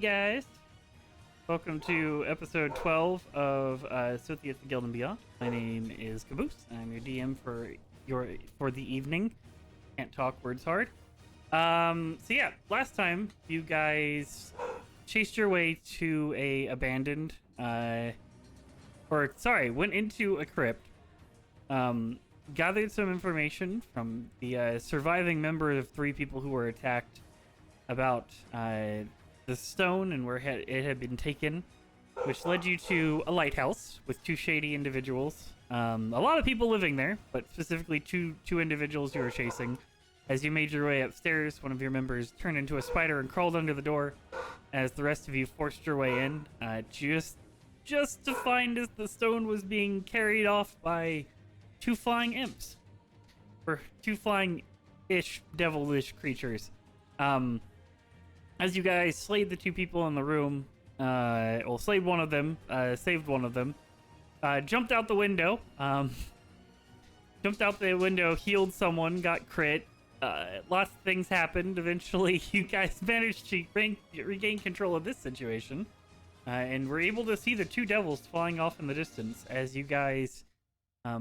Hey guys, welcome to episode 12 of Associates of the Guild and Beyond. My name is Caboose. I'm your DM for the evening. Can't talk, words hard. So yeah, last time you guys chased your way to a abandoned, went into a crypt. Gathered some information from the surviving member of 3 people who were attacked about the stone and where it had been taken, which led you to a lighthouse with 2 shady individuals. A lot of people living there, but specifically two individuals you were chasing. As you made your way upstairs, one of your members turned into a spider and crawled under the door, as the rest of you forced your way in, just to find as the stone was being carried off by 2 flying imps, or 2 flying-ish, devilish creatures. As you guys slayed the 2 people in the room, slayed one of them, saved one of them, jumped out the window, healed someone, got crit, lots of things happened. Eventually, you guys managed to regain control of this situation, and were able to see the 2 devils flying off in the distance as you guys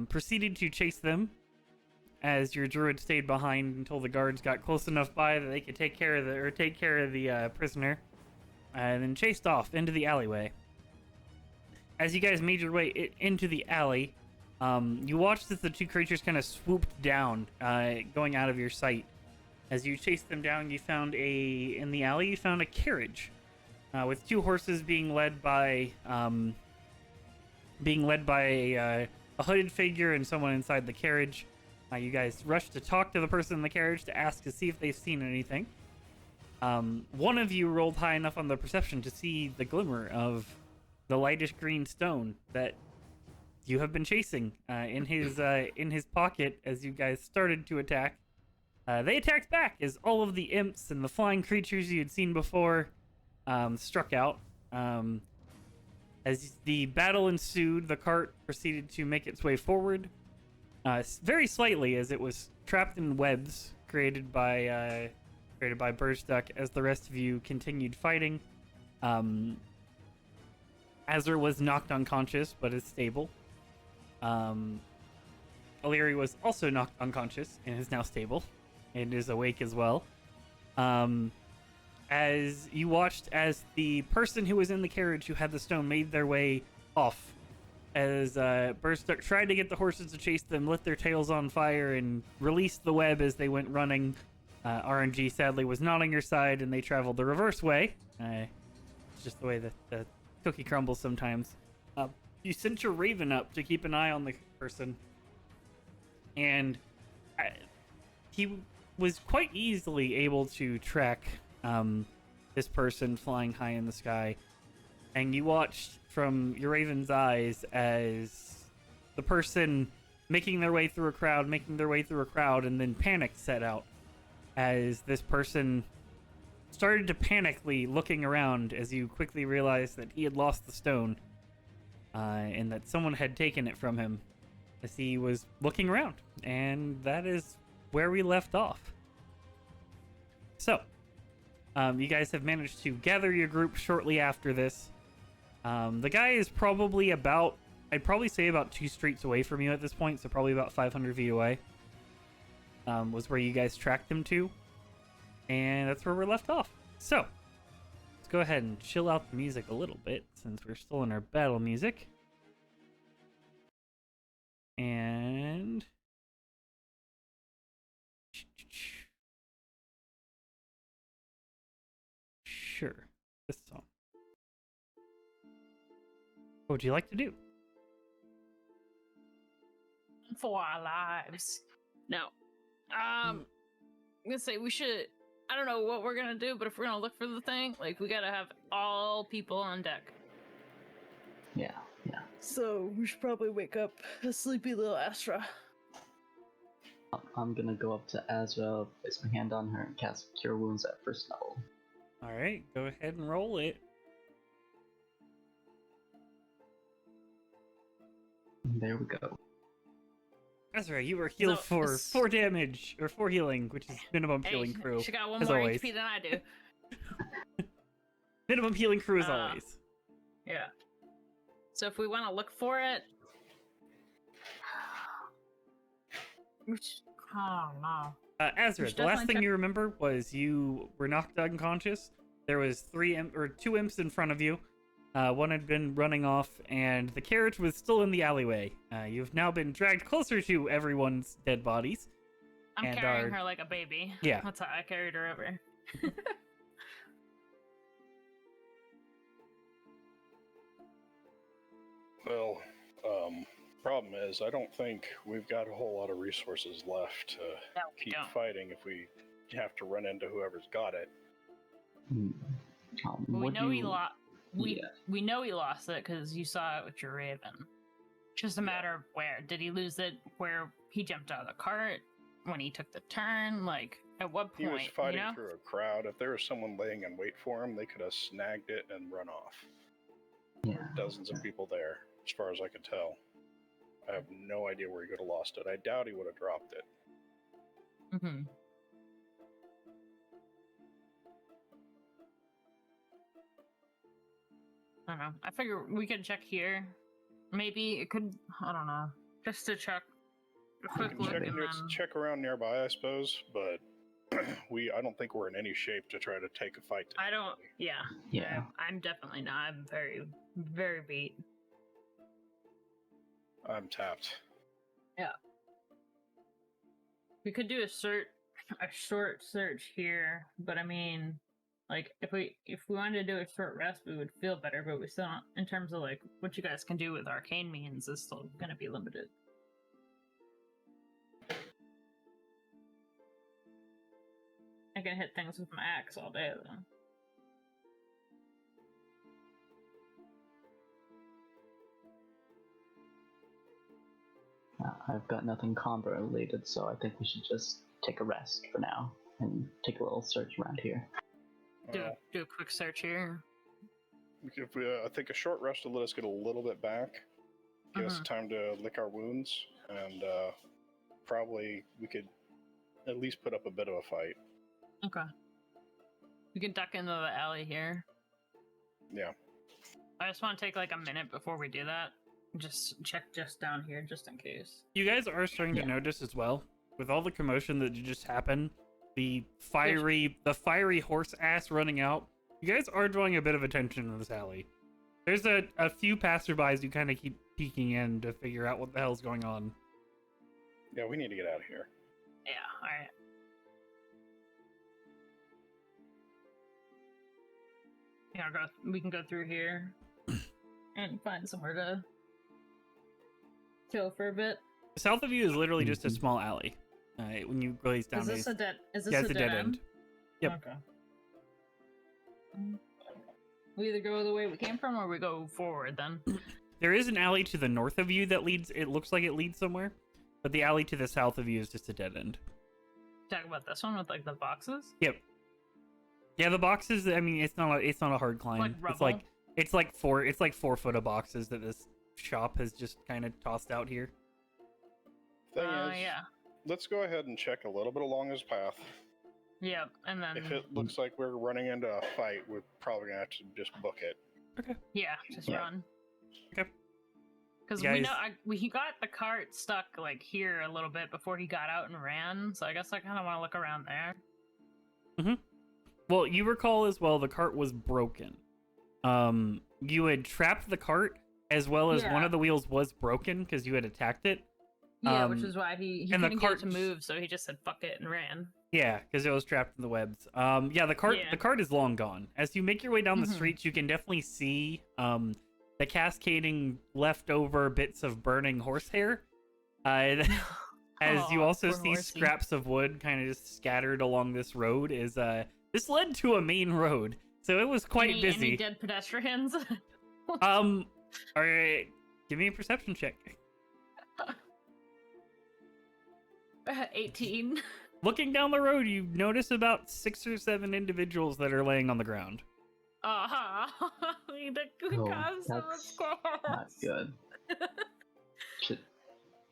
proceeded to chase them, as your druid stayed behind until the guards got close enough by that they could take care of the prisoner, and then chased off into the alleyway. As you guys made your way into the alley, you watched as the 2 creatures kind of swooped down, going out of your sight. As you chased them down, in the alley, you found a carriage with 2 horses being led by a hooded figure and someone inside the carriage. You guys rushed to talk to the person in the carriage to ask to see if they've seen anything. One of you rolled high enough on the perception to see the glimmer of the lightish green stone that you have been chasing in his pocket as you guys started to attack. They attacked back as all of the imps and the flying creatures you had seen before struck out. As the battle ensued, the cart proceeded to make its way forward. Very slightly, as it was trapped in webs created by Birdstuck. As the rest of you continued fighting, Azur was knocked unconscious but is stable. O'Leary was also knocked unconscious and is now stable and is awake as well. As you watched as the person who was in the carriage who had the stone made their way off, as Birdstuck tried to get the horses to chase them, lit their tails on fire, and released the web as they went running. RNG sadly was not on your side, and they traveled the reverse way. It's just the way that the cookie crumbles sometimes. You sent your raven up to keep an eye on the person, and he was quite easily able to track this person flying high in the sky. And you watched from your raven's eyes as the person making their way through a crowd, and then panic set out as this person started to panically looking around as you quickly realized that he had lost the stone, and that someone had taken it from him as he was looking around. And that is where we left off. So, you guys have managed to gather your group shortly after this. The guy is probably I'd probably say about 2 streets away from you at this point, so probably about 500 feet away, was where you guys tracked him to. And that's where we're left off. So, let's go ahead and chill out the music a little bit, since we're still in our battle music. And sure, this song. What would you like to do? For our lives. No. I'm gonna say we should. I don't know what we're gonna do, but if we're gonna look for the thing, like, we gotta have all people on deck. Yeah. So we should probably wake up a sleepy little Astra. I'm gonna go up to Azra, place my hand on her, and cast Cure Wounds at first level. Alright, go ahead and roll it. There we go. That's right, you were healed for 4 damage, or 4 healing, which is minimum healing crew. She got 1 as more always. HP than I do. Minimum healing crew as always. Yeah. So if we want to look for it, oh no. Azra, the last thing you remember was you were knocked unconscious. There was two imps in front of you. One had been running off, and the carriage was still in the alleyway. You've now been dragged closer to everyone's dead bodies. I'm carrying her like a baby. Yeah. That's how I carried her over. Well, problem is, I don't think we've got a whole lot of resources left to keep fighting if we have to run into whoever's got it. We know he lost. We know he lost it because you saw it with your raven. Just a matter of where. Did he lose it where he jumped out of the cart? When he took the turn? Like, at what point? He was fighting through a crowd. If there was someone laying in wait for him, they could have snagged it and run off. Yeah. There were dozens of people there, as far as I could tell. I have no idea where he could have lost it. I doubt he would have dropped it. Mm-hmm. I don't know. I figure we could check here. Maybe it could. I don't know. Just to check. A quick look and then... check around nearby, I suppose, but I don't think we're in any shape to try to take a fight. I don't. Yeah. Yeah. I'm definitely not. I'm very, very beat. I'm tapped. Yeah. We could do a short search here, but I mean, like if we wanted to do a short rest, we would feel better. But we still, don't, in terms of like what you guys can do with arcane means, is still going to be limited. I can hit things with my axe all day though. I've got nothing combat related, so I think we should just take a rest for now and take a little search around here. Do a quick search here. If we, I think a short rest will let us get a little bit back, give us time to lick our wounds, and probably we could at least put up a bit of a fight. Okay. We can duck into the alley here. Yeah. I just want to take like a minute before we do that. Just check just down here, just in case. You guys are starting to notice as well, with all the commotion that just happened, the fiery horse ass running out. You guys are drawing a bit of attention in this alley. There's a few passerbys who kind of keep peeking in to figure out what the hell's going on. Yeah, we need to get out of here. Yeah, alright. Yeah, we can go through here and find somewhere to chill for a bit. South of you is literally just a small alley. When you glaze down, Is this a dead end? Yep. Okay. We either go the way we came from, or we go forward. Then there is an alley to the north of you that leads. It looks like it leads somewhere, but the alley to the south of you is just a dead end. Talk about this one with like the boxes. Yep. Yeah, the boxes. I mean, it's not a hard climb. Like rubble? It's like 4 foot of boxes that this shop has just kind of tossed out here. Thing is, yeah. Let's go ahead and check a little bit along his path. Yep, and then if it looks like we're running into a fight, we're probably gonna have to just book it. Okay. Yeah, just run. Okay. Because we know he got the cart stuck like here a little bit before he got out and ran, so I guess I kind of want to look around there. Mm-hmm. Well, you recall as well the cart was broken. You had trapped the cart as well as one of the wheels was broken because you had attacked it. Yeah, which is why he couldn't get it to move, so he just said fuck it and ran. Yeah, because it was trapped in the webs. The cart is long gone. As you make your way down the streets, you can definitely see the cascading leftover bits of burning horsehair. As you also see scraps of wood kind of just scattered along this road. This led to a main road, so it was quite busy. Any dead pedestrians? All right, give me a perception check. 18. Looking down the road, you notice about 6 or 7 individuals that are laying on the ground. That's not good.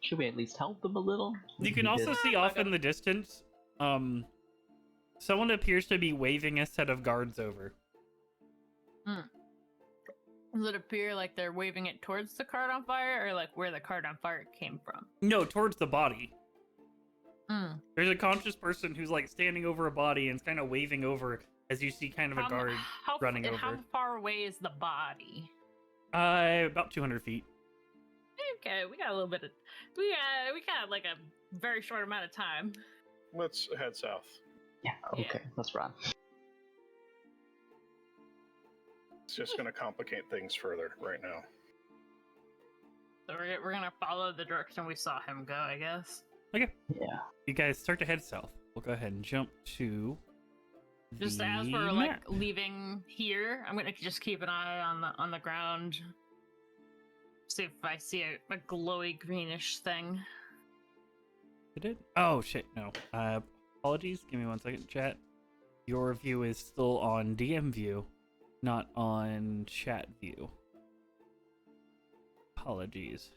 Should we at least help them a little? You can also see off in the distance, someone appears to be waving a set of guards over. Does it appear like they're waving it towards the cart on fire, or like where the cart on fire came from? No, towards the body. Mm. There's a conscious person who's like standing over a body and kind of waving over as you see kind of a guard running over. How far away is the body? About 200 feet. Okay, we got a little bit of we got like a very short amount of time. Let's head south. Yeah, Yeah. okay, let's run. It's just going to complicate things further right now. So we're gonna follow the direction we saw him go, I guess. Yeah. You guys start to head south. We'll go ahead and jump to Just the as we're map. like leaving here, I'm gonna just keep an eye on the ground. See if I see a glowy greenish thing. It did? Oh shit, no. Apologies. Give me 1 second, chat. Your view is still on DM view, not on chat view. Apologies.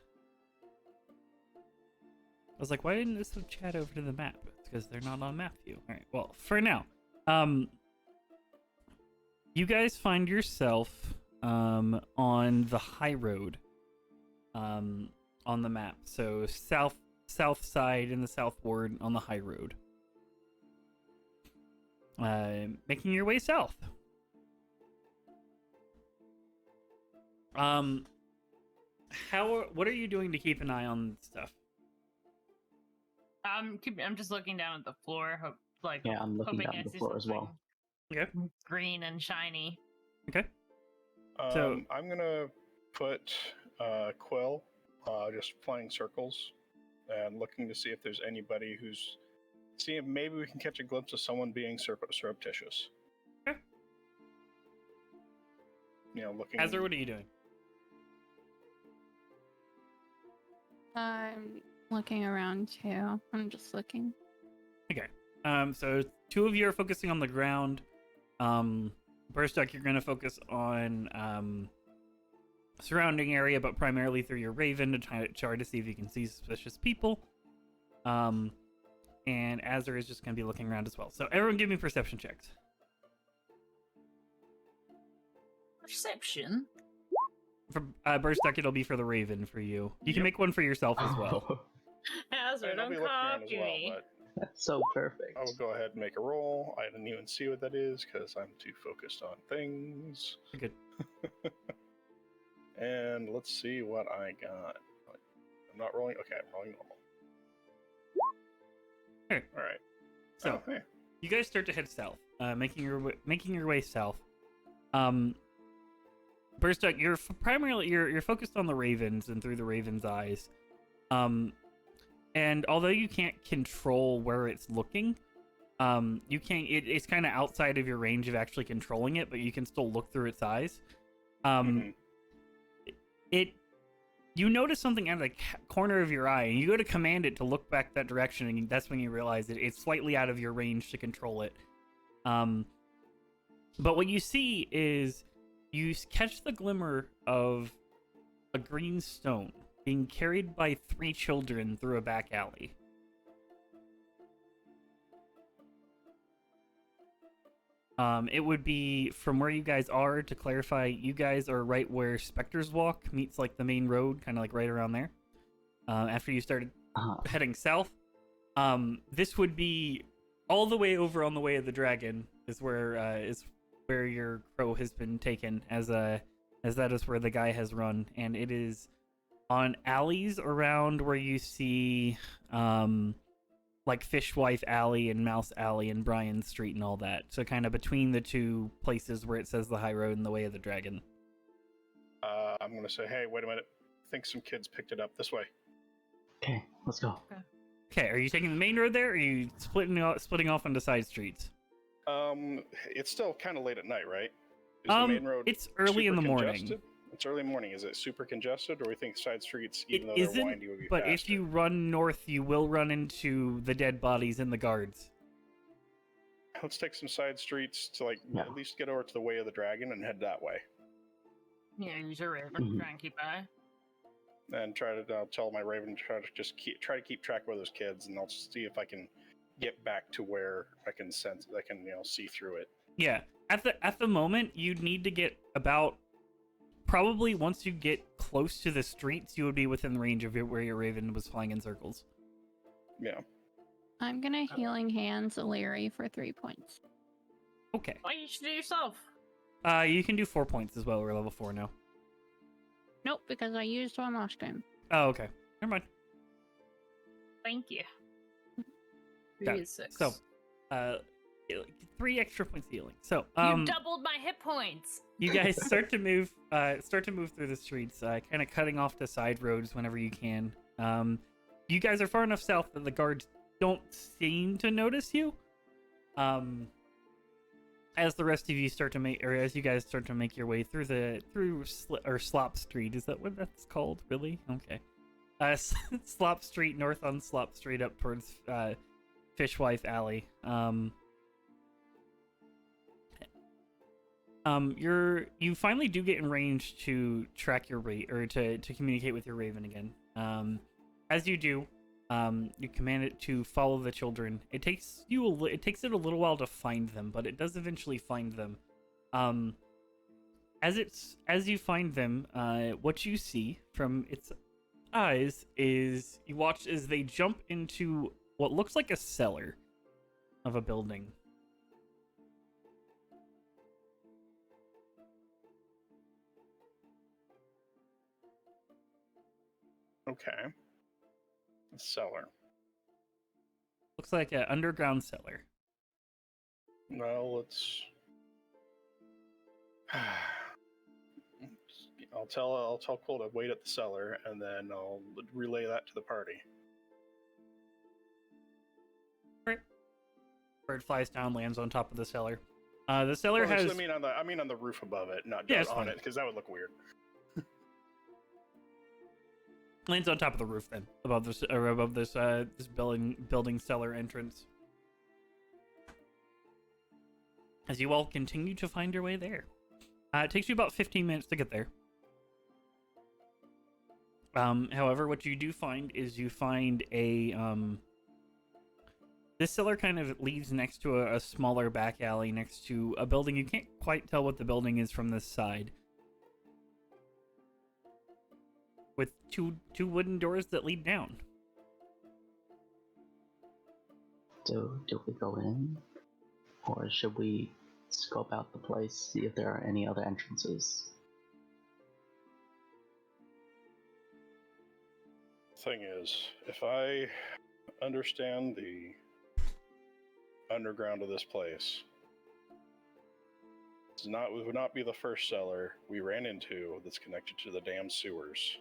I was like, why didn't this have chat over to the map? It's because they're not on map view. Alright, well, for now. You guys find yourself on the high road on the map. So south side in the south ward on the high road. Making your way south. What are you doing to keep an eye on stuff? I'm just looking down at the floor, Yeah, I'm looking hoping down I the see floor as well. Okay. green and shiny. Okay. So- I'm going to put Quill just flying circles and looking to see if there's anybody who's... See if maybe we can catch a glimpse of someone being surreptitious. Okay. You know, looking... Azur, what are you doing? I'm looking around too. I'm just looking. Okay. So two of you are focusing on the ground. Burstuck, you're going to focus on surrounding area, but primarily through your Raven to try to see if you can see suspicious people. And Azur is just going to be looking around as well. So everyone give me perception checks. Perception? For Burstuck, it'll be for the Raven for you. You can make one for yourself as well. Azur, And I'll be don't looking around as copy well, me. but That's so perfect. I will go ahead and make a roll. I didn't even see what that is because I'm too focused on things. Good. And let's see what I got. I'm not rolling. Okay, I'm rolling normal. Here. All right. So Oh, hey. you guys start to head south, making your way south. Burstuck, you're primarily you're focused on the Ravens and through the Ravens' eyes. And although you can't control where it's looking, you can't. It's kind of outside of your range of actually controlling it, but you can still look through its eyes. You notice something out of the corner of your eye, and you go to command it to look back that direction, and that's when you realize it's slightly out of your range to control it. But what you see is you catch the glimmer of a green stone being carried by 3 children through a back alley. It would be from where you guys are, to clarify, you guys are right where Spectre's Walk meets like the main road, kind of like right around there. After you started heading south, this would be all the way over on the Way of the Dragon is where your crow has been taken, as that is where the guy has run, and it is on alleys around where you see like Fishwife Alley and Mouse Alley and Bryan Street and all that. So kind of between the two places where it says the High Road and the Way of the Dragon. I'm going to say, hey, wait a minute. I think some kids picked it up this way. Okay, let's go. Okay, are you taking the main road there, or are you splitting off onto side streets? It's still kind of late at night, right? Is the main road it's early in the super morning. congested? It's early in the morning. Is it super congested, or we think side streets, It even though they're isn't, windy, would be but faster? if you run north, you will run into the dead bodies and the guards. Let's take some side streets to Yeah. at least get over to the Way of the Dragon and head that way. Yeah, use your Raven. Mhm. Try and keep eye. And I'll tell my Raven to try to keep track of those kids, and I'll see if I can get back to where I can see through it. Yeah. At the moment, you'd need to get about probably once you get close to the streets, you would be within range of where your raven was flying in circles. Yeah. I'm gonna healing hands Illyri for 3 points. Okay. Why you should do it yourself? You can do 4 points as well. We're level 4 now. Nope, because I used one last time. Oh, okay. Never mind. Thank you. Got 3 it. is 6. So, 3 extra points of healing. So, you doubled my hit points. you guys start to move through the streets, kind of cutting off the side roads whenever you can. You guys are far enough south that the guards don't seem to notice you. As the rest of you start to make, or as you guys start to make your way through Slop Street, is that what that's called? Really? Okay. Slop Street, north on Slop Street, up towards Fishwife Alley. You finally do get in range to track your rate, or to communicate with your raven again. As you do, you command it to follow the children. It takes it a little while to find them, but it does eventually find them. As you find them, what you see from its eyes is you watch as they jump into what looks like a cellar of a building. Okay. A cellar. Looks like an underground cellar. Well, let's. I'll tell Quill to wait at the cellar, and then I'll relay that to the party. Bird flies down, lands on top of the cellar. The cellar Well, has. I mean on the roof above it, not Yeah, just it's on fine. it, because that would look weird. Lands on top of the roof, then above this this building cellar entrance. As you all continue to find your way there, it takes you about 15 minutes to get there. However, what you do find is you find a this cellar kind of leads next to a smaller back alley next to a building. You can't quite tell what the building is from this side. With two wooden doors that lead down. Do we go in? Or should we scope out the place, see if there are any other entrances? Thing is, if I understand the underground of this place, it would not be the first cellar we ran into that's connected to the damn sewers.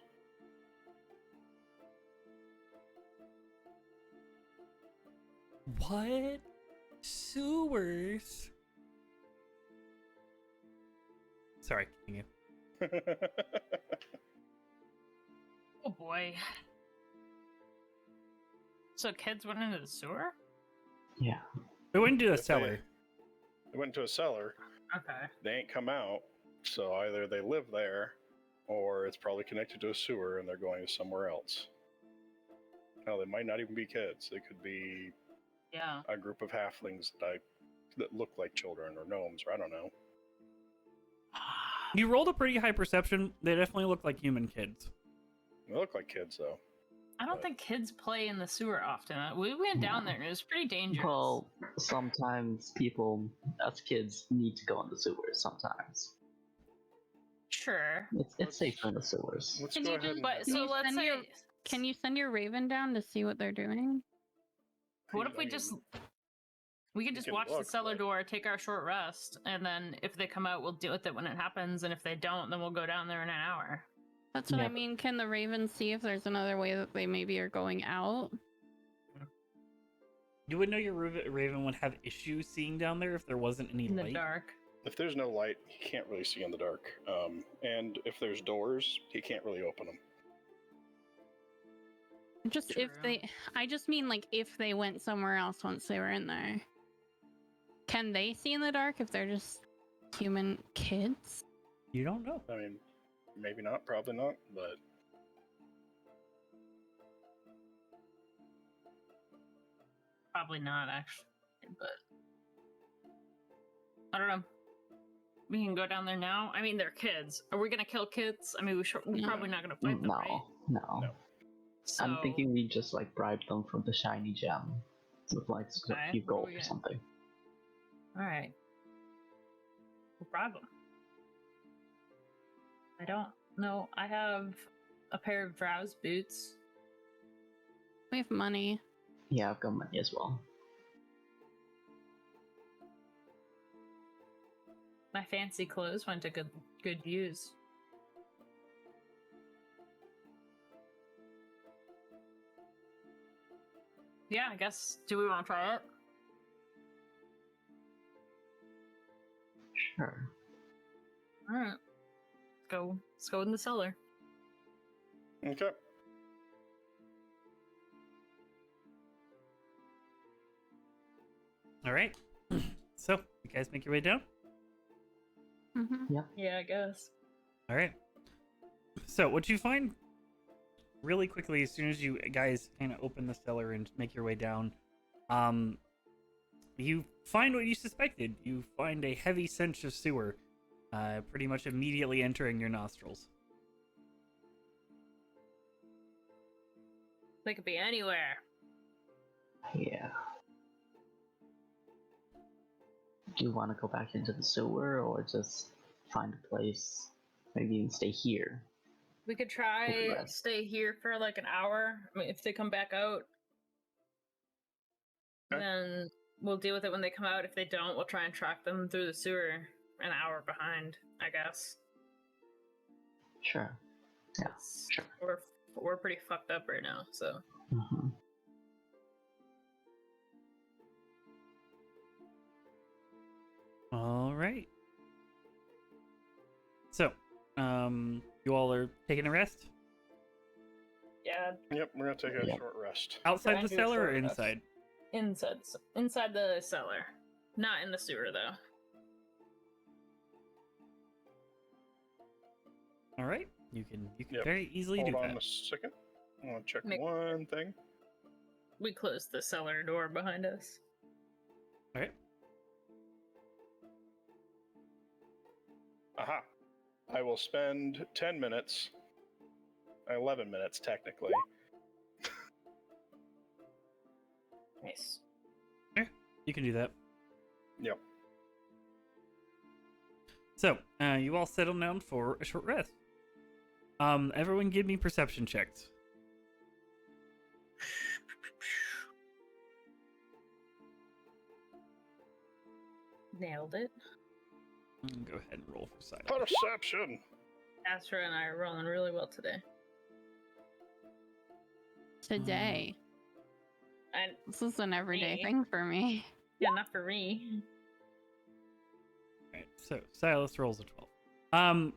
What? Sewers? Sorry, continue. Oh boy. So kids went into the sewer? Yeah. We went into a If cellar. They went into a cellar, Okay. they ain't come out, so either they live there, or it's probably connected to a sewer and they're going to somewhere else. Now, they might not even be kids. They could be Yeah. a group of halflings that look like children, or gnomes, or I don't know. You rolled a pretty high perception. They definitely look like human kids. They look like kids, though. I don't think kids play in the sewer often. We went down there and it was pretty dangerous. Well, sometimes people, us kids, need to go in the sewers sometimes. Sure. It's safer in the sewers. Let's Can go you ahead just, and... but Can so you let's send say, your- Can you send your raven down to see what they're doing? what if I we mean, just, we could just can watch the look, cellar but- door, take our short rest, and then if they come out, we'll deal with it when it happens, and if they don't, then we'll go down there in an hour. That's what I Yeah. mean. Can the raven see if there's another way that they maybe are going out? You would know your raven would have issues seeing down there if there wasn't any In the light. dark. If there's no light, he can't really see in the dark. And if there's doors, he can't really open them. Just if True. they, I just mean like if they went somewhere else once they were in there. Can they see in the dark if they're just human kids? You don't know. I mean, maybe not, probably not, but Probably not, actually, but I don't know. we can go down there now. I mean, they're kids. Are we gonna kill kids? I mean, we're No. probably not gonna fight them, No, right? no. No. So, I'm thinking we just like bribe them for the shiny gem with like Okay, a few what gold we or get? something. all right. No problem. I don't know. I have a pair of Drow's boots. We have money. Yeah, I've got money as well. My fancy clothes went to good use. Yeah, I guess. Do we want to try it? Sure. All right. Let's go in the cellar. Okay. All right. So, you guys make your way down? Mm-hmm. Yeah, I guess. All right. So, what you find really quickly as soon as you guys kind of open the cellar and make your way down, you find what you suspected. You find a heavy stench of sewer, pretty much immediately entering your nostrils. They could be anywhere. Yeah. Do you want to go back into the sewer or just find a place? Maybe even stay here. We could try Right. stay here for like an hour. I mean, if they come back out, Okay. then we'll deal with it when they come out. If they don't, we'll try and track them through the sewer an hour behind, I guess. Sure. Yeah, sure. We're pretty fucked up right now, so. Mm-hmm. All right. So, you all are taking a rest Yeah, Yep, we're gonna take a Yep. short rest. outside Try the and do a cellar or short rest. inside. inside the cellar. Not in the sewer though. All right. You can Yep. very easily Hold do on that. a second. I want to check Make- one thing. We closed the cellar door behind us. All right. Aha. I will spend 10 minutes, 11 minutes technically. Nice. You can do that. Yep. So, you all settle down for a short rest. Everyone give me perception checks. Nailed it. Go ahead and roll for silence. Perception! Astra and I are rolling really well today. Today. And This is an everyday Me? thing for me. yeah, not for me. All right. So, Silas rolls a 12.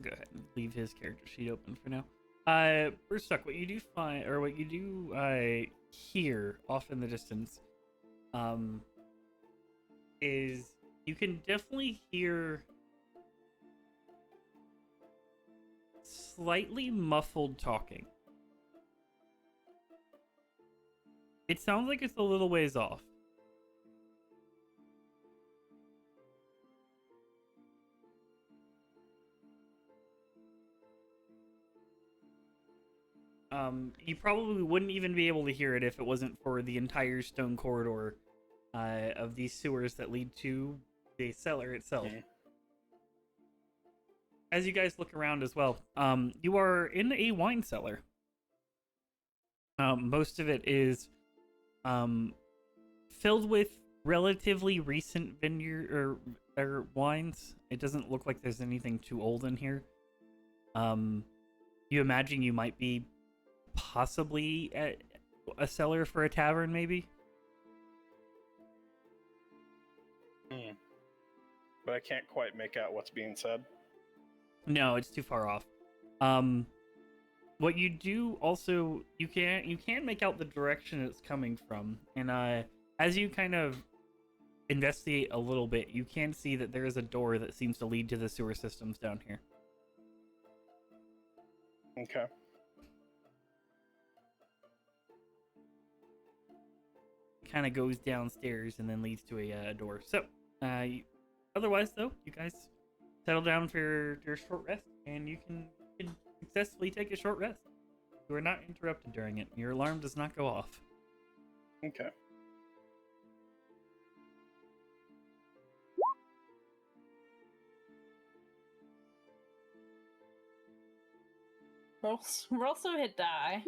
Go ahead and leave his character sheet open for now. Burstuck, what you do find, or what you do hear off in the distance, is you can definitely hear slightly muffled talking. It sounds like it's a little ways off. You probably wouldn't even be able to hear it if it wasn't for the entire stone corridor of these sewers that lead to the cellar itself. Mhm. As you guys look around as well, you are in a wine cellar. Most of it is filled with relatively recent vineyard or wines. It doesn't look like there's anything too old in here. You imagine you might be possibly at a cellar for a tavern, maybe? But I can't quite make out what's being said. No, it's too far off. What you do also, you can make out the direction it's coming from, and as you kind of investigate a little bit, you can see that there is a door that seems to lead to the sewer systems down here. Okay. Kind of goes downstairs and then leads to a door. So, Otherwise, though, you guys settle down for your short rest, and you can successfully take a short rest. You are not interrupted during it. Your alarm does not go off. Okay. We're also hit die.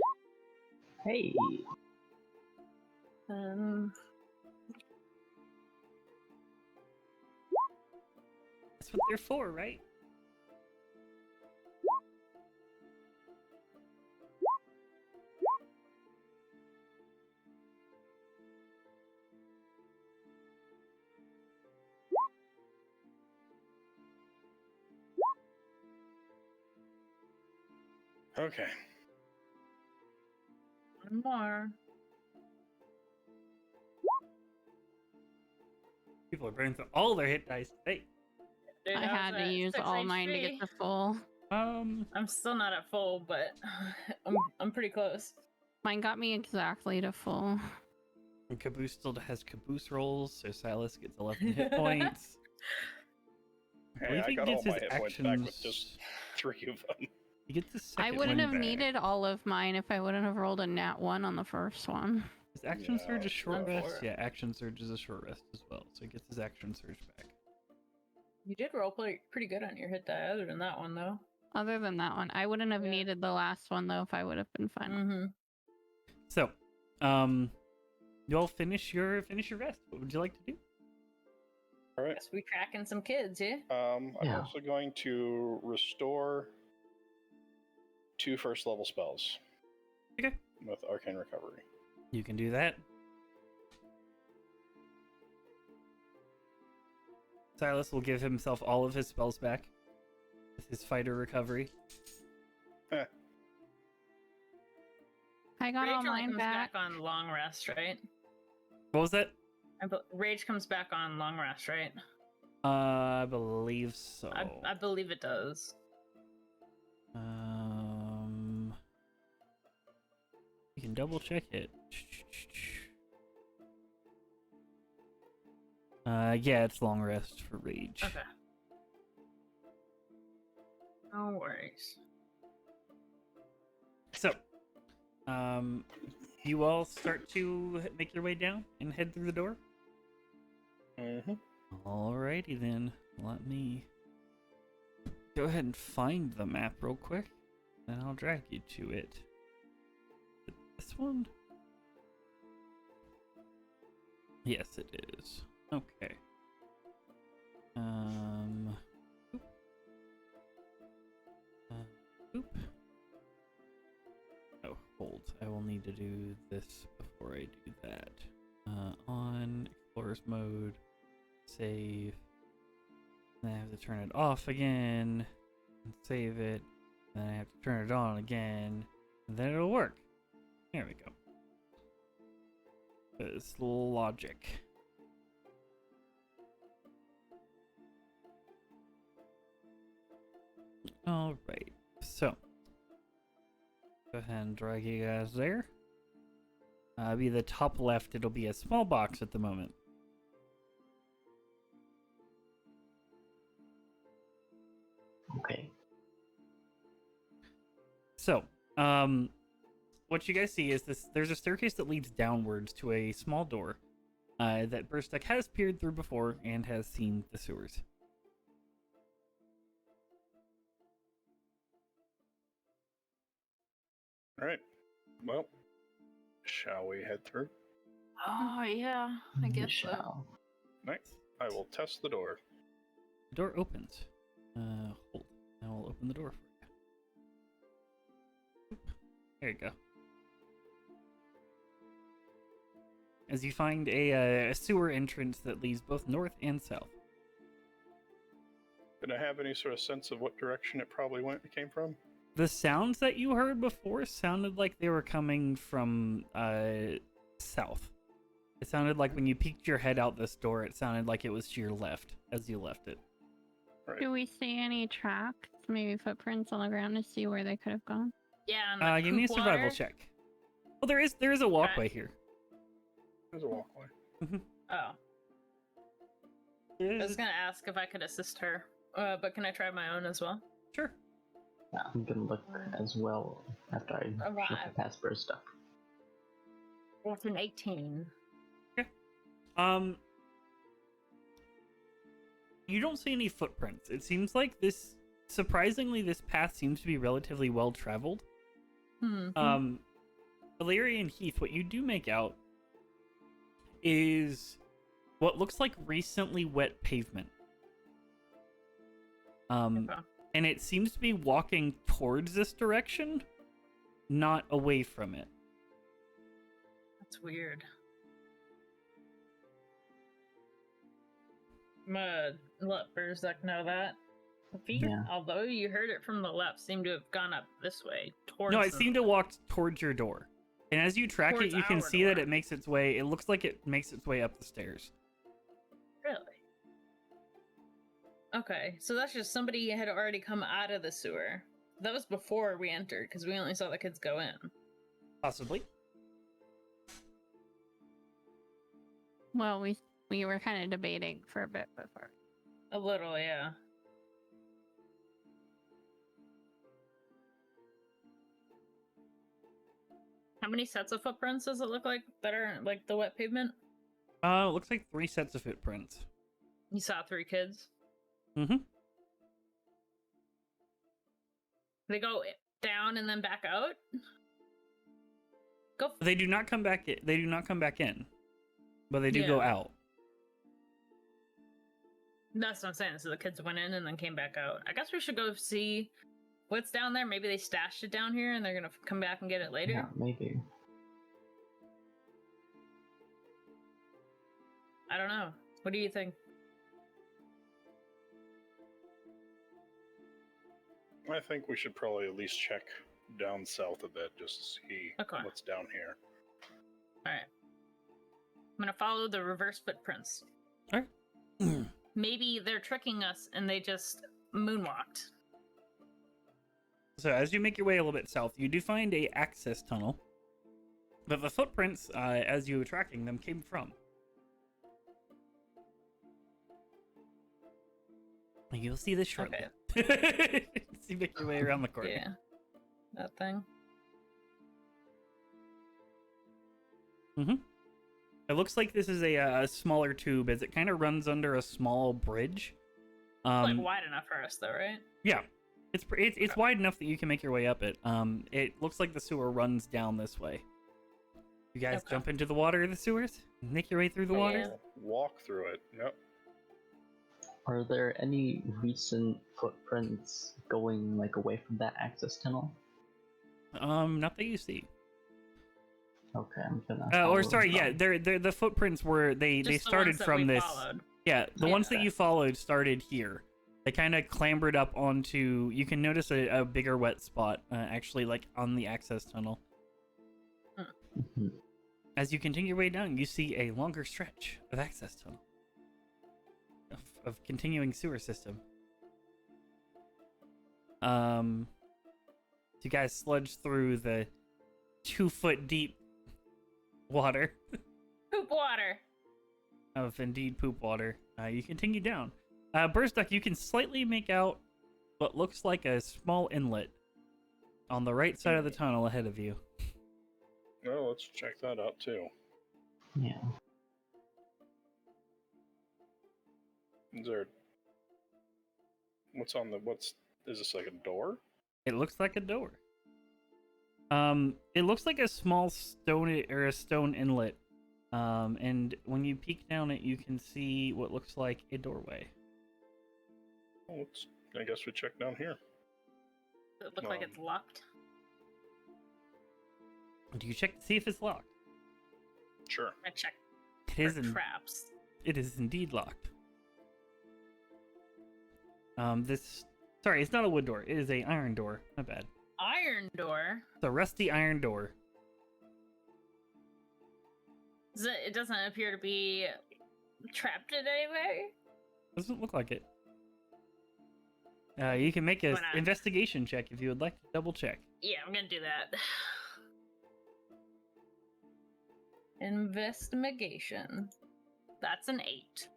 Hey, That's what they're for, right? Okay. one more. People are burning through all their hit dice today. Dude, I was had to at use 6 all mine to HP. get to full. I'm still not at full, but I'm pretty close. Mine got me exactly to full. And Caboose still has Caboose rolls, so Silas gets 11 hit points. Hey, believe I he got gets all my his hit points back with actions- just 3 of them. He gets his I second wouldn't one have back. needed all of mine if I wouldn't have rolled a nat 1 on the first one. His action Yeah, surge is short I'm for rest. it. Yeah, action surge is a short rest as well, so he gets his action surge back. You did roleplay pretty good on your hit die, other than that one though. Other than that one, I wouldn't have Yeah. needed the last one though if I would have been fine. Mm-hmm. So, you all finish your rest. What would you like to do? All right. Guess we tracking some kids, yeah? I'm Yeah. also going to restore 2 first level spells. Okay. With Arcane Recovery. You can do that. Silas will give himself all of his spells back with his fighter recovery. I got Rage all only mine comes back. back on long rest, right? What was that? Rage comes back on long rest, right? I believe so. I believe it does. You can double check it. Yeah, it's long rest for rage. Okay. No worries. So, you all start to make your way down and head through the door. Mm-hmm. Alrighty then, let me go ahead and find the map real quick, and I'll drag you to it. This one? Yes, it is. Okay. Oop. Oop. Oh, hold. I will need to do this before I do that. On Explorer's mode. Save. Then I have to turn it off again. And save it. Then I have to turn it on again. And then it'll work. There we go. This little logic. Alright. So. Go ahead and drag you guys there. Be the top left. It'll be a small box at the moment. okay. So, what you guys see is this. There's a staircase that leads downwards to a small door that Burstuck has peered through before and has seen the sewers. All right. Well, shall we head through? Oh yeah, I We guess so. shall. Nice. I will test the door. The door opens. Hold. I will open the door for you. Oop. There you go. As you find a sewer entrance that leads both north and south. Did I have any sort of sense of what direction it probably came from? The sounds that you heard before sounded like they were coming from south. It sounded like when you peeked your head out this door, it sounded like it was to your left as you left it. Right. Do we see any tracks, maybe footprints on the ground to see where they could have gone? Yeah, and the Give me a poop survival water. check. Well, there is a walkway here. There's a walkway. Oh. I was gonna ask if I could assist her, but can I try my own as well? Sure. Yeah, I'm gonna look as well after I look Alright. at Passpor's stuff. That's an 18. You don't see any footprints. It seems like surprisingly, this path seems to be relatively well traveled. Illyria and Heath, what you do make out is what looks like recently wet pavement. Okay. And it seems to be walking towards this direction, not away from it. That's weird. I'm gonna let Berzek know that. The feet, Yeah. although you heard it from the left, seem to have gone up this way towards. No, it them. seemed to walk towards your door. And as you track Towards it, you can our see that door. it makes its way. It looks like it makes its way up the stairs. Really? Okay, so that's just somebody had already come out of the sewer. That was before we entered, because we only saw the kids go in. Possibly. Well, we were kind of debating for a bit before. A little, yeah. How many sets of footprints does it look like that are like the wet pavement? It looks like 3 sets of footprints. You saw 3 kids. Mm-hmm. They go down and then back out. Go. They do not come back. They do not come back in, but they do go Yeah. out. That's what I'm saying. So the kids went in and then came back out. I guess we should go see what's down there. Maybe they stashed it down here and they're gonna come back and get it later. Yeah, maybe. I don't know. What do you think? I think we should probably at least check down south a bit just to see Okay. what's down here. All right. I'm gonna follow the reverse footprints. All right. Maybe they're tricking us and they just moonwalked. So as you make your way a little bit south, you do find a access tunnel that the footprints, as you were tracking them, came from. You'll see this shortly. Okay. As you make your way around the corner. Yeah. That thing. Mm-hmm. It looks like this is a smaller tube as it kind of runs under a small bridge. Like wide enough for us though, right? Yeah. It's wide enough that you can make your way up it. It looks like the sewer runs down this way. You guys Okay. jump into the water of the sewers? Make your way through the water? Yeah. Walk through it. Yep. Are there any recent footprints going like away from that access tunnel? Not that you see. Okay, I'm gonna. Or follow sorry, yeah, them. they're the footprints were they Just the started ones that from we this. followed. Yeah, the ones that Okay. you followed started here. They kind of clambered up onto. You can notice a bigger wet spot, actually, like on the access tunnel. Mhm. As you continue your way down, you see a longer stretch of access tunnel. Of continuing sewer system. You guys sludge through the 2-foot deep water Poop water. of indeed poop water. You continue down. Burstuck, you can slightly make out what looks like a small inlet on the right side of the tunnel ahead of you. Well, let's check that out too. Yeah. Is there? What's on the? Is this like a door? It looks like a door. It looks like a small stone or a stone inlet. And when you peek down it, you can see what looks like a doorway. Oh, I guess we check down here. Does it look like it's locked? Do you check to see if it's locked? Sure. I check It is. for traps. It is indeed locked. Sorry, it's not a wood door. It is a iron door. My bad. Iron door. It's a rusty iron door. It doesn't appear to be trapped in any way. Doesn't look like it. You can make a Why not? investigation check if you would like to double check. Yeah, I'm gonna do that. Investigation. That's an 8.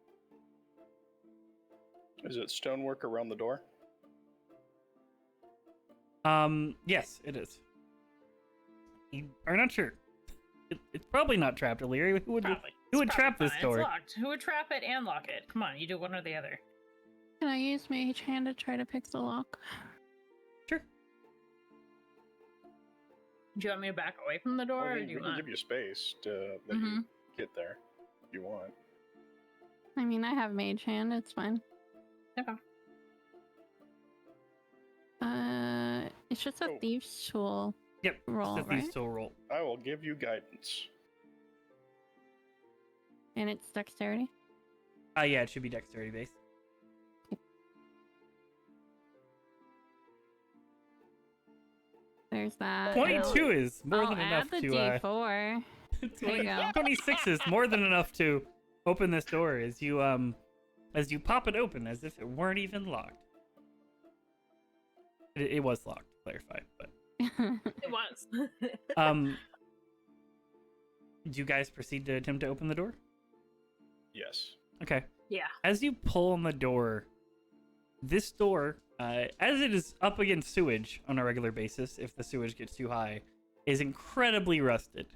Is it stonework around the door? Yes, it is. You are not sure. It's probably not trapped, Illyria. Probably. Who would It's trap probably this fine. door? It's locked. Who would trap it and lock it? Come on, you do one or the other. Can I use Mage Hand to try to pick the lock? Sure. Do you want me to back away from the door, Well, or we do you can want? give you space to let Mm-hmm. you get there if you want. I mean, I have Mage Hand. It's fine. Okay. It's just a Oh. Thieves' Tool Yep. roll, It's a Thieves' right? Tool roll. I will give you guidance. And it's Dexterity. Yeah, it should be dexterity based. There's that. 22 is more I'll than add enough the to. D4. There you go. 26 is more than enough to open this door as you pop it open as if it weren't even locked. It was locked, to clarify, but It was. do you guys proceed to attempt to open the door? Yes. Okay. Yeah. As you pull on the door, this door, as it is up against sewage on a regular basis, if the sewage gets too high, is incredibly rusted.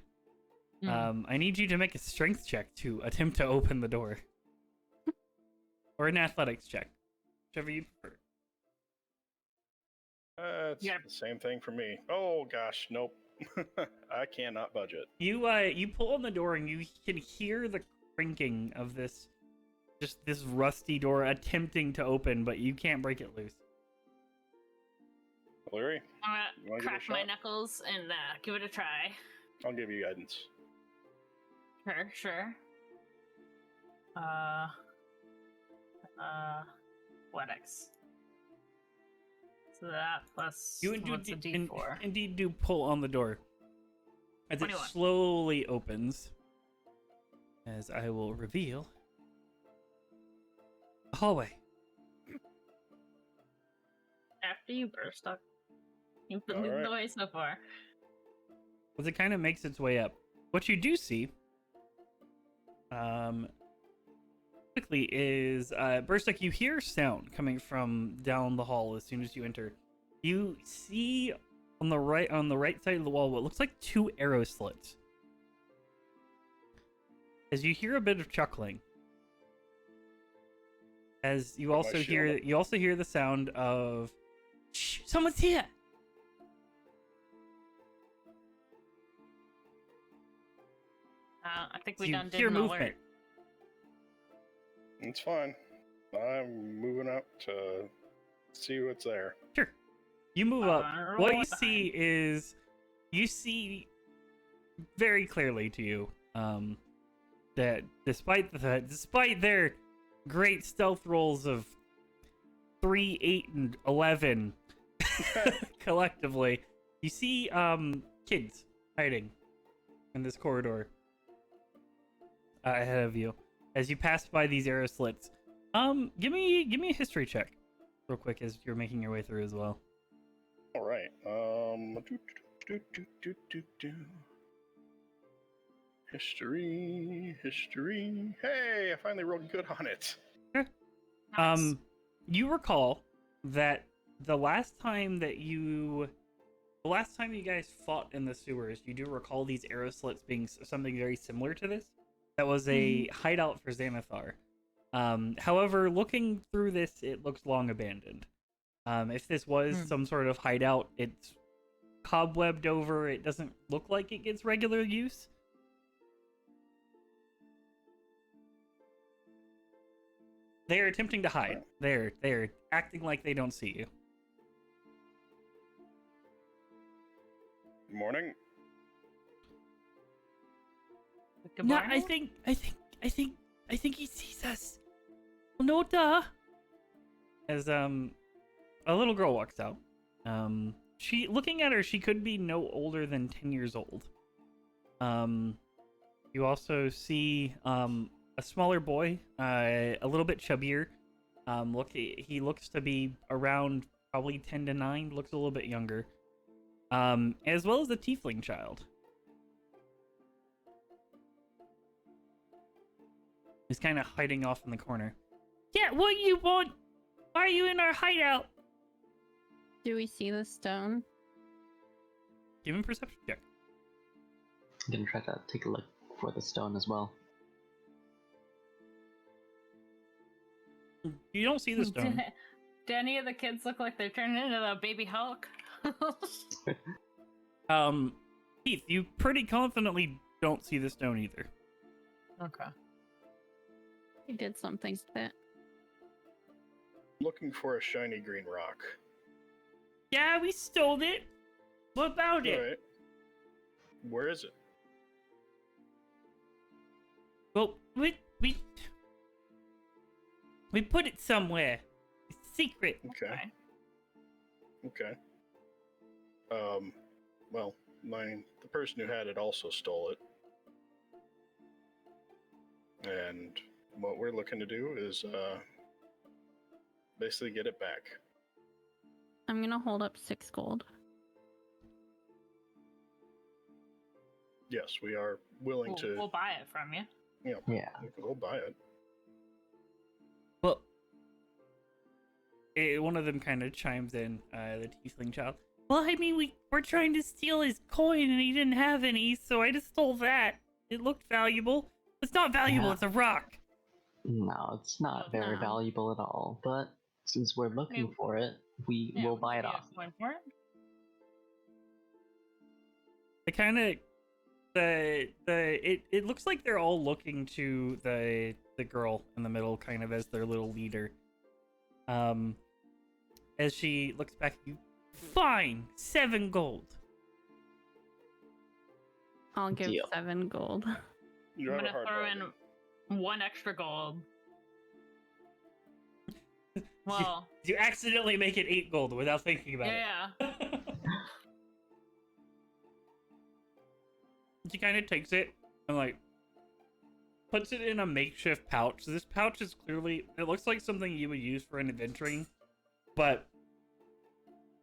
I need you to make a strength check to attempt to open the door. Or an athletics check. Whichever you prefer. It's Yeah. the same thing for me. Oh gosh, nope. I cannot budget. You pull on the door and you can hear the crinking of this rusty door attempting to open, but you can't break it loose. Larry, I'm You gonna wanna give it a crack my shot? knuckles and give it a try. I'll give you guidance. Sure. Athletics. So that plus You what's a D4? indeed do pull on the door. As 21. it slowly opens, as I will reveal, a hallway. After you burst up. You've been All leading the right. way so far. As it kind of makes its way up. What you do see, quickly, is Burstick, you hear sound coming from down the hall as soon as you enter. You see on the right side of the wall what looks like 2 arrow slits. As you hear a bit of chuckling. As you Put my also shield hear up. the sound of, shh, someone's here. I think we You done did hear an movement. alert. It's fine. I'm moving up to see what's there. Sure. You move up. roll What you it see is, you see very clearly to you that despite their great stealth rolls of 3, 8, and 11 collectively, you see kids hiding in this corridor ahead of you as you pass by these arrow slits. Give me a history check real quick as you're making your way through as well. All right. History. Hey, I finally rolled good on it. Nice. You recall that the last time you guys fought in the sewers, you do recall these arrow slits being something very similar to this. That was a hideout for Xanathar. However, looking through this, it looks long abandoned. If this was some sort of hideout, it's cobwebbed over. It doesn't look like it gets regular use. They are attempting to hide. They're acting like they don't see you. Good morning. Good No, morning. I think he sees us. Well, no, duh. As a little girl walks out. She, looking at her, she could be no older than 10 years old. You also see a smaller boy, a little bit chubbier. He looks to be around probably 10 to 9, looks a little bit younger. As well as a tiefling child. He's kind of hiding off in the corner. Yeah, what you want? Why are you in our hideout? Do we see the stone? Give him a perception check. I'm gonna try to take a look for the stone as well. You don't see the stone. Do any of the kids look like they're turning into a baby Hulk? Keith, you pretty confidently don't see the stone either. Okay. We did something with it. Looking for a shiny green rock. Yeah, we stole it. What about it? Alright. Where is it? Well, we put it somewhere. It's secret. Okay. Okay. Well, the person who had it also stole it. And what we're looking to do is, basically get it back. I'm gonna hold up 6 gold. Yes, we are willing to. We'll buy it from you. Yeah. We'll buy it. Well, one of them kind of chimes in, the tiefling child. Well, I mean, we're trying to steal his coin and he didn't have any, so I just stole that. It looked valuable. It's not valuable, Yeah. it's a rock. No, it's not very No. valuable at all. But since we're looking for it, we Yeah, will buy it give you off. a coin for it. It kind of it looks like they're all looking to the girl in the middle kind of as their little leader. As she looks back at you, fine, 7 gold. I'll give Deal. 7 gold. You I'm have a gonna hard throw bargain. in 1 extra gold. Well, You accidentally make it 8 gold without thinking about yeah. it. She kind of takes it and like puts it in a makeshift pouch. This pouch is clearly, it looks like something you would use for an adventuring, but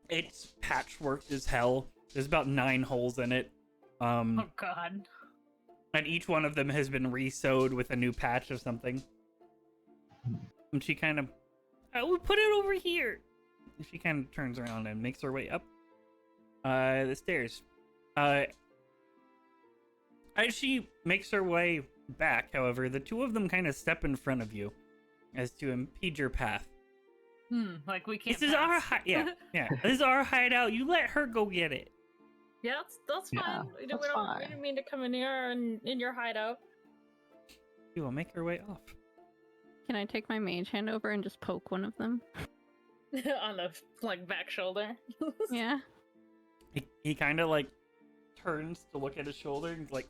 it's patchworked as hell. There's about 9 holes in it. Oh god. And each one of them has been re-sewed with a new patch of something. And she kind of, we'll put it over here. And she kind of turns around and makes her way up the stairs. As she makes her way back, however, the two of them kind of step in front of you as to impede your path. Like we can't. This is our pass. yeah. This is our hideout. You let her go get it. Yeah, that's Yeah, fine. We that's fine. didn't mean to come in here and in your hideout. You will make her way off. Can I take my mage hand over and just poke one of them? On the like back shoulder. Yeah. He kind of like turns to look at his shoulder and like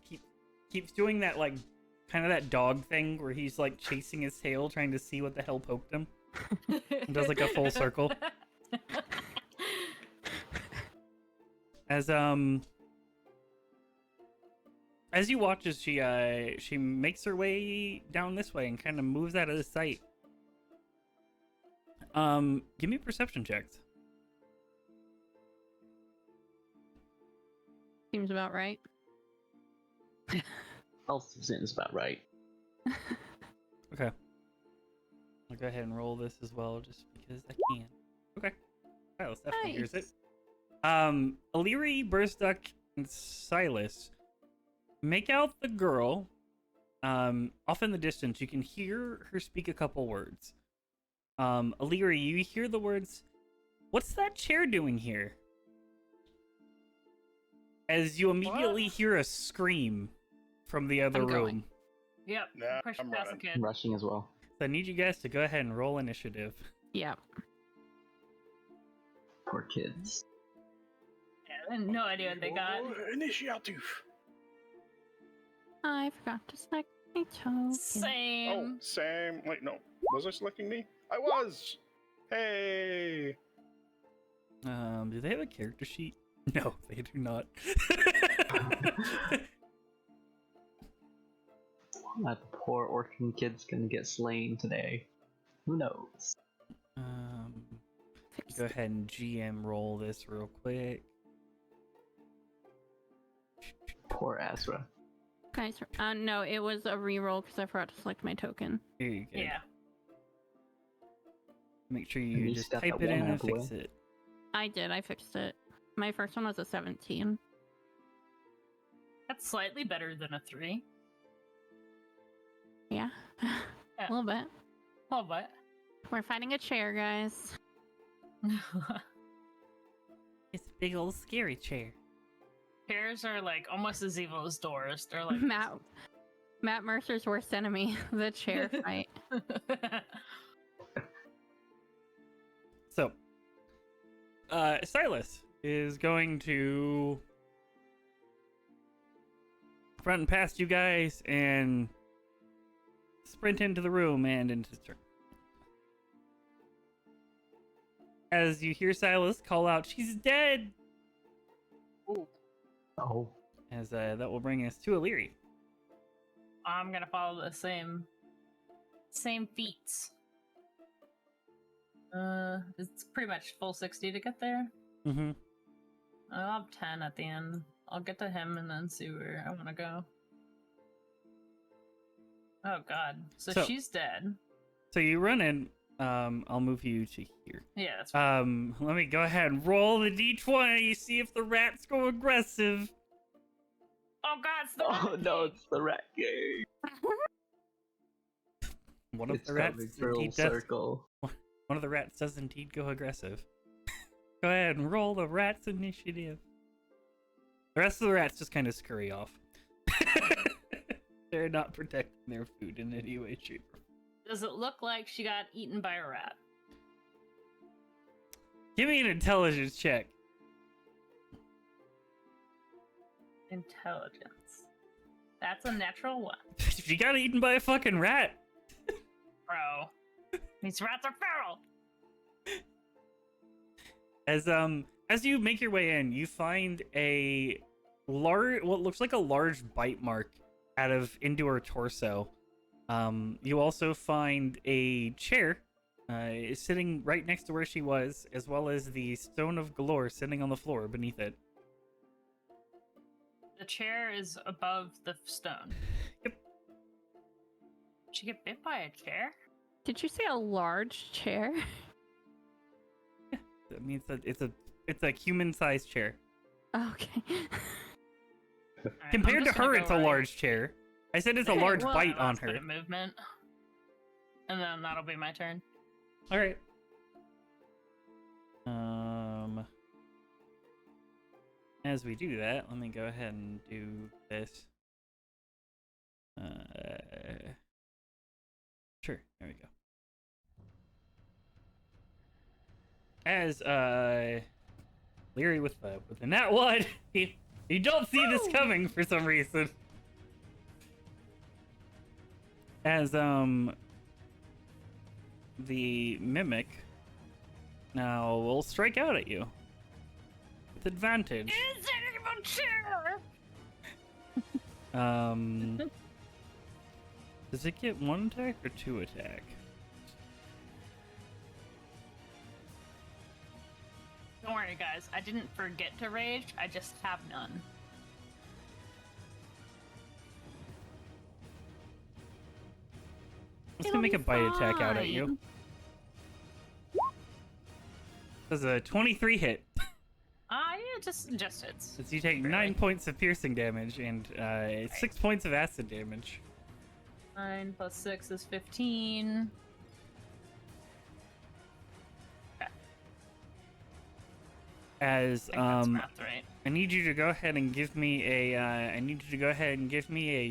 keeps doing that like kind of that dog thing where he's like chasing his tail trying to see what the hell poked him. And does like a full circle. As you watch as she makes her way down this way and kind of moves out of the sight. Give me perception checks. Seems about right. Also seems about right. Okay. I'll go ahead and roll this as well, just because I can. Okay. Silas definitely hears it. Illyri, Burstuck, and Silas make out the girl. Off in the distance, you can hear her speak a couple words. Illyri, you hear the words, "What's that chair doing here?" As you immediately hear a scream from the other I'm room. going. Yep. Nah, Push I'm past the running. kid. Rushing as well. So I need you guys to go ahead and roll initiative. Yeah. Poor kids. Yeah, no idea what they got. Initiative. I forgot to select my token. Oh, Same. same. Wait, no. Was I selecting me? I was. Hey. Do they have a character sheet? No, they do not. That poor orphan kid's gonna get slain today. Who knows? Go ahead and GM roll this real quick. Poor Azra. Guys, no, it was a reroll because I forgot to select my token. Here you go. Yeah. Make sure And you you just got type that it in one out and of the fix way. it. I did. I fixed it. My first one was a 17. That's slightly better than a 3. Yeah. Yeah. A little bit. Oh, but We're fighting a chair, guys. It's a big old scary chair. chairs are like almost as evil as doors. They're like Matt Mercer's worst enemy, the chair fight. So, Silas is going to run past you guys and sprint into the room and into the turn. As you hear Silas call out, "She's dead!" Oh, As that will bring us to Illyri. I'm gonna follow the same feats. It's pretty much full 60 to get there. Mm-hmm. I'll have 10 at the end. I'll get to him and then see where I want to go. Oh god. So she's dead. So you run in. I'll move you to here. Yeah, that's fine. Let me go ahead and roll the d20. See if the rats go aggressive. Oh god, it's the oh rat no, king. it's the rat gang. One of It's the rats coming full indeed does. circle. One of the rats does indeed go aggressive. Go ahead and roll the rats initiative. The rest of the rats just kind of scurry off. They're not protecting their food in any way, shape, or form. Does it look like she got eaten by a rat? Give me an intelligence check. Intelligence. That's a natural 1. She got eaten by a fucking rat. Bro. These rats are feral! As you make your way in, you find a what looks like a large bite mark into her torso. You also find a chair sitting right next to where she was, as well as the stone of galore sitting on the floor beneath it. The chair is above the stone. Yep. Did she get bit by a chair? Did you say a large chair? I mean, it's a human-sized chair. Okay. Alright, Compared I'm to just gonna her, go it's a right- large chair. I said it's a Okay, large well, bite on that's a bit her. of movement. And then that'll be my turn. All right. As we do that, let me go ahead and do this. Sure, there we go. As Leary with the nat 1, you don't see this coming for some reason. As the mimic now will strike out at you with advantage. Is anyone chair? Does it get 1 attack or 2 attack? Don't worry, guys. I didn't forget to rage. I just have none. It's gonna make a bite attack out at you. Does a 23 hit? Yeah, just hits. As you take Barely. 9 points of piercing damage and 6 points of acid damage. 9 plus 6 is 15. As I think that's math right. I need you to go ahead and give me a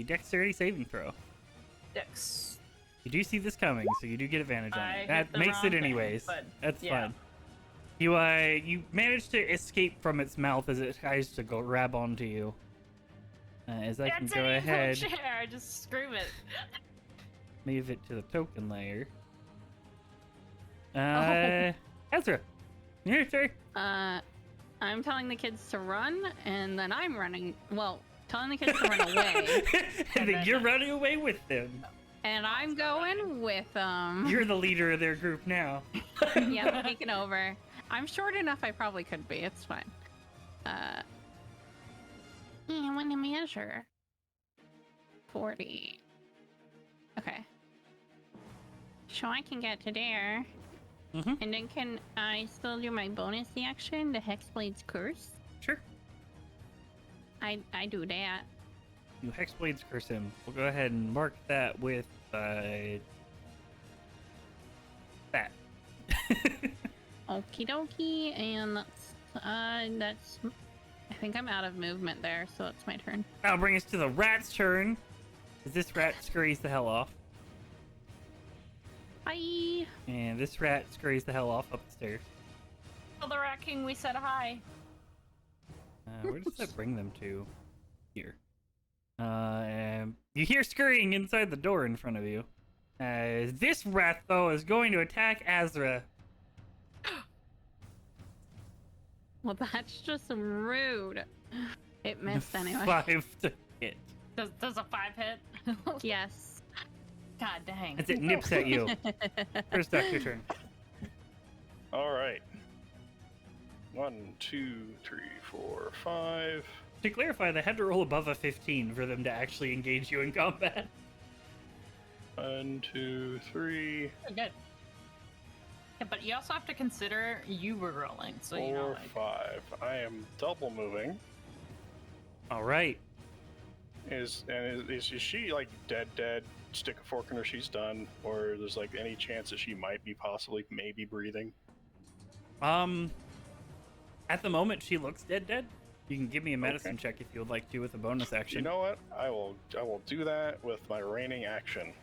dexterity saving throw. Dex. You do see this coming, so you do get advantage on I it. hit That the makes wrong it thing, anyways. but That's yeah. fine. You managed to escape from its mouth as it tries to go grab onto you. As I can That's go an evil ahead, chair. Just scream it. move it to the token layer. Oh. Ezra, your turn. I'm telling the kids to run, and then I'm running. Well, telling the kids to run away, And then you're running away with them. and I'm going with them. You're the leader of their group now. Yeah, taking over. I'm short enough. I probably could be. It's fine. Yeah, I want to measure. 40. Okay. So I can get to there. And then can I still do my bonus action, the Hexblade's Curse? Sure. I do that. You Hexblades curse him. We'll go ahead and mark that with that. Okie dokie, and that's. I think I'm out of movement there, so it's my turn. That'll bring us to the rat's turn. As this rat scurries the hell off. Bye. And this rat scurries the hell off up the stairs. Tell the Rat King we said hi. Where does that bring them to? Here. You hear scurrying inside the door in front of you. This rat, though, is going to attack Azra. Well, that's just rude. It missed anyway. 5 to hit. Does a 5 hit? Yes. God dang. As it nips at you. First Duck, your turn. All right. 1, 2, 3, 4, 5. To clarify, they had to roll above a 15 for them to actually engage you in combat. 1, 2, 3, Good. Yeah, but you also have to consider you were rolling, so 4, you know. Like, 5. I am double moving. All right. Is she like dead? Stick a fork in her, she's done, or there's like any chance that she might be possibly maybe breathing? At the moment, she looks dead. You can give me a medicine check if you would like to with a bonus action. You know what? I will do that with my reigning action.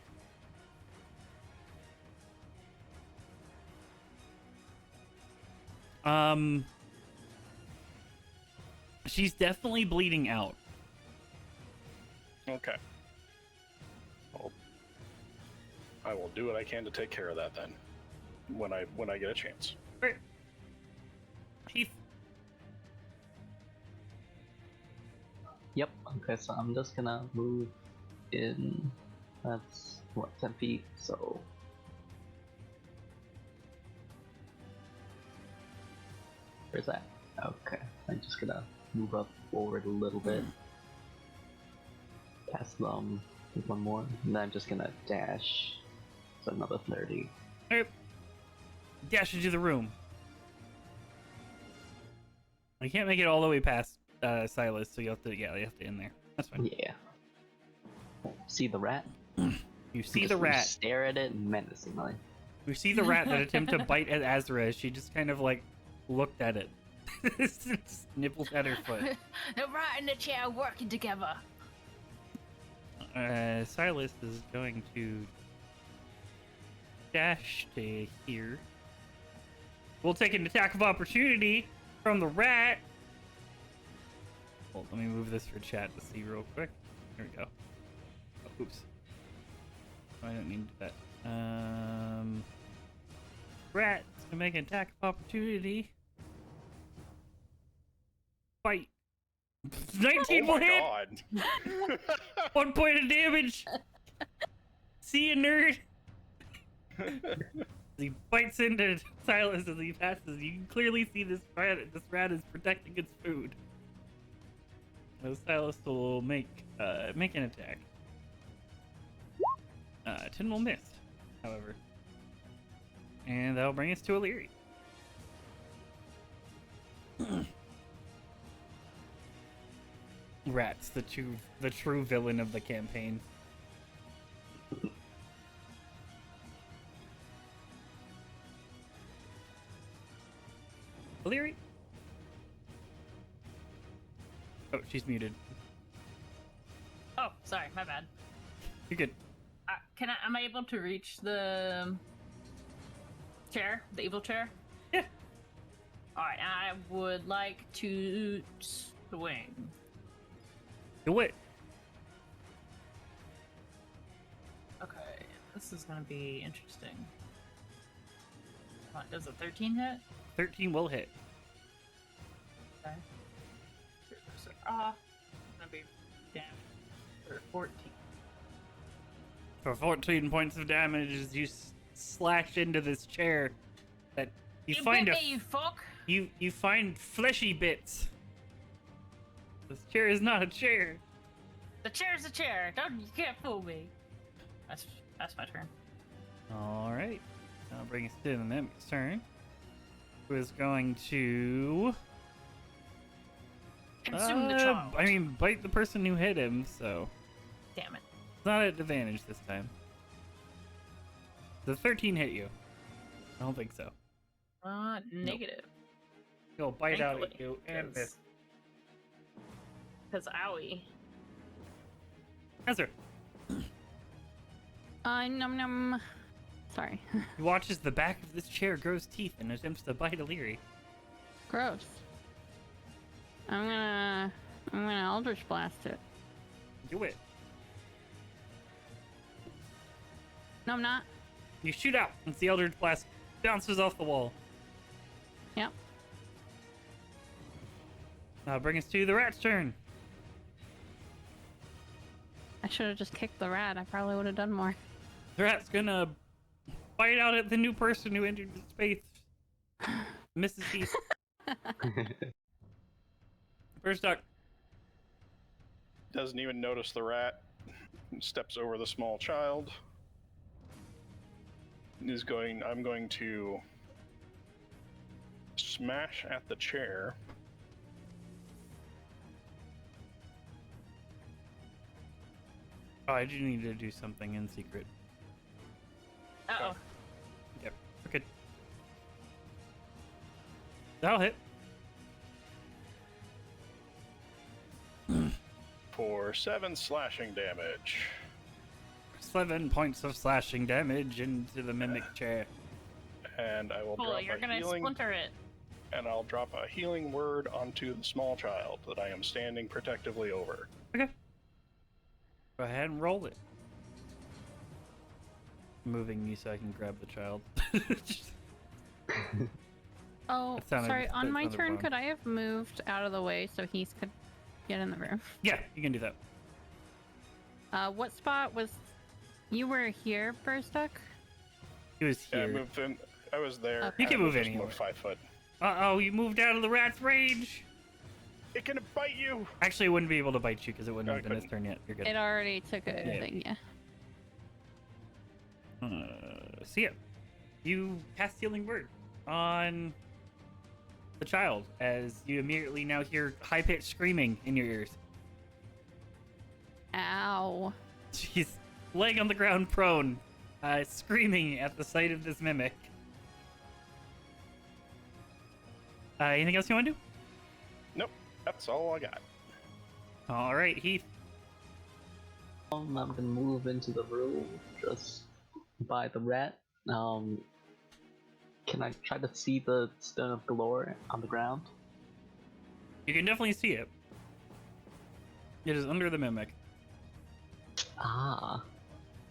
She's definitely bleeding out. Okay. Well, I will do what I can to take care of that then. When I get a chance. Great. Chief. Yep, okay, so I'm just gonna move in, that's, 10 feet, so... Where's that? Okay, I'm just gonna move up forward a little bit. Past them, with one more, and then I'm just gonna dash, so another 30. Alright. Dash into the room. I can't make it all the way past Silas, so you have to in there. That's fine. Yeah. See the rat? You see Just the rat. Stare at it menacingly. You see the rat that attempt to bite at Azra as she just kind of like looked at it. Just nibbled at her foot. the rat and the chair working together. Silas is going to dash to here. We'll take an attack of opportunity from the rat. Well, let me move this for chat to see real quick. There we go. Oh, oops. I didn't mean to do that. Rat's gonna make an attack of opportunity. Fight. 19 will hit. God. 1 point of damage. See ya, nerd. He bites into Silas as he passes. You can clearly see this rat. This rat is protecting its food. So Silas will make an attack. 10 will miss, however, and that'll bring us to Illyri. Rat's the true villain of the campaign. Illyri? Oh, she's muted. Oh, sorry, my bad. You're good. Am I able to reach the chair, the evil chair? Yeah. All right, I would like to swing. Do it. Okay, this is gonna be interesting. Does a 13 hit? 13 will hit. Okay. Gonna be damage for 14. For 14 points of damage as you slash into this chair that you find bit me, you fuck! you find fleshy bits. This chair is not a chair. The chair's a chair. You can't fool me. That's my turn. All right. That'll bring us to the mimic's turn. Who is going to Consume the child. I mean, bite the person who hit him, so Damn it. it's not at advantage this time. The 13 hit you? I don't think so. Negative. He'll bite out at Thankfully, you and miss. Because owie. Answer. Num num. Sorry. He watches the back of this chair grows teeth and attempts to bite Illyri. Gross. I'm gonna Eldritch Blast it. Do it. No, I'm not. You shoot out, and the Eldritch Blast bounces off the wall. Yep. Now bring us to the rat's turn. I should have just kicked the rat. I probably would have done more. The rat's gonna bite out at the new person who entered the space. Mrs. Heath. First duck. Doesn't even notice the rat. Steps over the small child. I'm going to smash at the chair. Oh, I do need to do something in secret. Uh-oh. Yep. Okay. That'll hit. For 7 slashing damage. 7 points of slashing damage into the mimic chair. And I will Cool, drop you're a gonna healing. splinter it. And I'll drop a healing word onto the small child that I am standing protectively over. Okay. Go ahead and roll it. Moving you so I can grab the child. Oh, That sounded- sorry. On that my sounded turn, wrong. could I have moved out of the way so he could get in the room? Yeah, you can do that. What spot was... You were here, Burstuck? He was Yeah, I here. moved in. I was there. Okay. You can I move just anywhere. moved 5 foot. Uh-oh, you moved out of the rat's rage! It can bite you! Actually, it wouldn't be able to bite you because it wouldn't No, have I been his couldn't. turn yet. You're good. It already took a Yeah. thing, yeah. So yeah, you cast Healing Word on the child as you immediately now hear high-pitched screaming in your ears. Ow. She's laying on the ground prone, screaming at the sight of this mimic. Anything else you want to do? Nope, that's all I got. All right, Heath. I'm gonna move into the room just by the rat. Can I try to see the Stone of Galore on the ground? You can definitely see it. It is under the mimic. Ah,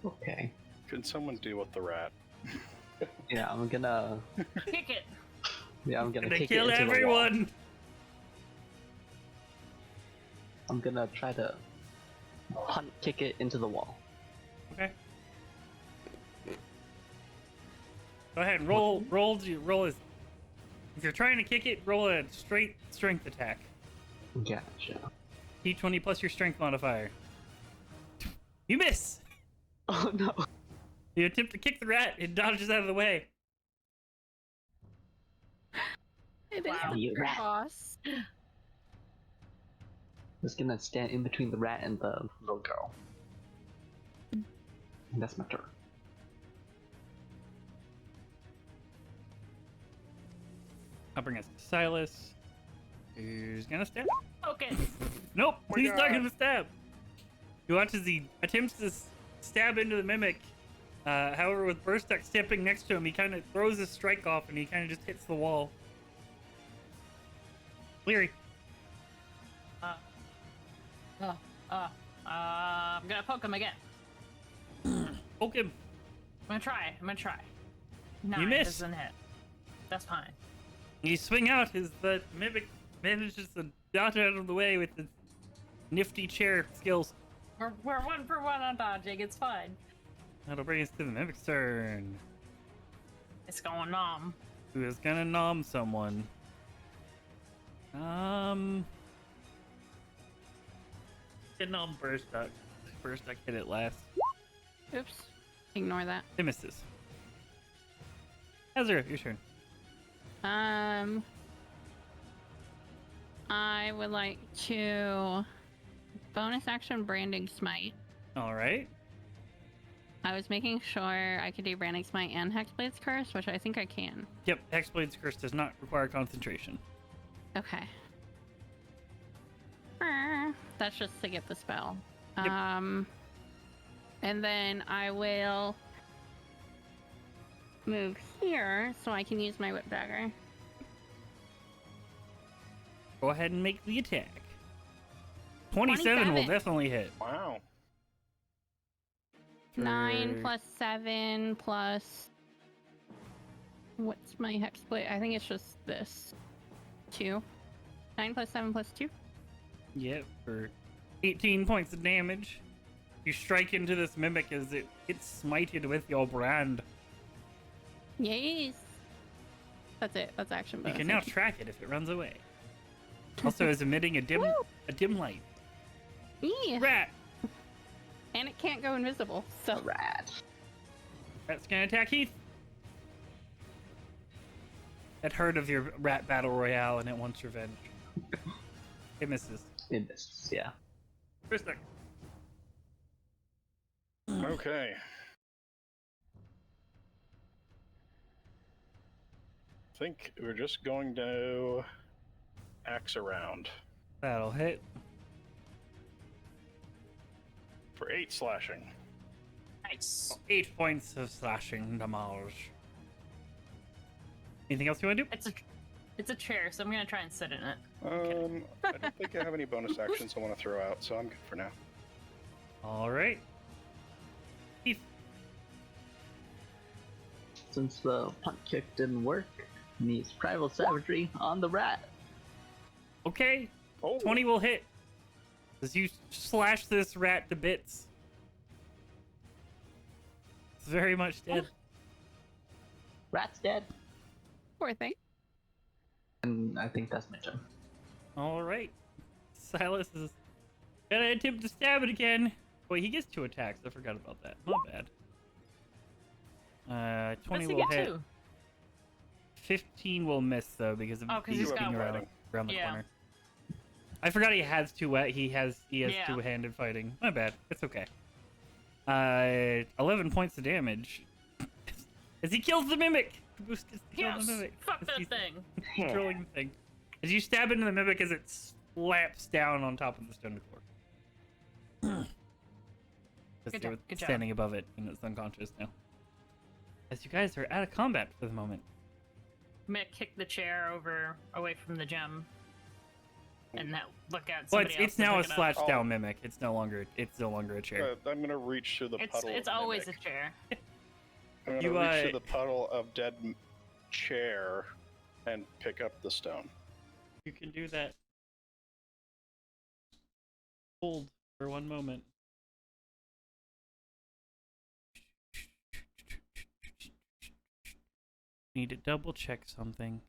okay. Can someone deal with the rat? Yeah, I'm gonna. Kick it. Yeah, I'm gonna Gonna kick kill it into the wall. everyone! I'm gonna try to kick it into the wall. Okay. Go ahead, roll as... If you're trying to kick it, roll a straight strength attack. Gotcha. D20 plus your strength modifier. You miss! Oh no! You attempt to kick the rat, it dodges out of the way. It is Wow. You rat. boss. Just gonna stand in between the rat and the little girl. And that's my turn. I'll bring us to Silas. Who's gonna stab? Okay. Nope, Oh my he's not God. gonna stab. You watch as he attempts to stab into the mimic. However, with Burstuck stepping next to him, he kind of throws his strike off and he kind of just hits the wall. Leary. I'm gonna poke him again. Poke him. I'm gonna try. 9 miss. doesn't hit. That's fine. You swing out as the mimic manages to dodge out of the way with his nifty chair skills. We're 1 for 1 on dodging. It's fine. That'll bring us to the mimic's turn. It's going nom. Who is gonna nom someone? Get nom Burstuck. Burstuck hit it last. Oops. Ignore that. It misses. Ezra, your turn. I would like to bonus action branding smite. All right. I was making sure I could do branding smite and Hexblade's Curse, which I think I can. Yep, Hexblade's Curse does not require concentration. Okay. That's just to get the spell. Yep. And then I will move here so I can use my whip dagger. Go ahead and make the attack. 27 will definitely hit. Wow. 9 For- plus 7 plus... What's my hexblade? I think it's just this. 2. 9 plus 7 plus 2. Yep, for 18 points of damage. You strike into this mimic as it gets smited with your brand. Yes! That's it. That's action You bonus. can now action. track it if it runs away. Also is emitting a dim light. Yeah. Rat! And it can't go invisible, so... Rat. Rat's gonna attack Heath. It heard of your rat battle royale and it wants revenge. It misses. It misses, yeah. Krista. Okay. I think we're just going to axe around That'll hit. for 8 slashing. Nice. 8 points of slashing damage. Anything else you want to do? It's a chair, so I'm gonna try and sit in it. I don't think I have any bonus actions I want to throw out, so I'm good for now. All right. Heath. Since the punt kick didn't work, he needs primal savagery on the rat. Okay. Oh, 20 will hit. As you slash this rat to bits. It's very much dead. Rat's dead. Poor thing. And I think that's my turn. All right. Silas is gonna attempt to stab it again. Wait, he gets 2 attacks. I forgot about that. Not bad. 20 What's he will get hit. to? 15 will miss though because of Oh, 'cause you he's got being around the Yeah. corner. I forgot he has he has Yeah. two-handed fighting. My bad. It's okay. 11 points of damage. As he kills the mimic. Boost is to kill Yes! the mimic. Fuck As that he's thing! controlling the thing. As you stab into the mimic as it slaps down on top of the stone floor. Good They're job, good job. standing above it and it's unconscious now. As you guys are out of combat for the moment. I'm gonna kick the chair away from the gem. And that look at Well, somebody else. it's to now a pick it up. slashed down mimic. It's no longer a chair. I'm gonna reach through the puddle. It's of always mimic. a chair. I'm gonna You, reach through the puddle of dead chair and pick up the stone. You can do that. Hold for one moment. Need to double check something.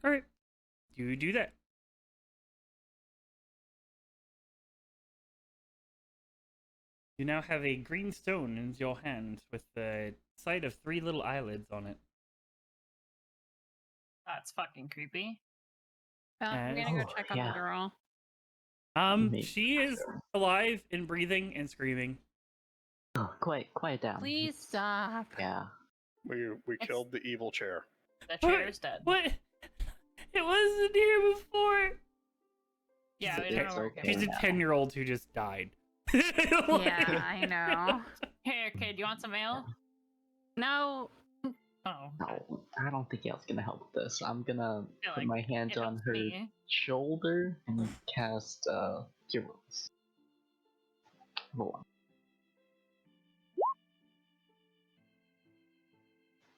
All right, you do that. You now have a green stone in your hand with the sight of 3 little eyelids on it. That's fucking creepy. I'm gonna go Oh, check on yeah. the girl. Maybe. She is alive and breathing and screaming. Oh, quiet down. Please stop. Yeah. We killed the evil chair. That chair is dead. What? It wasn't here before. Yeah, It's we don't know where it okay. came She's a now. 10-year-old who just died. Yeah, I know. Hey, okay, do you want some ale? No. Oh. No, I don't think Yale's gonna help with this. I'm gonna feel put like my hand It on helps her me. shoulder and cast Cure Wounds. Hold on.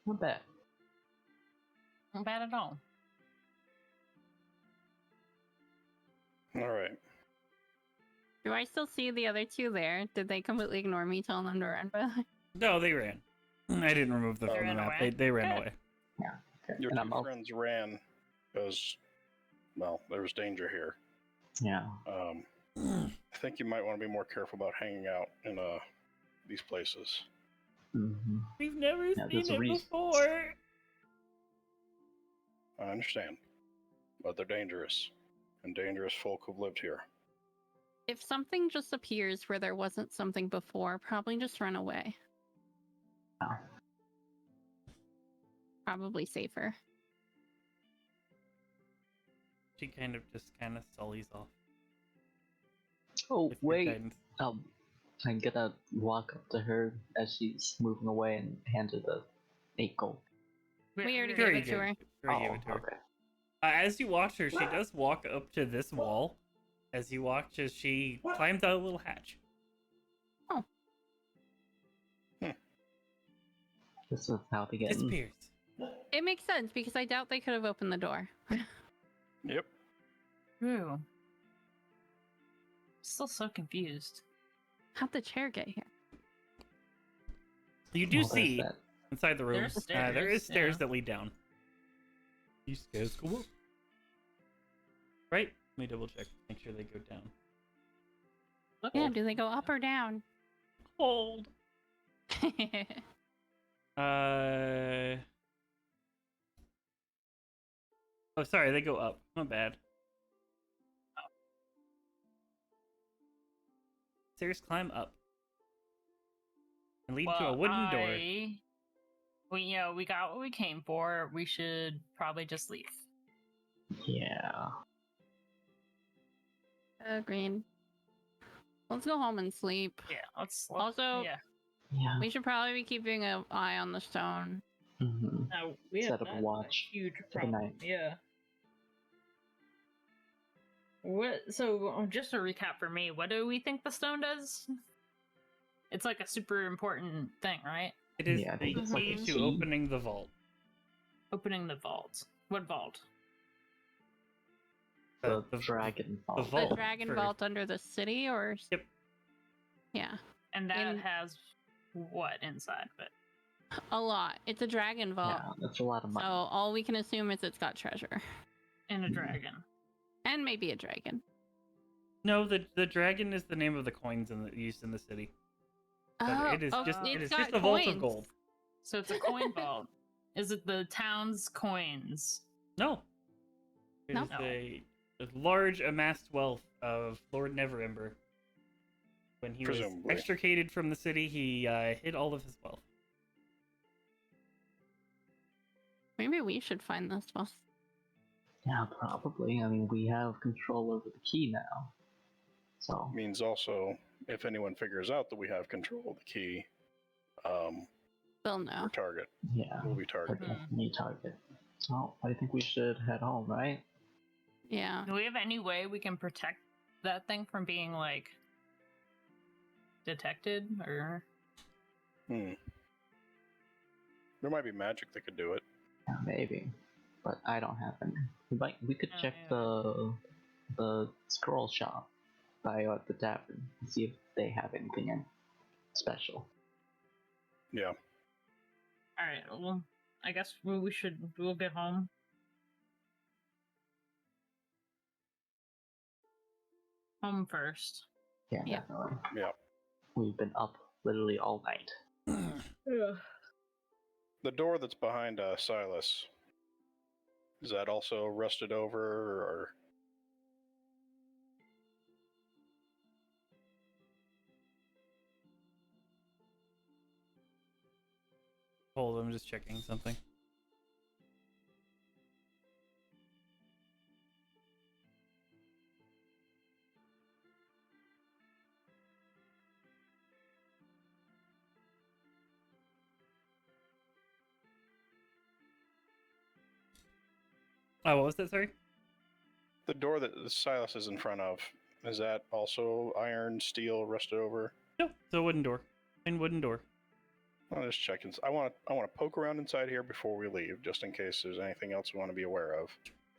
Not bad. Not bad at all. All right. Do I still see the other 2 there? Did they completely ignore me telling them to run? By the way? No, they ran. I didn't remove them They from the ran map. away? They ran Good. away. Okay. Your And 2 I'm also, friends ran because well, there's danger here. Yeah. I think you might want to be more careful about hanging out in these places. Mm-hmm. We've never Yeah, there's seen a it reason. before. I understand, but they're dangerous, and dangerous folk who've lived here. If something just appears where there wasn't something before, probably just run away. Oh. Probably safer. She kind of sullies off. Oh, with your wait. guidance. I'm gonna walk up to her as she's moving away and hand her the 8 gold. We already Sure gave you it to gave her. Sure you gave it to her. Okay. As you watch her, she does walk up to this wall. As you watch as she climbs out a little hatch. This is how to get in. Disappears. It makes sense because I doubt they could have opened the door. Yep. Ooh. Still so confused. How'd the chair get here? You do Well, there's see that. inside the room. There's There is stairs, stairs yeah. that lead down. These stairs go up. Right? Let me double check. Make sure they go down. Look, Yeah, do they go up or down? Hold. Oh, sorry, they go up. Not bad. Stairs climb up and lead to a wooden door. We got what we came for. We should probably just leave. Yeah. Agreed. Let's go home and sleep. Yeah, let's Also- yeah. Yeah. We should probably be keeping an eye on the stone. Mm-hmm. Now we Set have up a that's watch huge the problem. night. Yeah. So just to recap for me, what do we think the stone does? It's like a super important thing, right? It is Yeah, I the think it's like key a to key. opening the vault. Opening the vault. What vault? The The dragon the vault. vault. The dragon for- vault under the city, or Yep. yeah, And that In- has what inside of it? a lot. It's a dragon vault, Yeah, that's a lot of so money. all we can assume is it's got treasure And a Mhm. dragon. and maybe a dragon. No, the dragon is the name of the coins used in the city. But Oh, it is just it's it is got just a vault of coins. gold. So it's a coin vault. Is it the town's coins? No. It No. is a large amassed wealth of Lord Neverember. When he was Presumably. extricated from the city, he hid all of his wealth. Maybe we should find this one. Yeah, probably. I mean, we have control over the key now. So, Means also, if anyone figures out that we have control of the key, They'll know. we're target. yeah, We'll be a targeted. new target. So, I think we should head home, right? Yeah. Do we have any way we can protect that thing from being like detected or There might be magic that could do it. Yeah, maybe. But I don't have any. We could Oh, check yeah. the scroll shop by the tavern and see if they have anything in special. Yeah. all right, well I guess we'll get home. Home first. Yeah, Yeah. definitely. Yeah. We've been up literally all night. Yeah. The door that's behind Silas, is that also rusted over, or Hold, I'm just checking something. Oh, what was that, sorry? the door that Silas is in front of, is that also iron, steel, rusted over? No, it's a wooden door. Plain wooden door. I'll just check. I want to poke around inside here before we leave, just in case there's anything else we want to be aware of.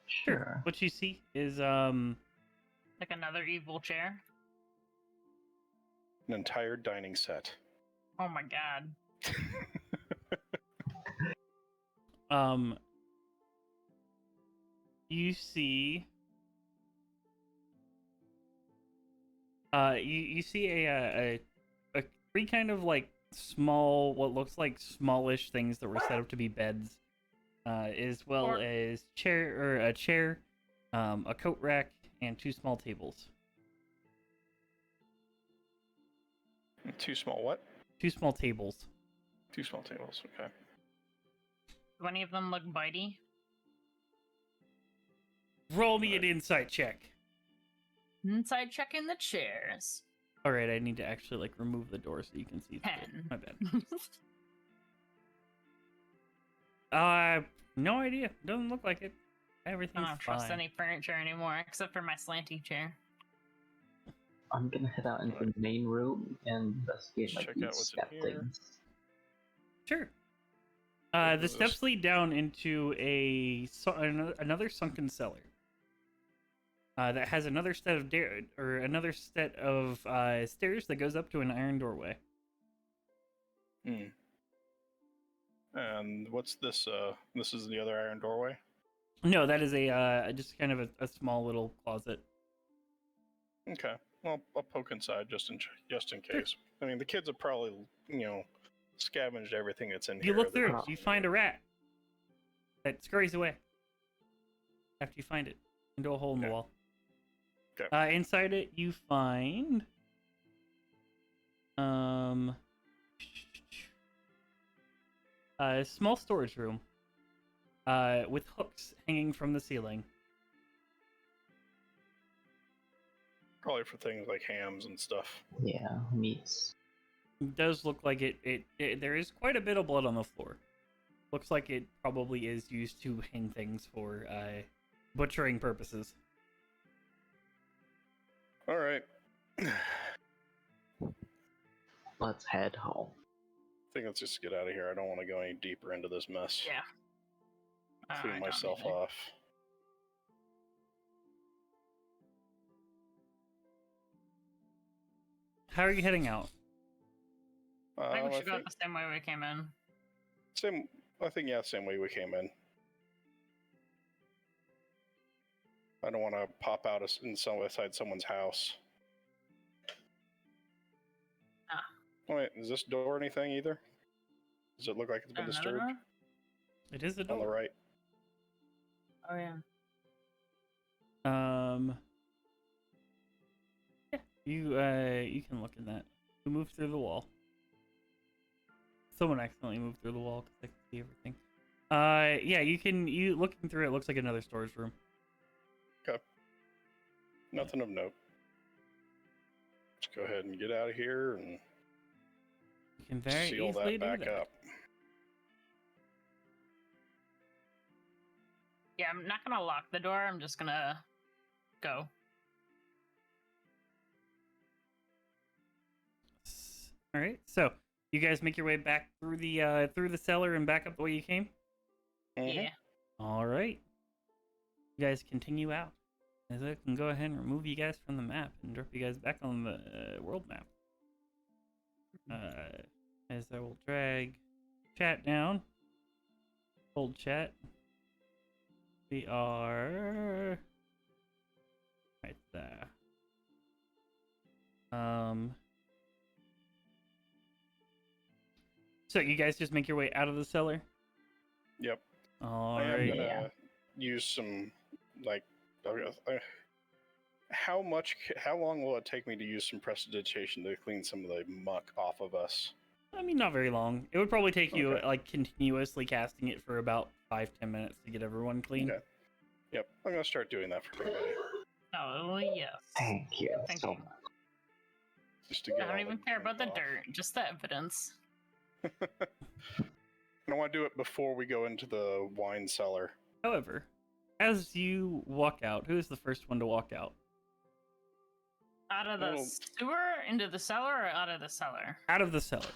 Sure. What you see is Like another evil chair. An entire dining set. Oh my god. you see You see a three kind of like small, what looks like smallish things that were set up to be beds, as well Or- as a chair, a coat rack, and two small tables. Two small what? Two small tables. Two small tables. Okay. Do any of them look bitey? Roll me an insight check. Inside checking the chairs. All right, I need to actually like remove the door so you can see. 10. My bad. No idea. Doesn't look like it. I Everything's don't trust fine. any furniture anymore except for my slanty chair. I'm gonna head out into the main room and investigate like Check out these what's in step here. things. Sure. What The is steps this? lead down into another sunken cellar. That has another set of stairs that goes up to an iron doorway. Hmm. And what's this? This is the other iron doorway. No, that is just kind of a small little closet. Okay. Well, I'll poke inside just in case. I mean, the kids have probably scavenged everything that's in You here. look through it. Oh. You find a rat that scurries away after you find it into a hole in the Okay. wall. Okay. Inside it, you find a small storage room with hooks hanging from the ceiling. Probably for things like hams and stuff. Yeah, meats. It does look like it there is quite a bit of blood on the floor. Looks like it probably is used to hang things for butchering purposes. All right. Let's head home. I think let's just get out of here. I don't want to go any deeper into this mess. Yeah. I Clean don't myself either. off. How are you heading out? I think we I should go the same way we came in. same. I think same way we came in. I don't want to pop out inside someone's house. Ah. Wait, is this door anything either? Does it look like it's been Another disturbed? door? It is a On the door. right. Oh yeah. Yeah, you can look in that. You move through the wall. Someone accidentally moved through the wall because they can see everything. Yeah, you looking through it looks like another storage room. Nothing of note. Let's go ahead and get out of here and You can very seal easily that do back that. up. Yeah, I'm not gonna lock the door. I'm just gonna go. All right, so you guys make your way back through the cellar and back up the way you came. Mhm. Yeah. All right, you guys continue out. As I can go ahead and remove you guys from the map and drop you guys back on the world map. As I will drag chat down. Hold chat. We are right there. So you guys just make your way out of the cellar. Yep. All I am right. gonna Yeah. use some how long will it take me to use some prestidigitation to clean some of the muck off of us? I mean, not very long. It would probably take you Okay. like continuously casting it for about 5-10 minutes to get everyone clean. Okay. Yep. I'm gonna start doing that for everybody. Oh yes. Thank you Thank so you. much. Just to get I don't all even the care about the off. dirt, just the evidence. I want to do it before we go into the wine cellar. However, as you walk out, who is the first one to walk out? Out of the Well- sewer into the cellar or out of the cellar? Out of the cellar.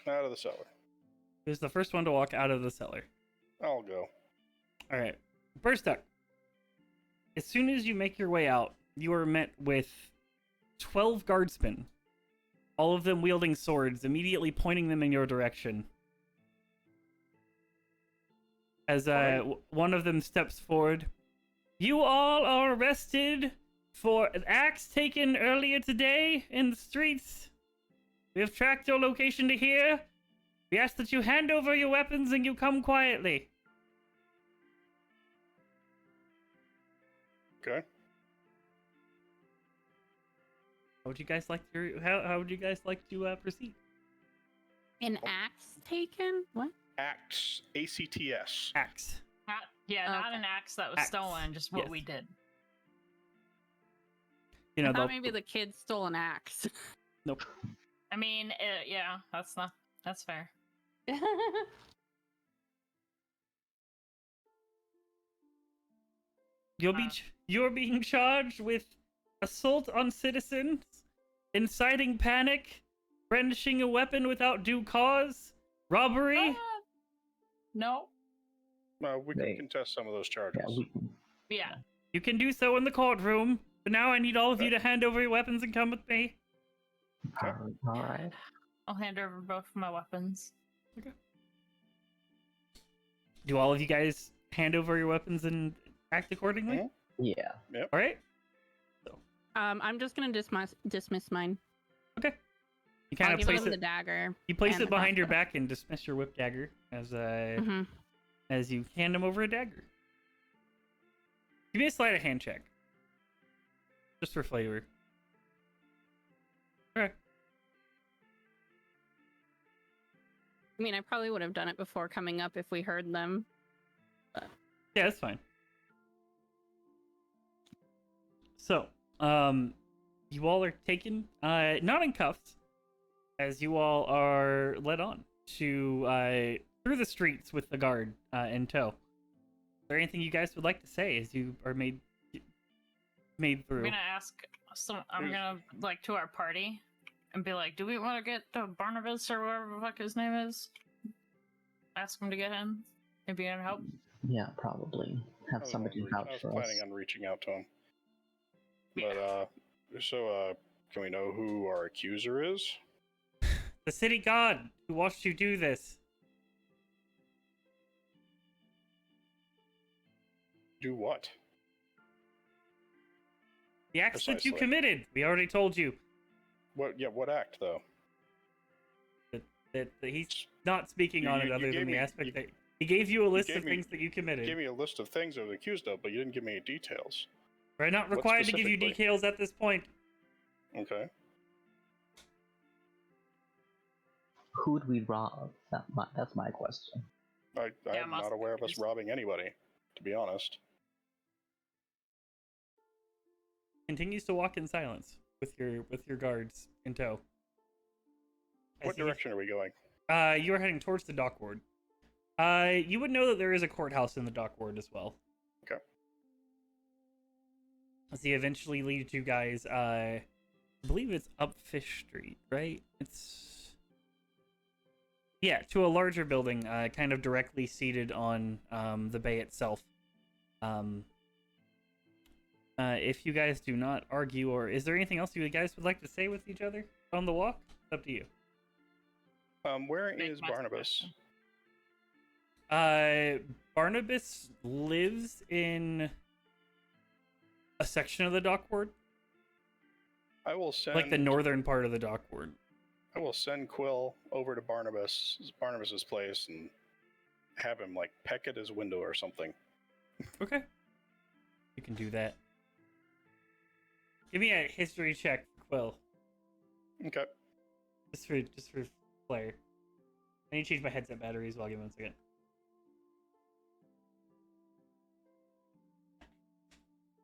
Out of the cellar. Who's the first one to walk out of the cellar? I'll go. All right. Burst Duck. As soon as you make your way out, you are met with 12 guardsmen, all of them wielding swords, immediately pointing them in your direction. As one of them steps forward. You all are arrested for an axe taken earlier today in the streets. We have tracked your location to here. We ask that you hand over your weapons and you come quietly. Okay. How would you guys like to? How would you guys like to proceed? An axe taken? What? Acts. ACTS. Axe. Not Okay. an axe that was Axe. stolen, just what Yes. we did. You I know, thought they'll- maybe the kid stole an axe. Nope. I mean, yeah, that's fair. You're being charged with assault on citizens, inciting panic, brandishing a weapon without due cause, robbery. Ah, no. We can They- contest some of those charges. Yeah, we can. Yeah. You can do so in the courtroom, but now I need all of you to hand over your weapons and come with me. Okay. All right. I'll hand over both of my weapons. Do all of you guys hand over your weapons and act accordingly? Mhm. Yeah. All right. I'm just gonna dismiss mine. Okay. You kind I'll of give place him the it. dagger. You place and it the behind your crossbow. back and dismiss your whip dagger Mhm. as you hand him over a dagger. Give me a sleight of hand check, just for flavor. Okay. I mean, I probably would have done it before coming up if we heard them. Yeah, that's fine. So, you all are taken, not in cuffs, as you all are led on to through the streets with the guard in tow. Is there anything you guys would like to say as you are made through? I'm gonna ask I'm gonna like to our party and be like, do we want to get Barnabas or whatever the fuck his name is? Ask him to get in. Maybe gonna help. Yeah, probably have somebody I vouch was for us. planning on reaching out to him. Yeah. But can we know who our accuser is? The city guard who watched you do this. Do what? The acts that you Precisely. committed. We already told you What? Yeah, what act though? that he's not speaking You- on you- it you other gave than the me- aspect you- that he gave you a list gave of me- things that you committed. Give me a list of things I was accused of, but you didn't give me any details. We're not what required to give you specifically? details at this point. Okay. Who would we rob? That's my question. I'm must not aware of us be. robbing anybody, to be honest. Continues to walk in silence with your guards in tow. What direction are we going? You are heading towards the dock ward. You would know that there is a courthouse in the dock ward as well. Okay. As he eventually leads you guys, I believe it's up Fish Street, right? To a larger building, kind of directly seated on the bay itself. If you guys do not argue, or is there anything else you guys would like to say with each other on the walk? It's up to you. Where Make is my Barnabas? suggestion. Barnabas lives in a section of the dock ward, I will send like the northern part of the dock ward. I will send Quill over to Barnabas's place and have him like peck at his window or something. Okay, you can do that. Give me a history check, Quill, Okay. just for flair. I need to change my headset batteries. While I'll give me 1 second.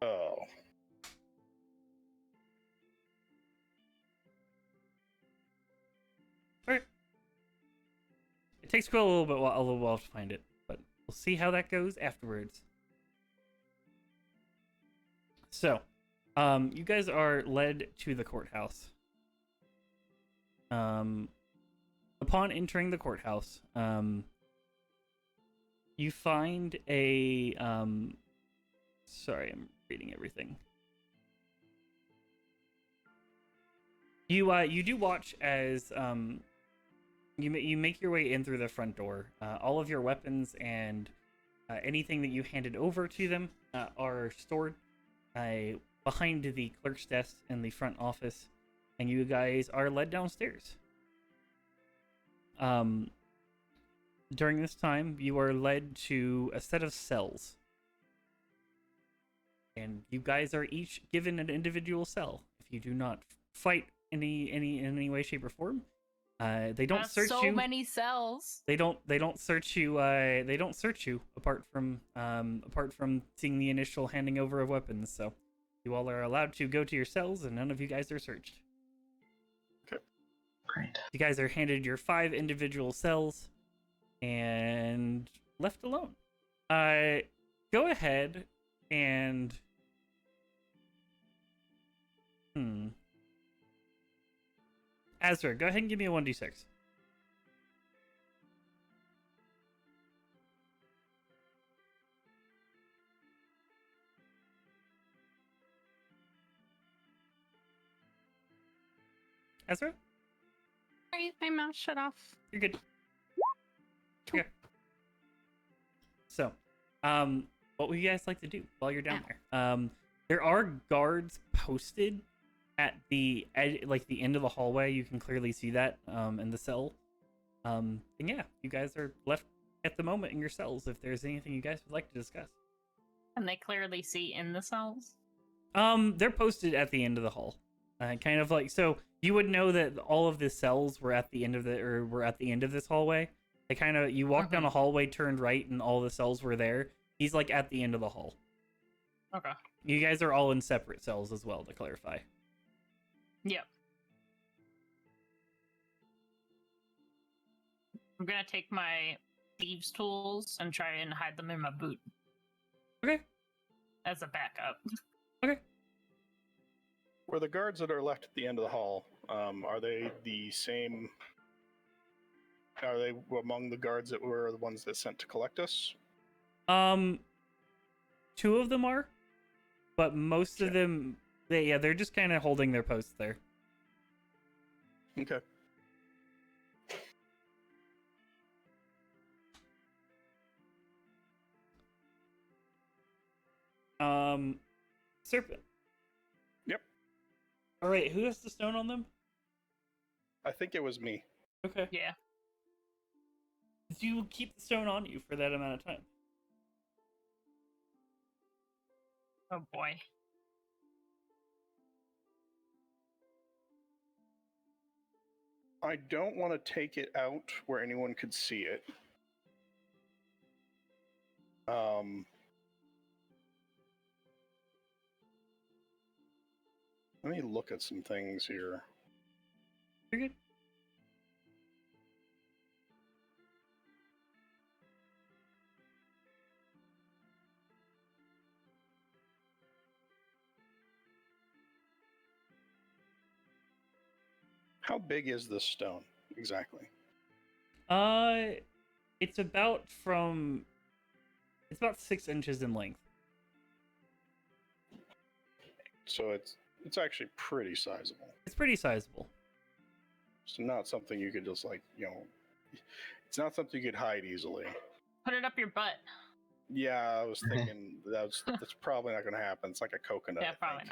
Oh. Alright. It takes Quill a little while to find it, but we'll see how that goes afterwards. So, you guys are led to the courthouse. Upon entering the courthouse, you find a sorry, I'm reading everything. You do watch as you make your way in through the front door. All of your weapons and anything that you handed over to them are stored behind the clerk's desk in the front office, and you guys are led downstairs. During this time, you are led to a set of cells. And you guys are each given an individual cell. If you do not fight in any way, shape, or form, they don't That's search so you. many cells. They don't search you. They don't search you apart from seeing the initial handing over of weapons. So you all are allowed to go to your cells, and none of you guys are searched. Okay. Great. You guys are handed your 5 individual cells and left alone. Go ahead and Azra, go ahead and give me a 1d6. Ezra? Sorry, my mouth shut off. You're good. Okay. So, what would you guys like to do while you're down there? There are guards posted at the edge, like the end of the hallway. You can clearly see that in the cell. And yeah, you guys are left at the moment in your cells. If there's anything you guys would like to discuss, And they clearly see in the cells. they're posted at the end of the hall. Kind of like, so you would know that all of the cells were at the end of this hallway. They kind of, you walked down a hallway, turned right, and all the cells were there. He's like at the end of the hall. Okay. You guys are all in separate cells as well, to clarify. Yep. I'm gonna take my thieves' tools and try and hide them in my boot Okay. as a backup. Okay. Were the guards that are left at the end of the hall, are they the same? Are they among the guards that were the ones that sent to collect us? 2 of them are, but most of them, they're just kind of holding their posts there. Okay. Serpent. Yep. All right, who has the stone on them? I think it was me. Okay. Yeah. Do you keep the stone on you for that amount of time? Oh boy. I don't want to take it out where anyone could see it. Let me look at some things here. You're good. How big is this stone exactly? It's about 6 inches in length. So it's actually pretty sizable. It's pretty sizable. So not something you could just it's not something you could hide easily. Put it up your butt. Yeah, I was thinking that's probably not going to happen. It's like a coconut. Yeah, I probably think.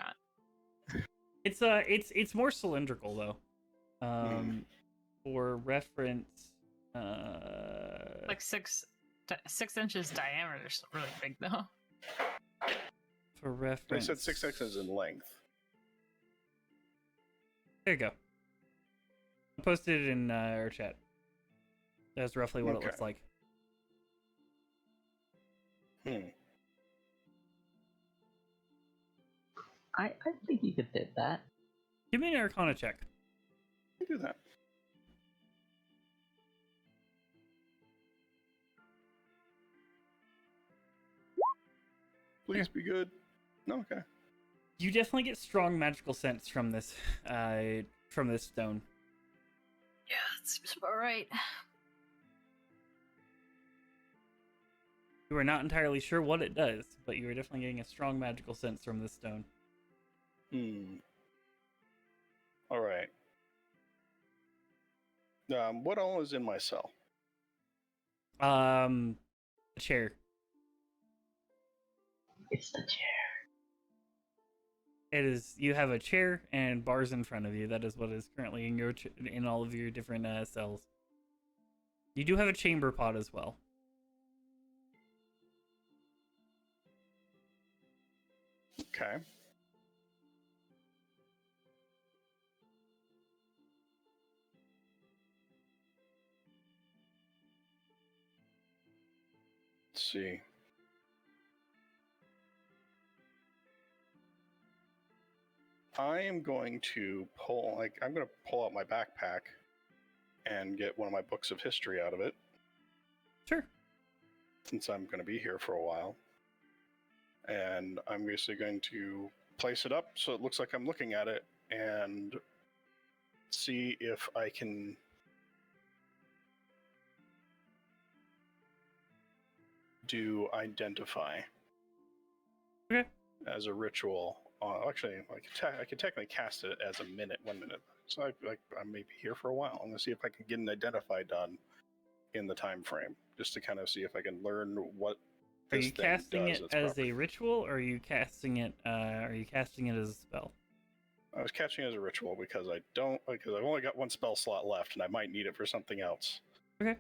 not. It's more cylindrical though. For reference, Like 6 inches diameter is really big though. for They reference, said 6 inches in length. There you go. I posted it in our chat. That's roughly what it looks like. I think you could fit that. Give me an Arcana check. I can do that. Please be good. No, okay. You definitely get strong magical sense from this stone. Yeah, that seems about right. You are not entirely sure what it does, but you are definitely getting a strong magical sense from this stone. All right. What all is in my cell? A chair. It's the chair. it is. You have a chair and bars in front of you. That is what is currently in in all of your different cells. You do have a chamber pot as well. Okay. Let's see. I am going to pull out my backpack and get one of my books of history out of it. Sure. Since I'm going to be here for a while. And I'm basically going to place it up so it looks like I'm looking at it and see if I can do identify. Okay. As a ritual. Actually, I could technically cast it as 1 minute. So I may be here for a while. I'm going to see if I can get an identify done in the time frame, just to kind of see if I can learn what. Are you casting it as a ritual, or are you casting it? Are you casting it as a spell? I was catching it as a ritual because I've only got 1 spell slot left, and I might need it for something else. Okay.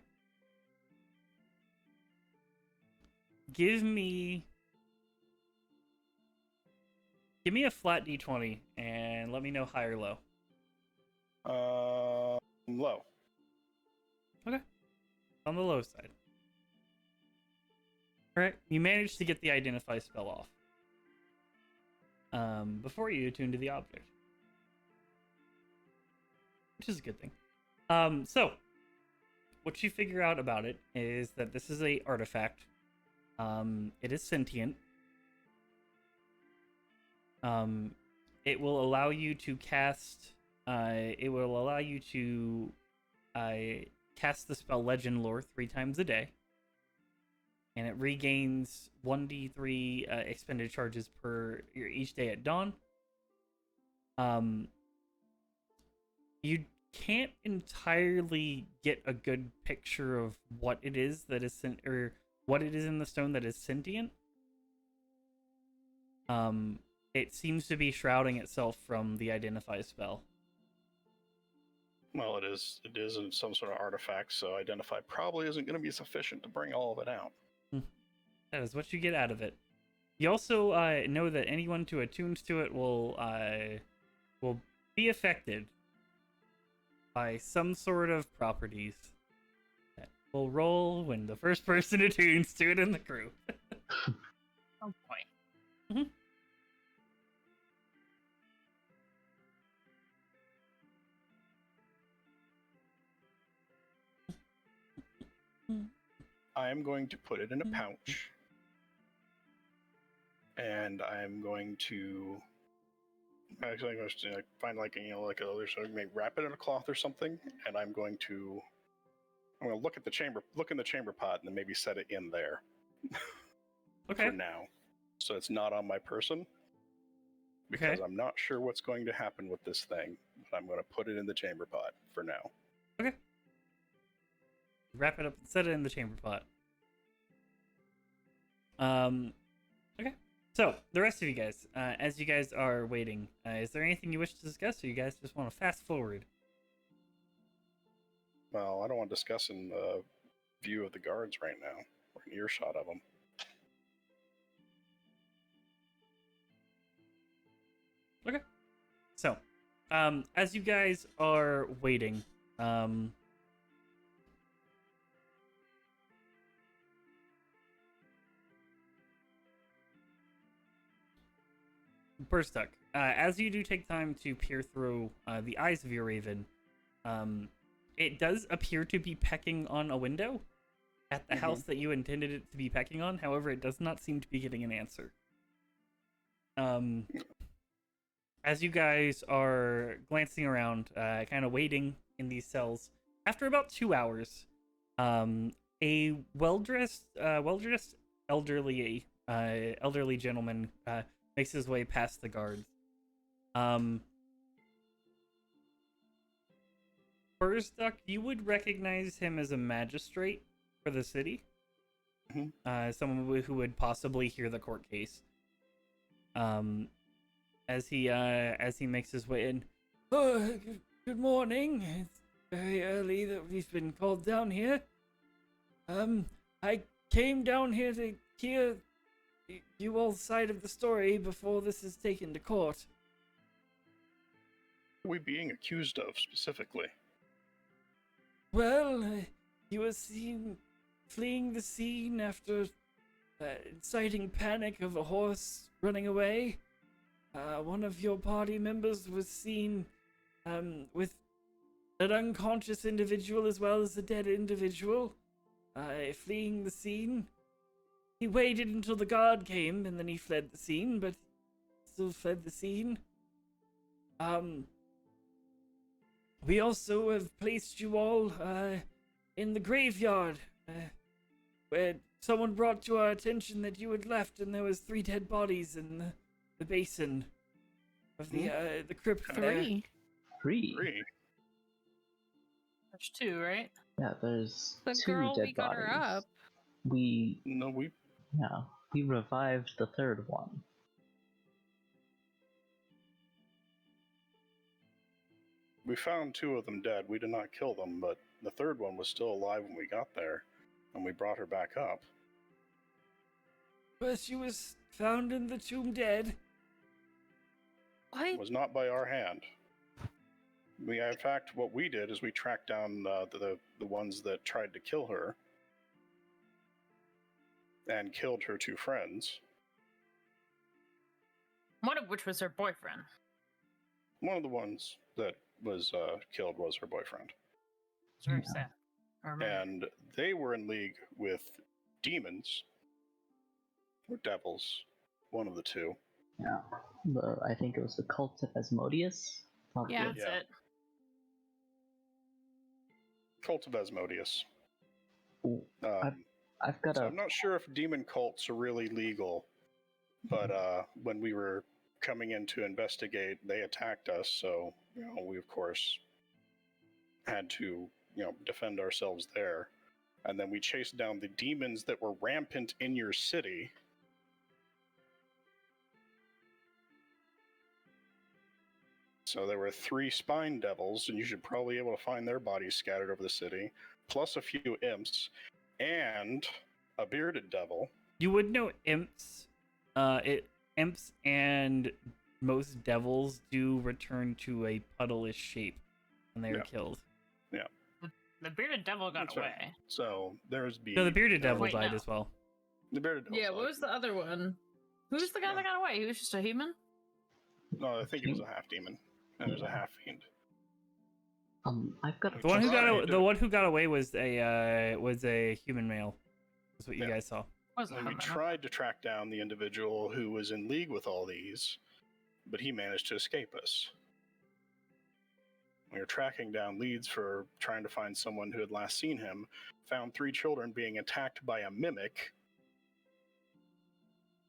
Give me a flat d20 and let me know high or low. Low. Okay. On the low side. Alright, you managed to get the identify spell off. Before you attune to the object. Which is a good thing. So, what you figure out about it is that this is a artifact. It is sentient. It will allow you to cast. It will allow you to cast the spell Legend Lore 3 times a day, and it regains 1d3 expended charges per each day at dawn. You can't entirely get a good picture of what it is that is what it is in the stone that is sentient. It seems to be shrouding itself from the identify spell. Well, it is in some sort of artifact, so identify probably isn't going to be sufficient to bring all of it out. That is what you get out of it. You also know that anyone who attunes to it will be affected by some sort of properties that will roll when the first person attunes to it in the crew. Oh boy. Mm-hmm. I am going to put it in a pouch, and I'm going to actually find maybe wrap it in a cloth or something, and I'm going to look in the chamber pot, and then maybe set it in there. Okay. For now, so it's not on my person, because I'm not sure what's going to happen with this thing, but I'm going to put it in the chamber pot for now. Okay. Wrap it up and set it in the chamber pot. Okay. So, the rest of you guys, as you guys are waiting, is there anything you wish to discuss, or you guys just want to fast forward? Well, I don't want to discuss in the view of the guards right now, or an earshot of them. Okay. So, as you guys are waiting, Burstuck, as you do take time to peer through the eyes of your raven, it does appear to be pecking on a window at the house that you intended it to be pecking on. However, it does not seem to be getting an answer. As you guys are glancing around, kind of waiting in these cells, after about 2 hours, a well-dressed elderly gentleman makes his way past the guards. Burstuck, you would recognize him as a magistrate for the city. Someone who would possibly hear the court case. as he makes his way in. Oh, good morning. It's very early that we've been called down here. I came down here to hear you all's side of the story before this is taken to court. What are we being accused of specifically? Well, you were seen fleeing the scene after inciting panic of a horse running away. One of your party members was seen with an unconscious individual as well as a dead individual fleeing the scene. He waited until the guard came and then he fled the scene, but still fled the scene. We also have placed you all in the graveyard, where someone brought to our attention that you had left and there was 3 dead bodies in the basin of the crypt there. 3. 3? 3. There's 2, right? Yeah, there's The 2 girl, dead we got bodies. her up. We No, we revived the 3rd one. found 2 of them dead. We did not kill them, but the 3rd one was still alive when we got there, and we brought her back up. But she was found in the tomb dead. What? It was not by our hand. In fact, what we did is we tracked down the ones that tried to kill her and killed her 2 friends. One of which was her boyfriend. One of the ones that was killed was her boyfriend. It's very Yeah. sad. I remember. And they were in league with demons or devils, one of the 2. Yeah. I think it was the cult of Asmodeus. Probably. Yeah. That's Yeah. it. Cult of Asmodeus. Ooh, I've got So a. I'm not sure if demon cults are really legal, but when we were coming in to investigate, they attacked us. So we of course had to defend ourselves there, and then we chased down the demons that were rampant in your city. So there were 3 spine devils, and you should probably be able to find their bodies scattered over the city, plus a few imps, and a bearded devil. You would know imps. Imps and most devils do return to a puddle-ish shape when they are Yeah. killed. The bearded devil got That's right. away. So there's No, the bearded devil Wait, died no. as well. The bearded devil. Yeah, what was the other one? Who's the guy that got away? He was just a human? No, I think he was a half demon, and there's a half fiend. I've got a. The one who Right. got away was a human male. That's what you Yeah. guys saw. Wasn't And we him. tried to track down the individual who was in league with all these, but he managed to escape us. We were tracking down leads for trying to find someone who had last seen him, found 3 children being attacked by a mimic.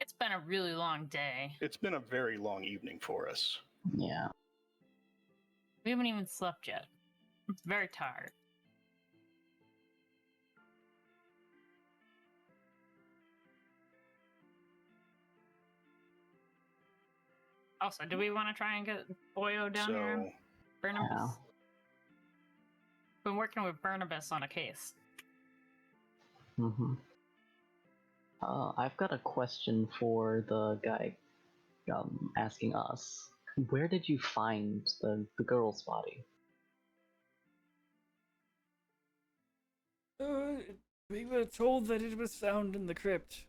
It's been a really long day. It's been a very long evening for us. Yeah. We haven't even slept yet. I'm very tired. Also, do we want to try and get Boyo down here? So Barnabas? Yeah. Been working with Barnabas on a case. Mm-hmm. I've got a question for the guy asking us. Where did you find the girl's body? We were told that it was found in the crypt.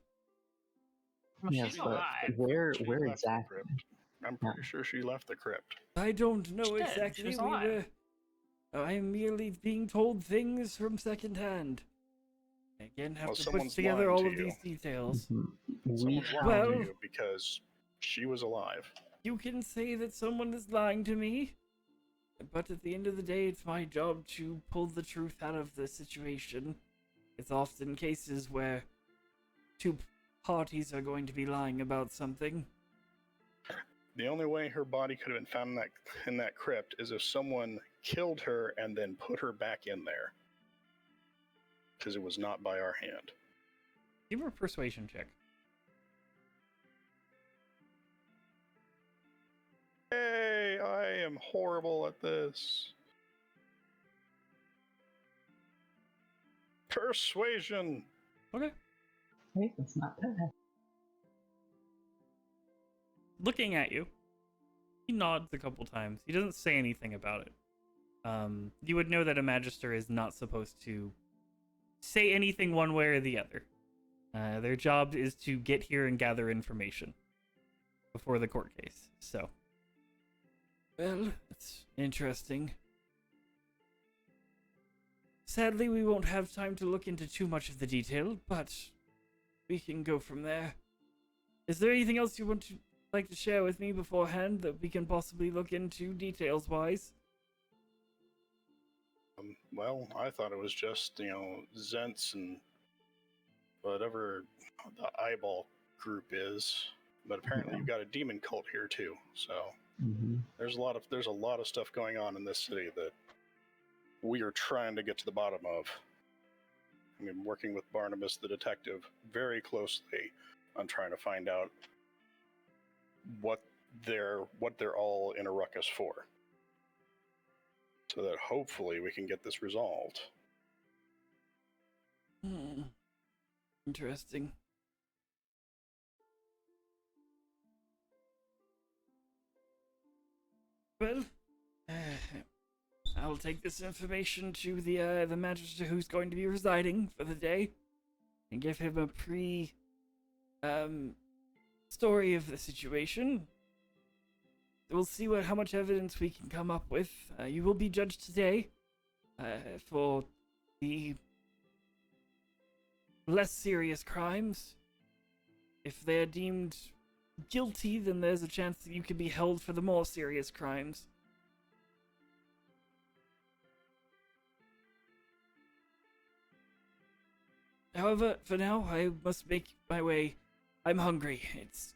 Well, Yes, she's but alive. where she where left the exactly? crypt. I'm pretty sure she left the crypt. I don't know She did. exactly. She was alive. I'm merely being told things from secondhand. I again have Well, to put someone's together lying all to of you. these details. Mhm. We Someone's lying Well- to you because she was alive. You can say that someone is lying to me, but at the end of the day, it's my job to pull the truth out of the situation. It's often cases where 2 parties are going to be lying about something. The only way her body could have been found in that crypt is if someone killed her and then put her back in there. Because it was not by our hand. Give her a persuasion check. Hey, I am horrible at this. Persuasion. Okay. Hey, that's not bad. Looking at you, he nods a couple times. He doesn't say anything about it. You would know that a magister is not supposed to say anything one way or the other. Their job is to get here and gather information before the court case. So, well, that's interesting. Sadly, we won't have time to look into too much of the detail, but we can go from there. Is there anything else you like to share with me beforehand that we can possibly look into details-wise? Well, I thought it was just, Zents and whatever the eyeball group is, but apparently Yeah. you've got a demon cult here too. So Mm-hmm. there's a lot of stuff going on in this city that we are trying to get to the bottom of. I mean, working with Barnabas the detective very closely on trying to find out what they're all in a ruckus for, so that hopefully we can get this resolved. Interesting. Well, I'll take this information to the magister who's going to be residing for the day, and give him a story of the situation. We'll see how much evidence we can come up with. You will be judged today for the less serious crimes. If they're deemed guilty, then there's a chance that you could be held for the more serious crimes. However, for now, I must make my way. I'm hungry. It's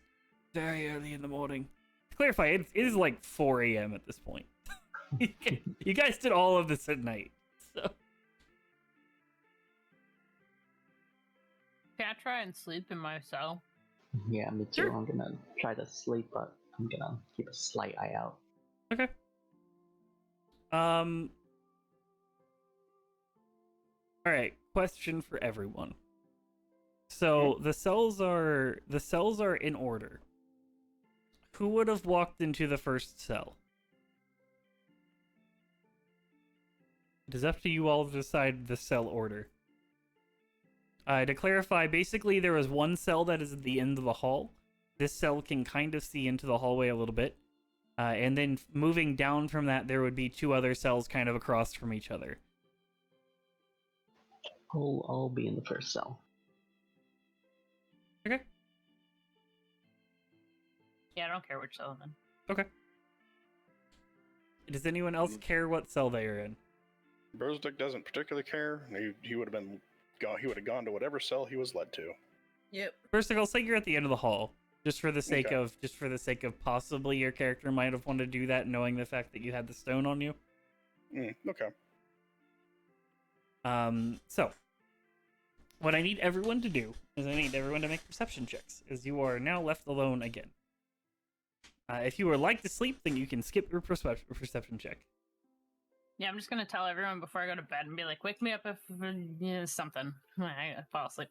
very early in the morning. To clarify, it is like 4 a.m. at this point. You guys did all of this at night, so... Can I try and sleep in my cell? Yeah, me too. Sure. I'm gonna try to sleep, but I'm gonna keep a slight eye out. Okay. Alright, question for everyone. So the cells are in order. Who would have walked into the first cell? It is up to you all to decide the cell order. To clarify, basically there was one cell that is at the end of the hall. This cell can kind of see into the hallway a little bit. And then moving down from that, there would be two other cells kind of across from each other. I'll be in the first cell. Okay. Yeah, I don't care which cell I'm in. Okay. Does anyone else care what cell they are in? Burzdick doesn't particularly care. He would have gone to whatever cell he was led to. Yep. First, I'll say you're at the end of the hall, just for the sake Okay. of possibly your character might have wanted to do that, knowing the fact that you had the stone on you. Okay. So what I need everyone to do is I need everyone to make perception checks, as you are now left alone again. If you would like to sleep, then you can skip your perception check. Yeah, I'm just gonna tell everyone before I go to bed and be like, "Wake me up if something." I fall asleep.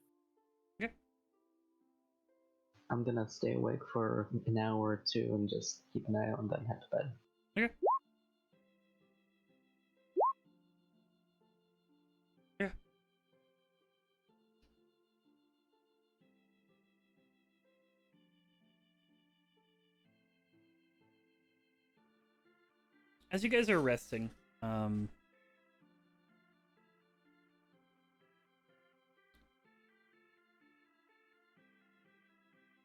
I'm gonna stay awake for an hour or two and just keep an eye out and then head to bed. Okay. Yeah. As you guys are resting,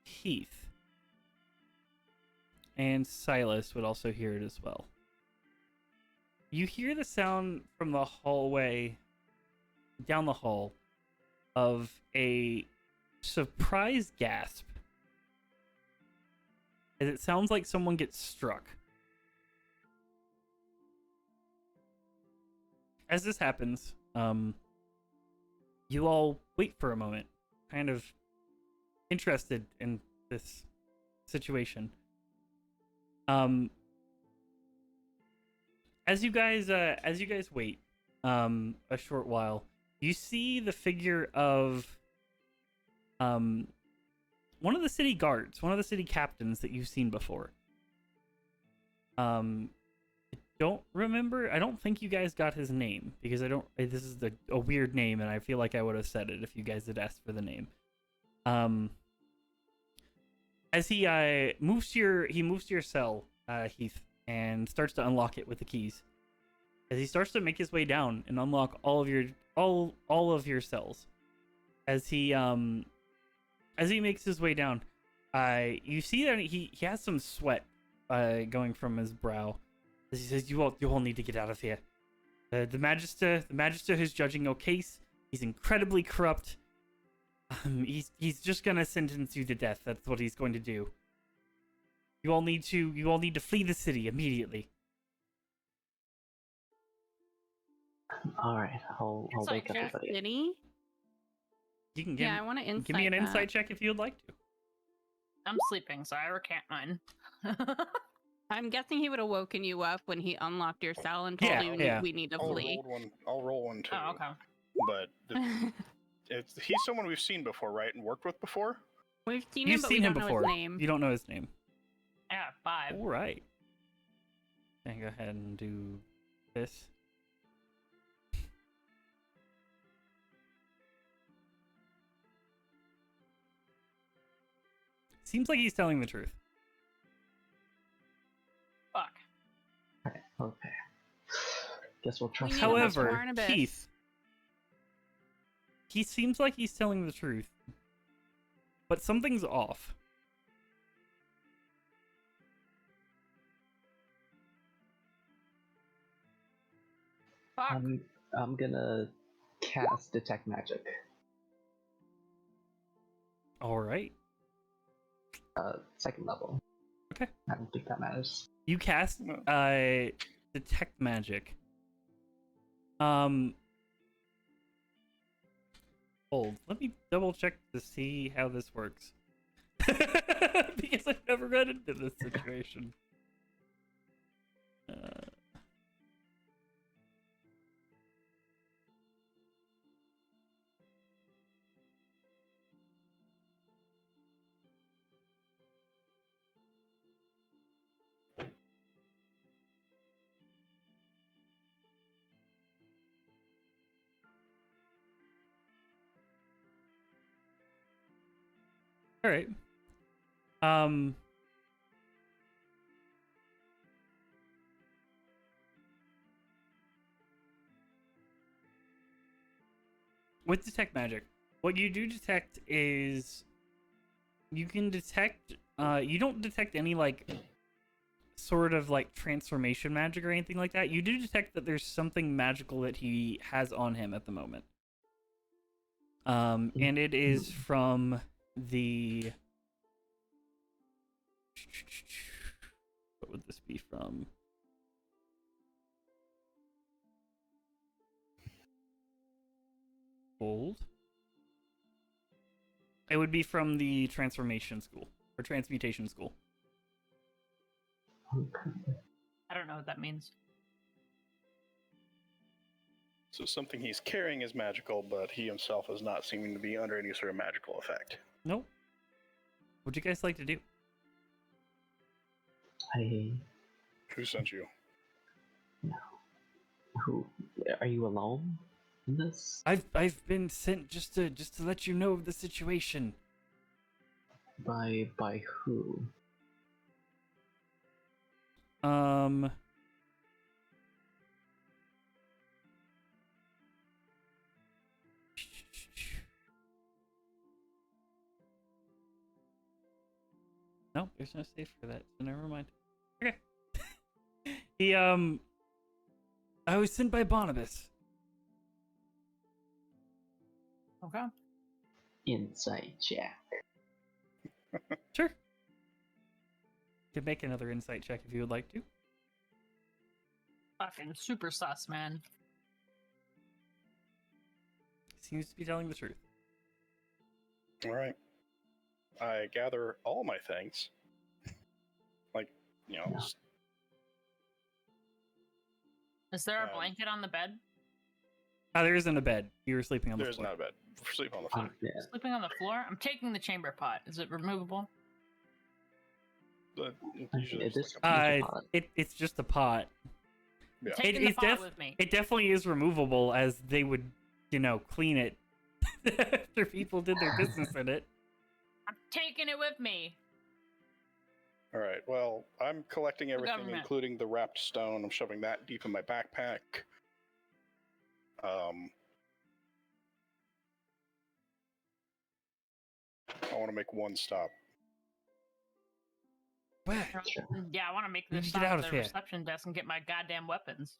Heath and Silas would also hear it as well. You hear the sound from the hallway down the hall of a surprised gasp, as it sounds like someone gets struck. As this happens, you all wait for a moment, kind of interested in this situation. As you guys wait a short while, you see the figure of one of the city guards, one of the city captains that you've seen before. I don't think you guys got his name because this is a weird name and I feel like I would have said it if you guys had asked for the name. As he moves to your cell, Heath, and starts to unlock it with the keys. As he starts to make his way down and unlock all of your cells. As he makes his way down, you see that he has some sweat going from his brow. As he says, "You all need to get out of here. The Magister is judging your case. He's incredibly corrupt. He's just gonna sentence you to death. That's what he's going to do. You all need to flee the city immediately." All right, I'll It's wake like everybody. City? You can Yeah, I want to insight. give me an that. insight check if you would like to. I'm sleeping, so I recant mine. I'm guessing he would have woken you up when he unlocked your cell and told Yeah, you yeah. we need to I'll flee. roll one too. Oh, okay. But he's someone we've seen before, right? And worked with before? We've seen You've him, but seen we him don't know before. his name. You don't know his name. I got 5. All right. Okay, go ahead and do this. Seems like he's telling the truth. Fuck. Okay. Guess we'll trust need him. a However, Barnabas. Keith, he seems like he's telling the truth, but something's off. Fuck. I'm gonna cast detect magic. All right. Second level. Okay. I don't think that matters. You cast No. detect magic. Hold. Let me double check to see how this works. Because I've never run into this situation. All right. With detect magic, what you do detect is you can detect. You don't detect any like sort of like transformation magic or anything like that. You do detect that there's something magical that he has on him at the moment. And it is from the. What would this be from? Hold. It would be from the transformation school or transmutation school. I don't know what that means. So something he's carrying is magical, but he himself is not seeming to be under any sort of magical effect. Nope. What'd you guys like to do? Who sent you? Who are you alone in this? I've been sent just to let you know of the situation. By who? No, there's no safe for that, so never mind. Okay. He I was sent by Barnabas. Okay. Insight check. Sure. You can make another insight check if you would like to. Fucking super sus, man. Seems to be telling the truth. All right. I gather all my things. Like, Yeah. Is there a blanket on the bed? There isn't a bed. You were sleeping on the There's floor. not a bed. Sleep on the floor. Yeah. Sleeping on the floor? I'm taking the chamber pot. Is it removable? Usually It it's is- like pot. It's just a pot. Yeah. Taking the pot with me. It definitely is removable, as they would, clean it after people did their business in it. I'm taking it with me. All right. Well, I'm collecting everything, government. including the wrapped stone. I'm shoving that deep in my backpack. I want to make one stop. Where? Yeah, I want to make We this need to stop get out at of the here. reception desk and get my goddamn weapons.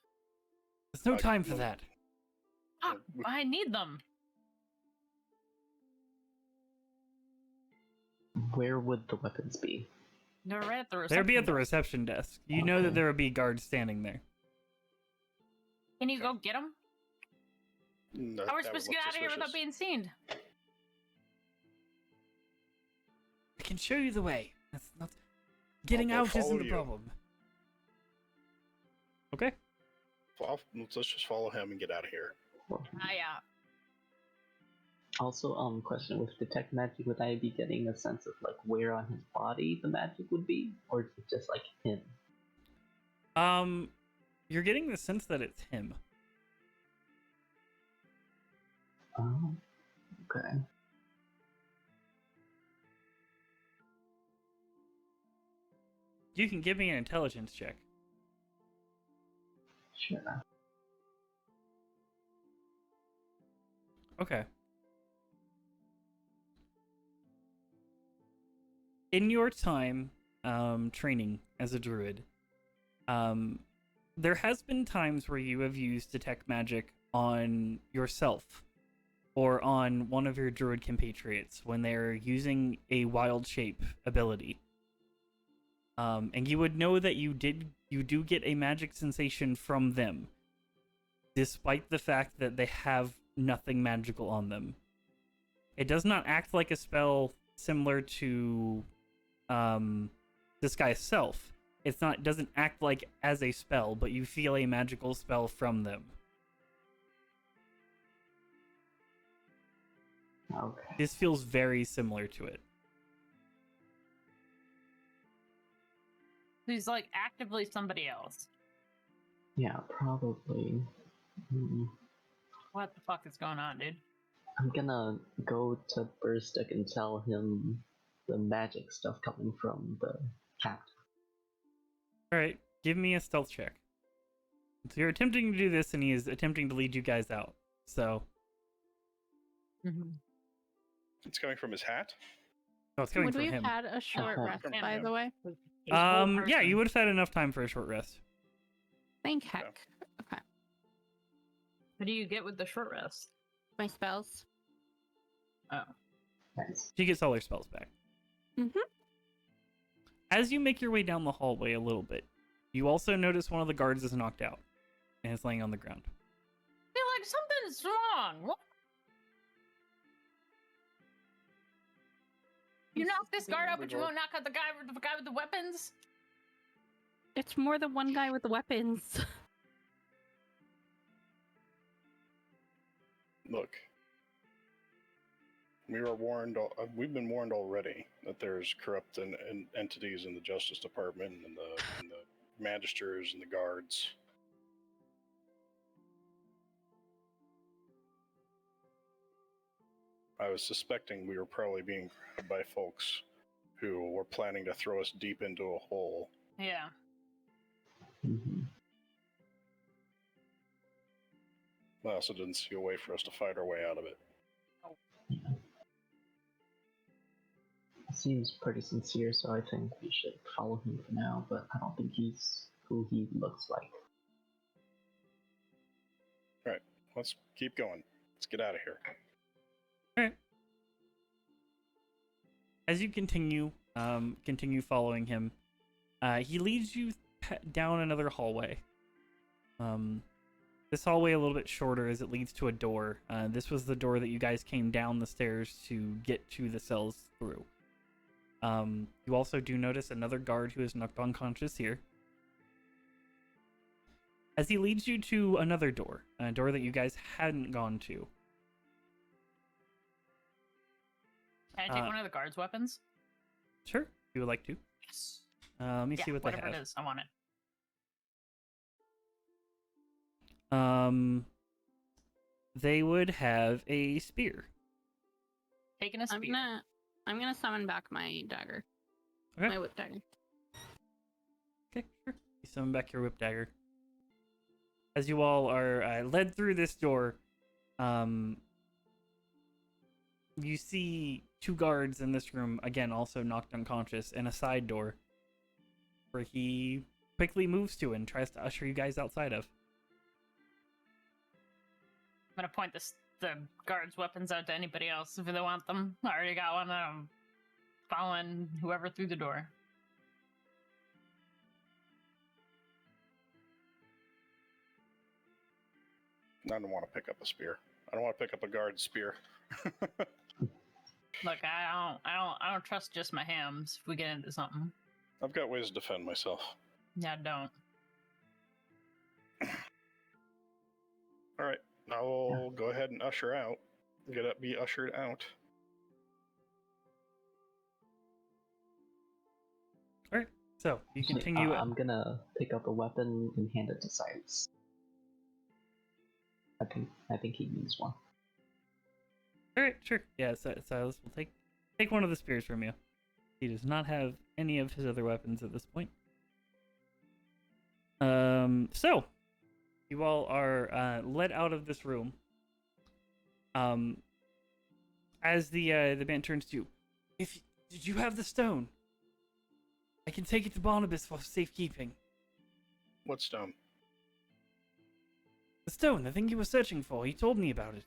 There's no time for that. Ah, I need them. Where would the weapons be? They're right at the reception They'd be at the desk. reception desk. You know that Okay. there would be guards standing there. Can you go get them? No, How are we that would supposed to get look out of here without suspicious. being seen? I can show you the way. That's not. Getting I'll out isn't follow the you. problem. Okay. Let's just follow him and get out of here. Yeah. Also, question with detect magic, would I be getting a sense of like where on his body the magic would be, or is it just like him? You're getting the sense that it's him. Oh, okay. You can give me an intelligence check. Sure. Okay. In your time training as a druid, there has been times where you have used detect magic on yourself or on one of your druid compatriots when they're using a wild shape ability. And you would know that you do get a magic sensation from them, despite the fact that they have nothing magical on them. It does not act like a spell similar to Disguise Self. It doesn't act like as a spell, but you feel a magical spell from them. Okay. This feels very similar to it. He's like actively somebody else. Yeah, probably. What the fuck is going on, dude? I'm gonna go to Burstick and tell him the magic stuff coming from the captain. Alright, give me a stealth check. So you're attempting to do this, and he is attempting to lead you guys out. So, It's coming from his hat. no, it's coming Would from we have him. had a short Uh-huh. rest, From by him. the way? Yeah, you would have had enough time for a short rest. Thank heck. Okay. What do you get with the short rest? My spells. Oh. Nice. She gets all her spells back. Mm-hmm. As you make your way down the hallway a little bit, you also notice one of the guards is knocked out and is laying on the ground. I feel like something's wrong. What? You knock this guard out, but you won't knock out the guy with the weapons? It's more than one guy with the weapons. Look, we were warned. We've been warned already that there's corrupt entities in the Justice Department and the magisters and the guards. I was suspecting we were probably being hired by folks who were planning to throw us deep into a hole. Yeah. I also didn't see a way for us to fight our way out of it. Seems pretty sincere, so I think we should follow him for now, but I don't think he's who he looks like. Alright, let's keep going. Let's get out of here. Alright. As you continue following him, he leads you down another hallway. This hallway a little bit shorter as it leads to a door. This was the door that you guys came down the stairs to get to the cells through. You also do notice another guard who is knocked unconscious here. as he leads you to another door, a door that you guys hadn't gone to. Can I take Uh, one of the guards' weapons? Sure, if you would like to. Yes. Let me see what they whatever have. it is, I want it. They would have a spear. Taking a spear. I'm gonna summon back my dagger. Okay. My whip dagger. Okay, sure. You summon back your whip dagger. As you all are led through this door, you see two guards in this room, again, also knocked unconscious, and a side door where he quickly moves to and tries to usher you guys outside of. I'm gonna point the guards' weapons out to anybody else if they want them. I already got one. I'm following whoever through the door. I don't want to pick up a spear. I don't want to pick up a guard's spear. Look, I don't trust just my hams if we get into something. I've got ways to defend myself. Yeah, I don't. All right, I will go ahead and usher out. Be ushered out. All right, so you continue. I'm gonna pick up a weapon and hand it to Silas. I think he needs one. All right, sure. Yeah, Silas will take one of the spears from you. He does not have any of his other weapons at this point. So you all are led out of this room. As the man turns to you, did you have the stone? I can take it to Barnabas for safekeeping. What stone? The stone, the thing you were searching for. He told me about it.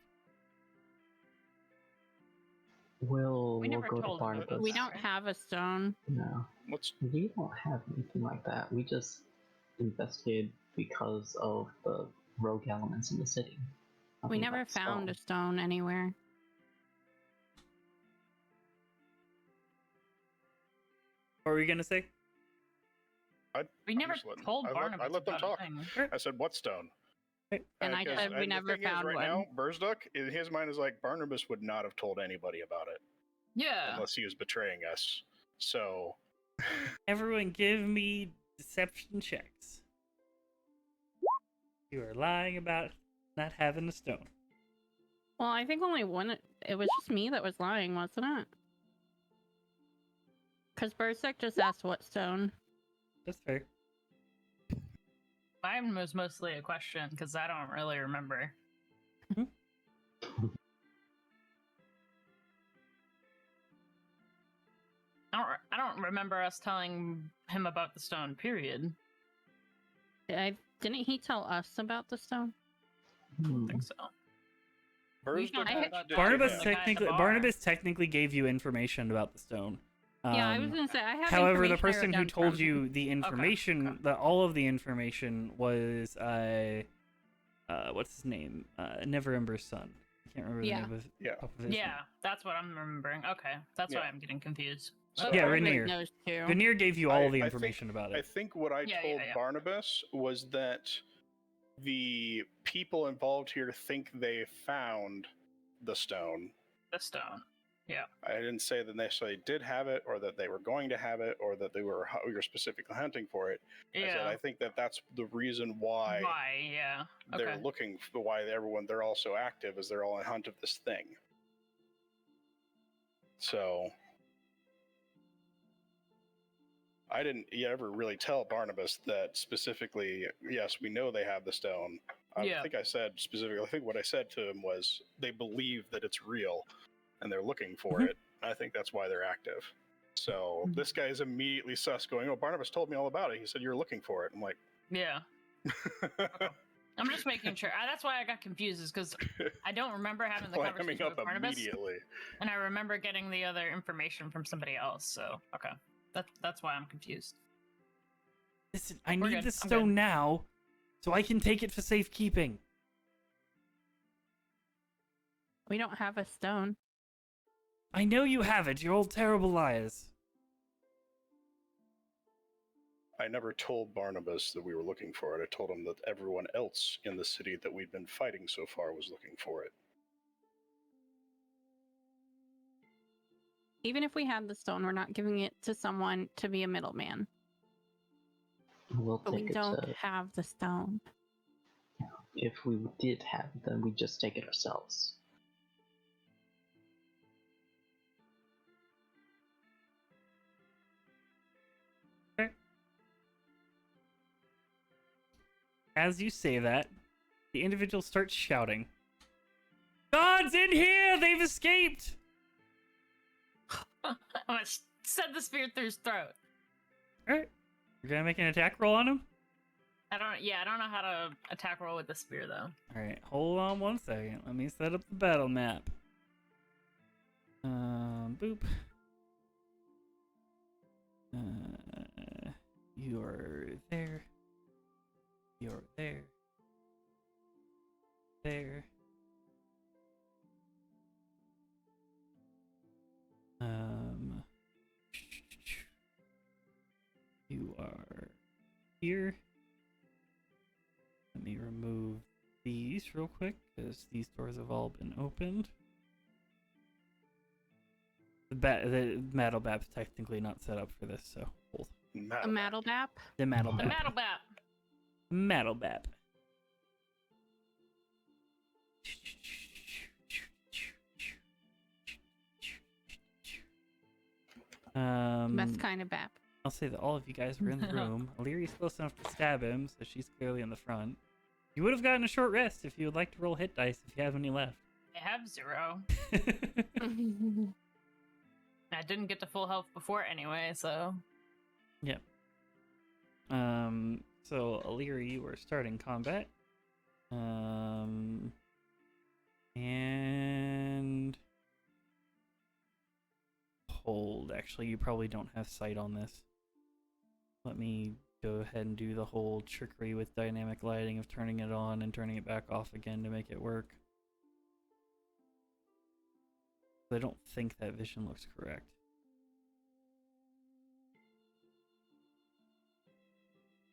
We'll never go to told him. Barnabas. We don't have a stone. No, What's we don't have anything like that. We just investigated because of the rogue elements in the city. We Nothing never about found a stone. stone anywhere. What were you gonna say? We I'm never just letting- told I Barnabas let them about talk. a thing. I said, what stone? And I Because- said we the never thing is, found right one. now, Burzduck, in his mind, is like, Barnabas would not have told anybody about it Yeah. unless he was betraying us. So, Everyone give me deception checks. You are lying about not having a stone. Well, I think only one. It was just me that was lying, wasn't it? Because Berserk just asked what stone. That's fair. Mine was mostly a question because I don't really remember. I don't remember us telling him about the stone. Period. Didn't he tell us about the stone? I don't think so. Burzduck found out about did Barnabas the guy at the technically bar. Barnabas technically gave you information about the stone. Yeah, I was gonna say I have. However, the information I wrote person who down told from- you the information, okay. all of the information was what's his name? Never Ember's son. I can't remember the Yeah. name of Yeah. top of his Yeah, that's what I'm remembering. Okay, that's why Yeah. I'm getting confused. So- Yeah, Berserk Rainier. knows too. Veneer gave you all the I think- information about I it. think what I Yeah, told yeah. Barnabas was that the people involved here think they found the stone. The stone. I didn't say that they necessarily did have it, or that they were going to have it, or that we were specifically hunting for it. I said Yeah. I think that that's the reason why Yeah. they're Okay. looking for why they're all so active, is they're all in hunt of this thing. So I didn't ever really tell Barnabas that specifically, yes, we know they have the stone. Yeah. I think I said specifically, I think what I said to him was they believe that it's real and they're looking for Mhm. it. I think that's why they're active. So Mhm. this guy is immediately sus going, oh, Barnabas told me all about it. He said you're looking for it. I'm like, Yeah. I'm just making sure. That's why I got confused, is because I don't remember having the clamming conversation up with Barnabas, immediately. and I remember getting the other information from somebody else. So okay, that's why I'm confused. Listen, I We're need good. the I'm stone good. now, so I can take it for safekeeping. We don't have a stone. I know you have it. You're all terrible liars. I never told Barnabas that we were looking for it. I told him that everyone else in the city that we'd been fighting so far was looking for it. Even if we had the stone, we're not giving it to someone to be a middleman. We'll But we take it don't to. have the stone. If we did have it, then we'd just take it ourselves. As you say that, the individual starts shouting, "God's in here! They've escaped!" I'm gonna send the spear through his throat. Alright. You're gonna make an attack roll on him? I don't know how to attack roll with the spear though. Alright, hold on 1 second. Let me set up the battle map. Boop. You're there. You're there. There. You are here. Let me remove these real quick because these doors have all been opened. The Mattle Bap's technically not set up for this, so hold. A Mattle Bap? The Mattle The Bap. Mattle Bap. Mattle Bap. Best kind of Bap. I'll say that all of you guys were in the room. Illyria's close enough to stab him, so she's clearly in the front. You would have gotten a short rest if you would like to roll hit dice if you have any left. I have 0. I didn't get to full health before anyway, so. Yep. So Illyria, you were starting combat. And hold. Actually, you probably don't have sight on this. Let me go ahead and do the whole trickery with dynamic lighting of turning it on and turning it back off again to make it work. I don't think that vision looks correct.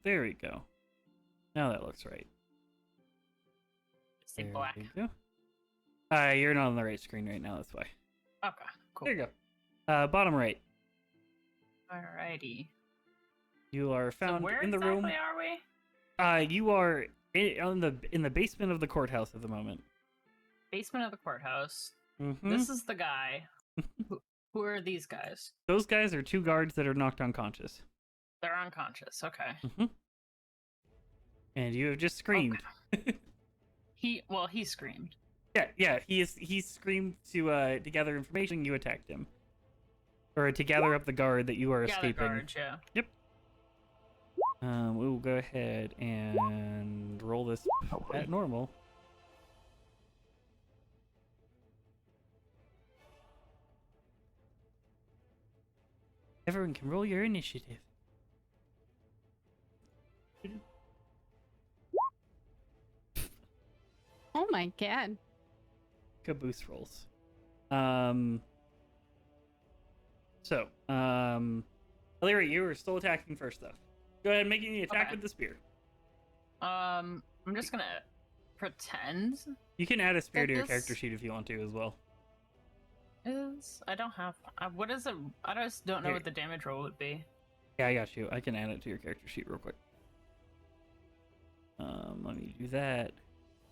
There we go. Now that looks right. Say There black. we go. You're not on the right screen right now, that's why. Okay, cool. There you go. Bottom right. Alrighty. You are So found where in the exactly room. are we? You are in the basement of the courthouse at the moment. Basement of the courthouse. Mm-hmm. This is the guy. Who are these guys? Those guys are 2 guards that are knocked unconscious. They're unconscious. Okay. Mm-hmm. And you have just screamed. Okay. He screamed. Yeah. He screamed to gather information. You attacked him, or to gather up the guard that you are Gather escaping. guards, yeah. Yep. We'll go ahead and roll this at normal. Everyone can roll your initiative. Oh my god. Caboose rolls. Illyria, you are still attacking first, though. Go ahead and make the attack Okay. with the spear. I'm just gonna pretend You can add a spear That to your this- character sheet if you want to as well. I don't have. What is it? I just don't know Here. what the damage roll would be. Yeah, I got you. I can add it to your character sheet real quick. Let me do that.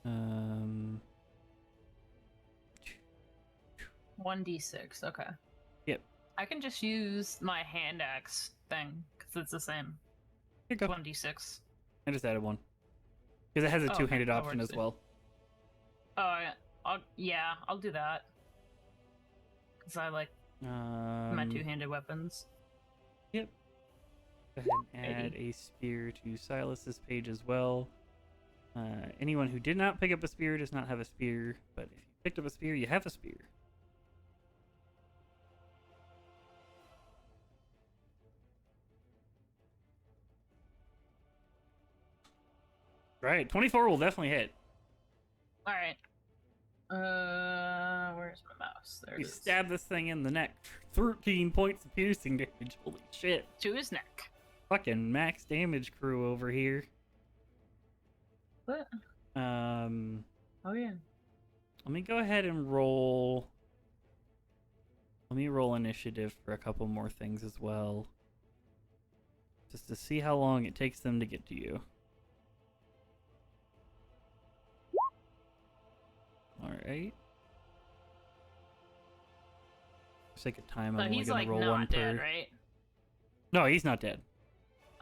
1d6. Okay. Yep. I can just use my hand axe thing because it's the same. Here you go. 1d6. I just added one. Because it has a Oh, okay, two-handed that option works as too. well. Oh, I'll do that. Because I like my two-handed weapons. Yep. Go ahead and add a spear to Silas's page as well. Anyone who did not pick up a spear does not have a spear, but if you picked up a spear, you have a spear. Right, 24 will definitely hit. All right. Where's my mouse? There it You is. stab this thing in the neck. 13 points of piercing damage. Holy shit. To his neck. fucking max damage crew over here. What? Oh yeah. Let me go ahead and roll. Let me roll initiative for a couple more things as well. Just to see how long it takes them to get to you. Alright. For sake of time, So I'm only he's gonna like roll not one dead, per. right? No, he's not dead.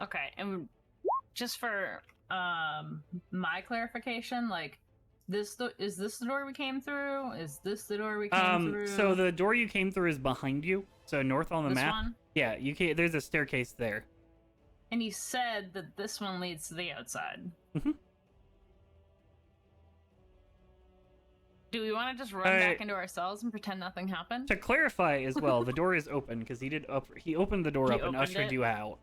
Okay, and just for my clarification, like is this the door we came through? Is this the door we came through? So the door you came through is behind you. So north on the this map. one? Yeah, you can. There's a staircase there. And you said that this one leads to the outside. Mhm. Do we want to just run back into our cells and pretend nothing happened? To clarify as well, the door is open because he opened the door He up and opened ushered it? you out.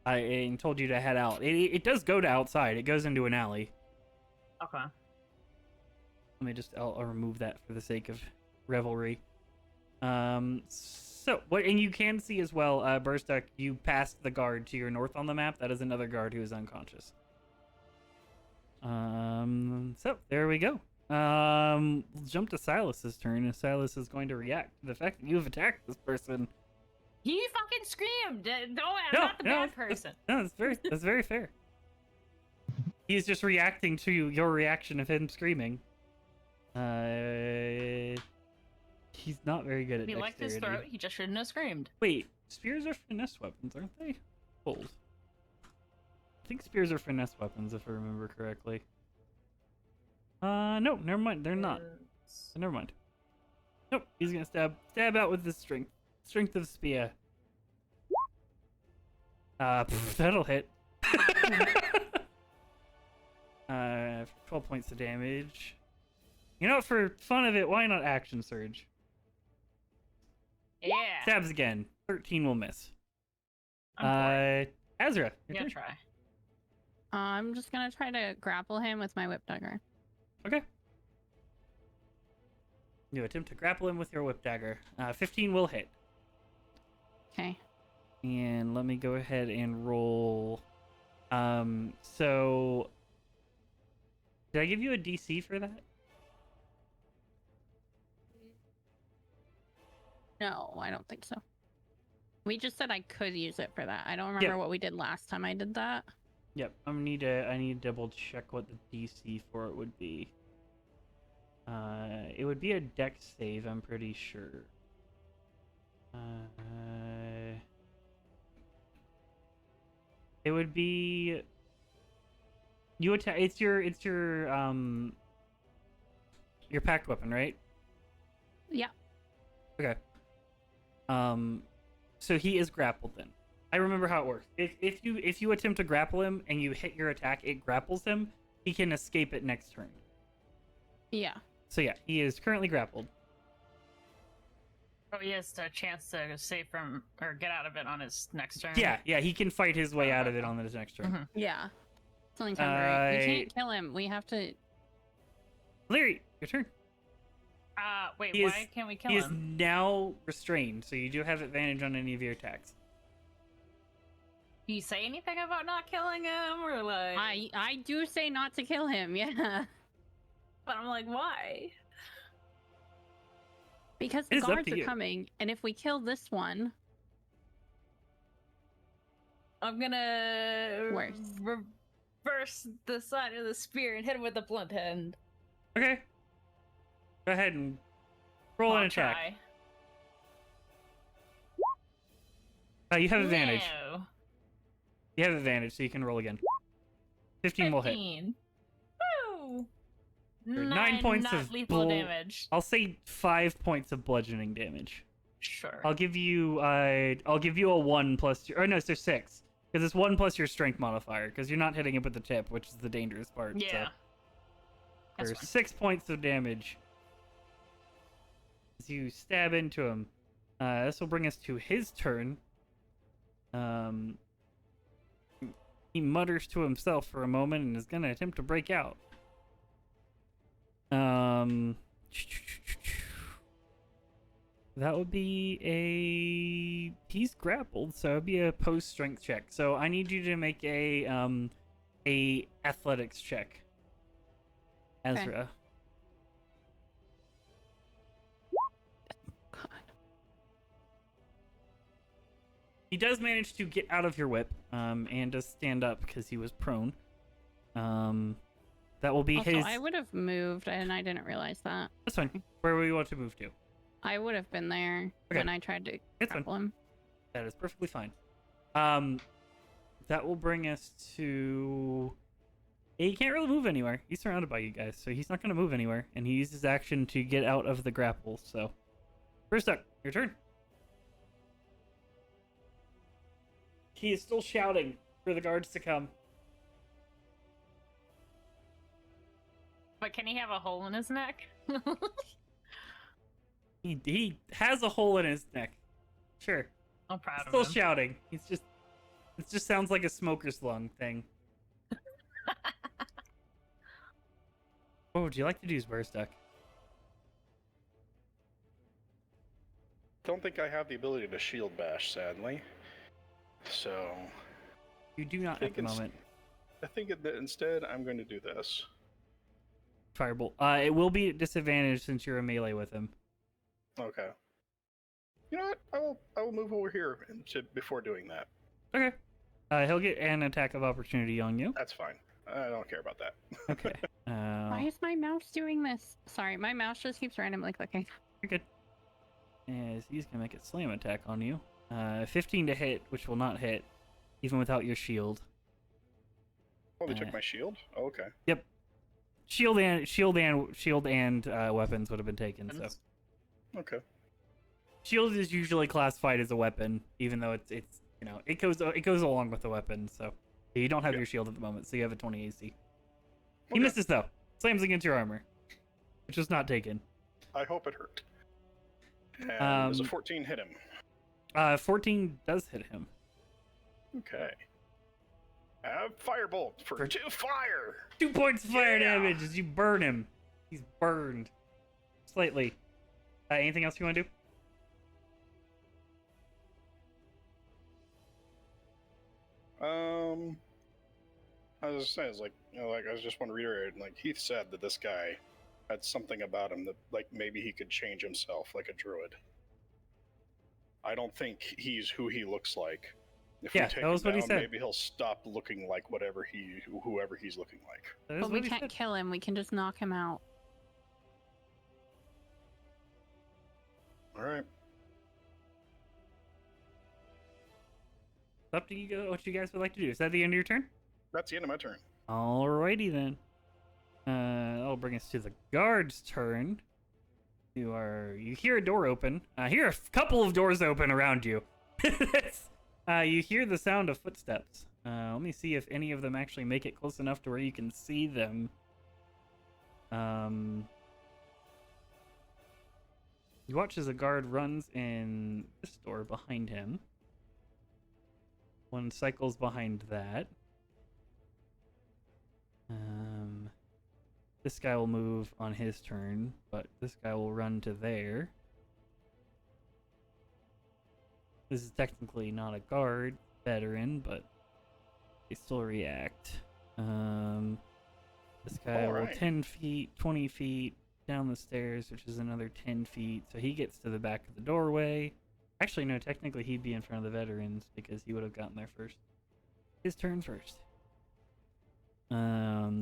And told you to head out. It does go to outside. It goes into an alley. Okay. Let me just I'll remove that for the sake of revelry. So what, and you can see as well, Burstuck, you passed the guard to your north on the map. That is another guard who is unconscious. So there we go. We'll jump to Silas's turn, and Silas is going to react to the fact that you have attacked this person. He fucking screamed. No, I'm No, not the no, bad that's- person. No, that's very fair. He's just reacting to your reaction of him screaming. He's not very good at He liked his dexterity. throat. He just shouldn't have screamed. Wait, spears are finesse weapons, aren't they? Hold. I think spears are finesse weapons, if I remember correctly. No, never mind. They're not. Never mind. Nope, he's gonna stab out with his strength. Strength of spear. That'll hit. 12 points of damage. You know what, for fun of it, why not action surge? Yeah. Stabs again. 13 will miss. I'm for it. Azra, your Yeah, turn. try. I'm just gonna try to grapple him with my whip dagger. Okay. You attempt to grapple him with your whip dagger. 15 will hit. Okay. And let me go ahead and roll. So did I give you a DC for that? No, I don't think so. We just said I could use it for that. I don't remember what we did last time I did that. Yep. I need to double check what the DC for it would be. It would be a dex save, I'm pretty sure. It would be you attack. It's your packed weapon, right? Yeah. Okay. So he is grappled then. I remember how it works. If you attempt to grapple him and you hit your attack, it grapples him. He can escape it next turn. Yeah. So yeah, he is currently grappled. Oh, he has a chance to save from or get out of it on his next turn. Yeah, he can fight his way out of it on his next turn. Mhm. Yeah. Something sounds right. We can't kill him. We have to. Larry, your turn. Wait, He why is- can't we kill He is him? now restrained, so you do have advantage on any of your attacks. Do you say anything about not killing him, or like? I do say not to kill him. Yeah. But I'm like, why? Because It the is up guards to are you. coming, and if we kill this one, I'm gonna Worse. reverse the side of the spear and hit him with the blunt end. Okay. Go ahead and roll an I'll attack. try. You have advantage. No. You have advantage, so you can roll again. 15 will hit. 15. Woo! Or 9 points not of lethal damage. I'll say 5 points of bludgeoning damage. Sure. I'll give you a 1 plus your, or no, so 6. Because it's 1 plus your strength modifier, because you're not hitting it with the tip, which is the dangerous part. Yeah. So. That's For fine. 6 points of damage. As you stab into him. This will bring us to his turn. He mutters to himself for a moment and is going to attempt to break out. That would be a... He's grappled, so it would be a post strength check. So I need you to make a athletics check. Ezra. God. He does manage to get out of your whip, and does stand up because he was prone. That will be Also, his... I would have moved, and I didn't realize that. That's fine. Where do you want to move to? I would have been there Okay. when I tried to It's fine. grapple him. That is perfectly fine. That will bring us to... He can't really move anywhere. He's surrounded by you guys, so he's not going to move anywhere. And he uses action to get out of the grapple, so... First up, your turn. He is still shouting for the guards to come. But can he have a hole in his neck? He has a hole in his neck. Sure. I'm proud He's of still him. shouting. It just sounds like a smoker's lung thing. What would you like to do, Burstuck? Don't think I have the ability to shield bash, sadly. So You do not at the moment. I think that instead I'm going to do this. Firebolt. It will be at disadvantage since you're a melee with him. Okay. You know what? I will move over here before doing that. Okay. He'll get an attack of opportunity on you. That's fine. I don't care about that. Okay. Why is my mouse doing this? Sorry, my mouse just keeps randomly clicking. You're good. As he's gonna make a slam attack on you. 15 to hit, which will not hit, even without your shield. Oh, they took my shield? Oh, okay. Yep. Shield and weapons would have been taken. So Okay. shield is usually classified as a weapon, even though it's it goes along with the weapon. So you don't have your shield at the moment, so you have a 20 AC. He Okay. misses though. Slams against your armor, which was not taken. I hope it hurt. And does a 14 hit him? 14 does hit him. Okay. Firebolt for 2 fire! 2 points of fire Yeah. damage as you burn him. He's burned slightly. Anything else you want to do? I was just saying, it's like, I just want to reiterate, like Heath said that this guy had something about him that, like, maybe he could change himself like a druid. I don't think he's who he looks like. If Yeah, we take that was him what he down, said. maybe he'll stop looking like whoever he's looking like. That is But we what he can't said. kill him. We can just knock him out. All right. It's up to you. What you guys would like to do? Is that the end of your turn? That's the end of my turn. Alrighty then. That'll bring us to the guard's turn. You hear a door open. Hear a couple of doors open around you. You hear the sound of footsteps. Let me see if any of them actually make it close enough to where you can see them. You watch as a guard runs in this door behind him. One cycles behind that. This guy will move on his turn, but this guy will run to there. This is technically not a guard veteran, but they still react. This guy will Alright. 10 feet, 20 feet down the stairs, which is another 10 feet. So he gets to the back of the doorway. Actually, no, technically he'd be in front of the veterans because he would have gotten there first. His turn first.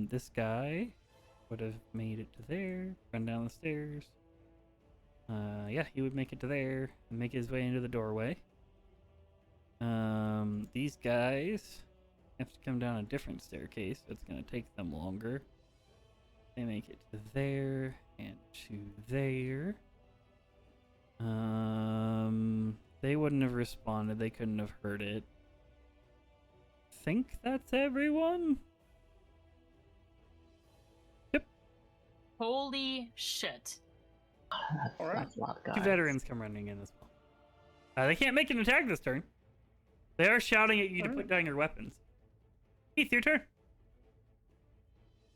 This guy would have made it to there, run down the stairs. Yeah, he would make it to there and make his way into the doorway. These guys have to come down a different staircase, so it's going to take them longer. They make it to there and to there. They wouldn't have responded. They couldn't have heard it. Think that's everyone? Holy shit. That's, that's a lot of guys. 2 veterans come running in as well. They can't make an attack this turn. They are shouting at you to put down your weapons. Heath, your turn.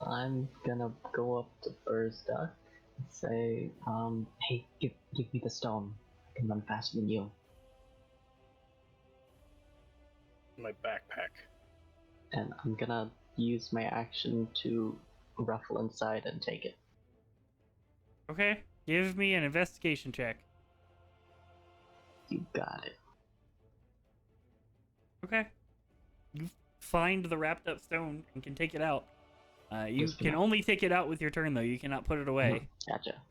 I'm gonna go up to Burstuck and say, hey, give me the stone. can run faster than you. My backpack. And I'm gonna use my action to ruffle inside and take it. Okay. Give me an investigation check. You got it. Okay. You find the wrapped up stone and can take it out. You Just can gonna- only take it out with your turn, though. You cannot put it away. Gotcha.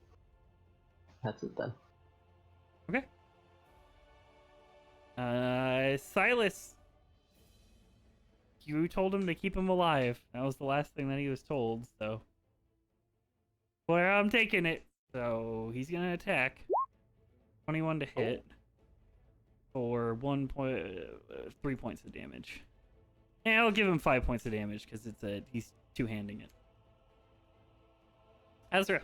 That's it then. Okay. Silas. You told him to keep him alive. That was the last thing that he was told, so. Well, I'm taking it. So he's gonna attack. 21 to hit. For 3 points of damage. Yeah, I'll give him 5 points of damage because he's two-handing it. Ezra.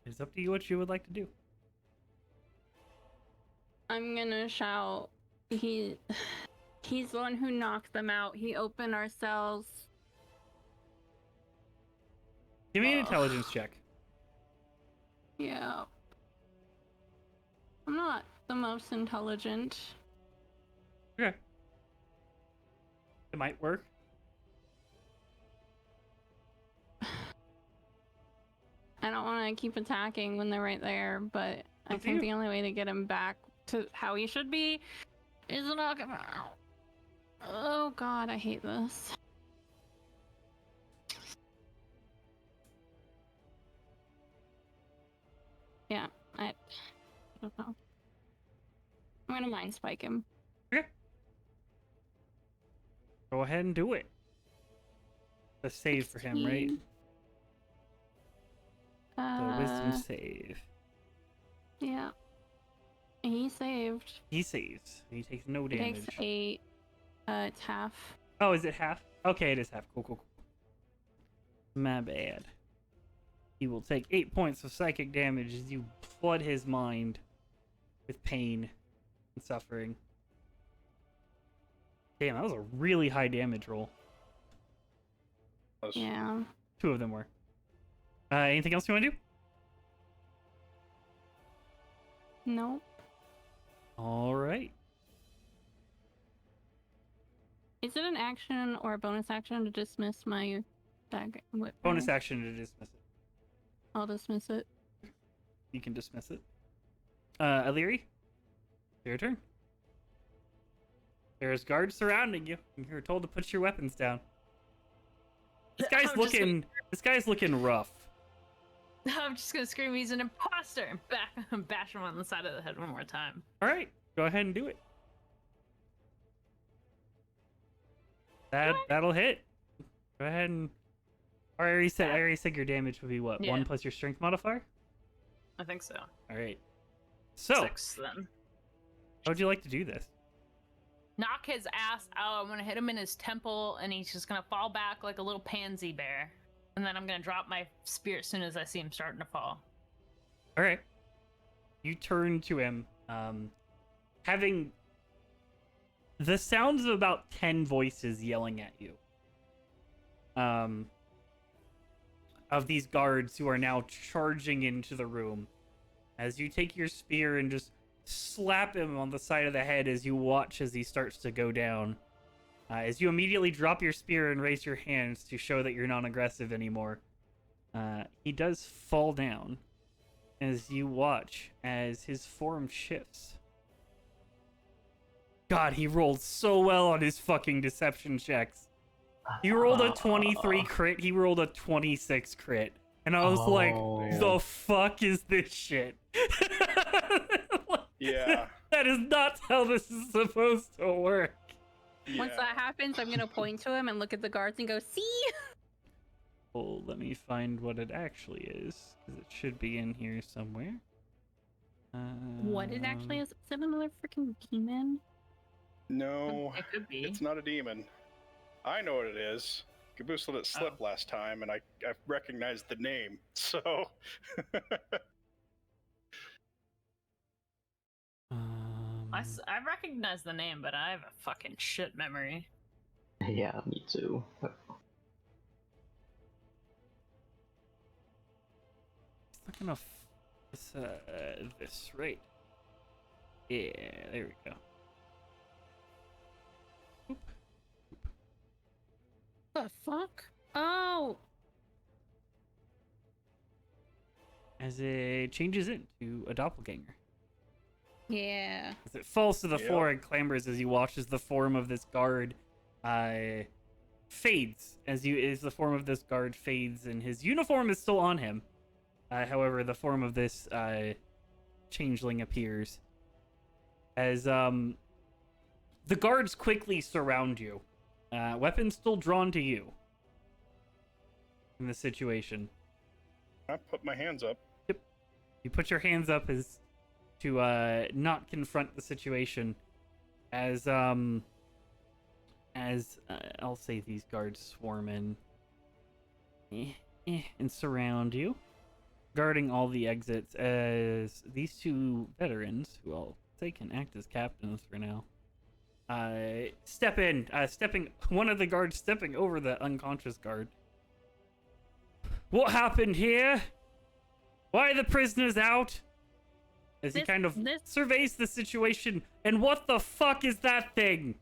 It's up to you what you would like to do. I'm gonna shout. He's the one who knocked them out. He opened our cells. Give me an intelligence check. Yeah. I'm not the most intelligent. Okay. It might work. I don't want to keep attacking when they're right there, but I Up to think you. the only way to get him back to how he should be is to knock him out. Oh god, I hate this. Yeah, I don't know. I'm gonna mind spike him. Okay. Go ahead and do it. A save for him, right? 16. The wisdom save. Yeah. He saved. He saves. He takes no He damage. takes 8. It's half. Oh, is it half? Okay, it is half. Cool. My bad. He will take 8 points of psychic damage as you flood his mind with pain and suffering. Damn, that was a really high damage roll. Yeah. 2 of them were. Anything else you want to do? Nope. All right. Is it an action or a bonus action to dismiss my dagger? Bonus action to dismiss it. I'll dismiss it. You can dismiss it. Aliri, your turn. There's guards surrounding you. You're told to put your weapons down. This guy's This guy's looking rough. I'm just gonna scream he's an imposter and bash him on the side of the head one more time. All right, go ahead and do it. That'll hit. Go ahead and. I already said your damage would be what? Yeah. 1 plus your strength modifier. I think so. All right. So, 6 then. how would you like to do this? Knock his ass out. I'm gonna hit him in his temple, and he's just gonna fall back like a little pansy bear. And then I'm gonna drop my spear as soon as I see him starting to fall. All right. You turn to him, having the sounds of about 10 voices yelling at you. Of these guards who are now charging into the room. As you take your spear and just slap him on the side of the head as you watch as he starts to go down. As you immediately drop your spear and raise your hands to show that you're not aggressive anymore. He does fall down as you watch as his form shifts. God, he rolled so well on his fucking deception checks. He rolled a 23 crit, he rolled a 26 crit. And I was like, the fuck is this shit? Yeah. That is not how this is supposed to work. Once that happens, I'm gonna point to him and look at the guards and go, see? Well, let me find what it actually is, because it should be in here somewhere. What it actually is? Is it another freaking demon? No, It could be. it's not a demon. I know what it is. Caboose let it slip last time, and I recognized the name, so... I recognize the name, but I have a fucking shit memory. Yeah, me too. not gonna this right. Yeah, there we go. Oop. The fuck? Oh, As it changes into a doppelganger. yeah. As it falls to the Yep. floor and clambers as you watch as the form of this guard fades. As the form of this guard fades, and his uniform is still on him. However, the form of this changeling appears. As the guards quickly surround you. Weapons still drawn to you. In this situation. I put my hands up. You put your hands up as to not confront the situation, as I'll say these guards swarm in and surround you, guarding all the exits. As these two veterans, who I'll say can act as captains for now, step in, one of the guards stepping over the unconscious guard. What happened here? Why are the prisoners out? As he kind of surveys the situation. And what the fuck is that thing?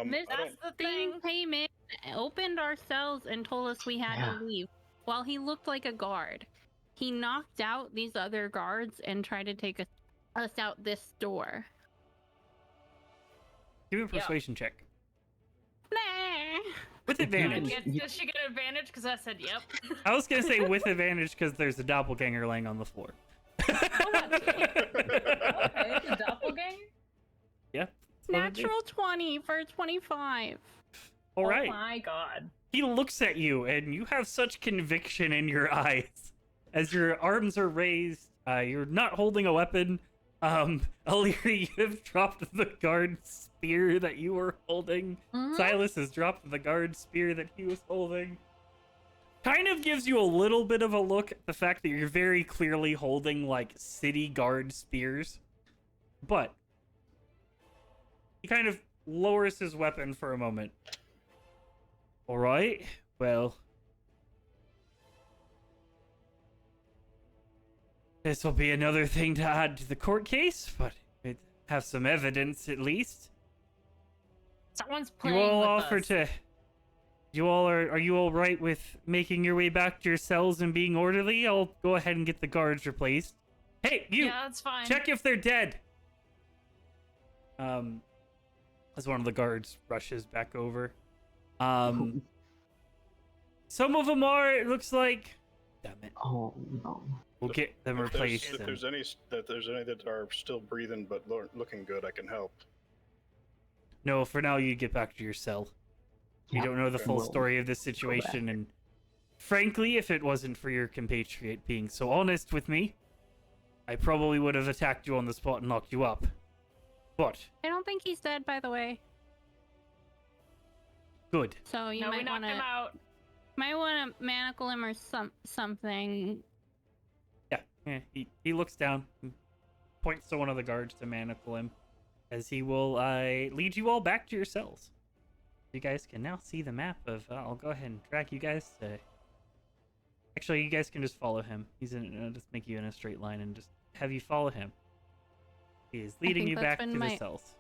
This I don't- the thing came in, opened our cells, and told us we had to leave. While he looked like a guard, he knocked out these other guards and tried to take us out this door. Give me a persuasion check. Nah. With advantage. Does she get an advantage? Because I said yep. I was going to say with advantage because there's a doppelganger laying on the floor. Okay, the doppelganger? Yeah. that's what it is. Natural 20 for 25. All right. Oh my god. He looks at you, and you have such conviction in your eyes as your arms are raised. You're not holding a weapon. Aliri, you have dropped the guard spear that you were holding. Silas has dropped the guard spear that he was holding. Kind of gives you a little bit of a look at the fact that you're very clearly holding, like, city guard spears. But he kind of lowers his weapon for a moment. All right, well, this will be another thing to add to the court case, but it have some evidence at least. Someone's You playing all with offer us. to. You all are you all right with making your way back to your cells and being orderly? I'll go ahead and get the guards replaced. Hey, you! Yeah, that's fine. Check if they're dead. As one of the guards rushes back over. Some of them are. It looks like. Damn it. Oh no. We'll get them replaced. If there's any that are still breathing but looking good, I can help. No, for now you get back to your cell. You Yeah, don't know the full we'll story of this back. situation, and frankly, if it wasn't for your compatriot being so honest with me, I probably would have attacked you on the spot and locked you up. But I don't think he's dead, by the way. good. So you No, we might knocked want him to out. manacle him or something. Yeah, he looks down, and points to one of the guards to manacle him, as he will lead you all back to your cells. You guys can now see the map of. I'll go ahead and drag you guys to. Actually, you guys can just follow him. He's just make you in a straight line and just have you follow him. He is leading think you that's back to been the my- cells.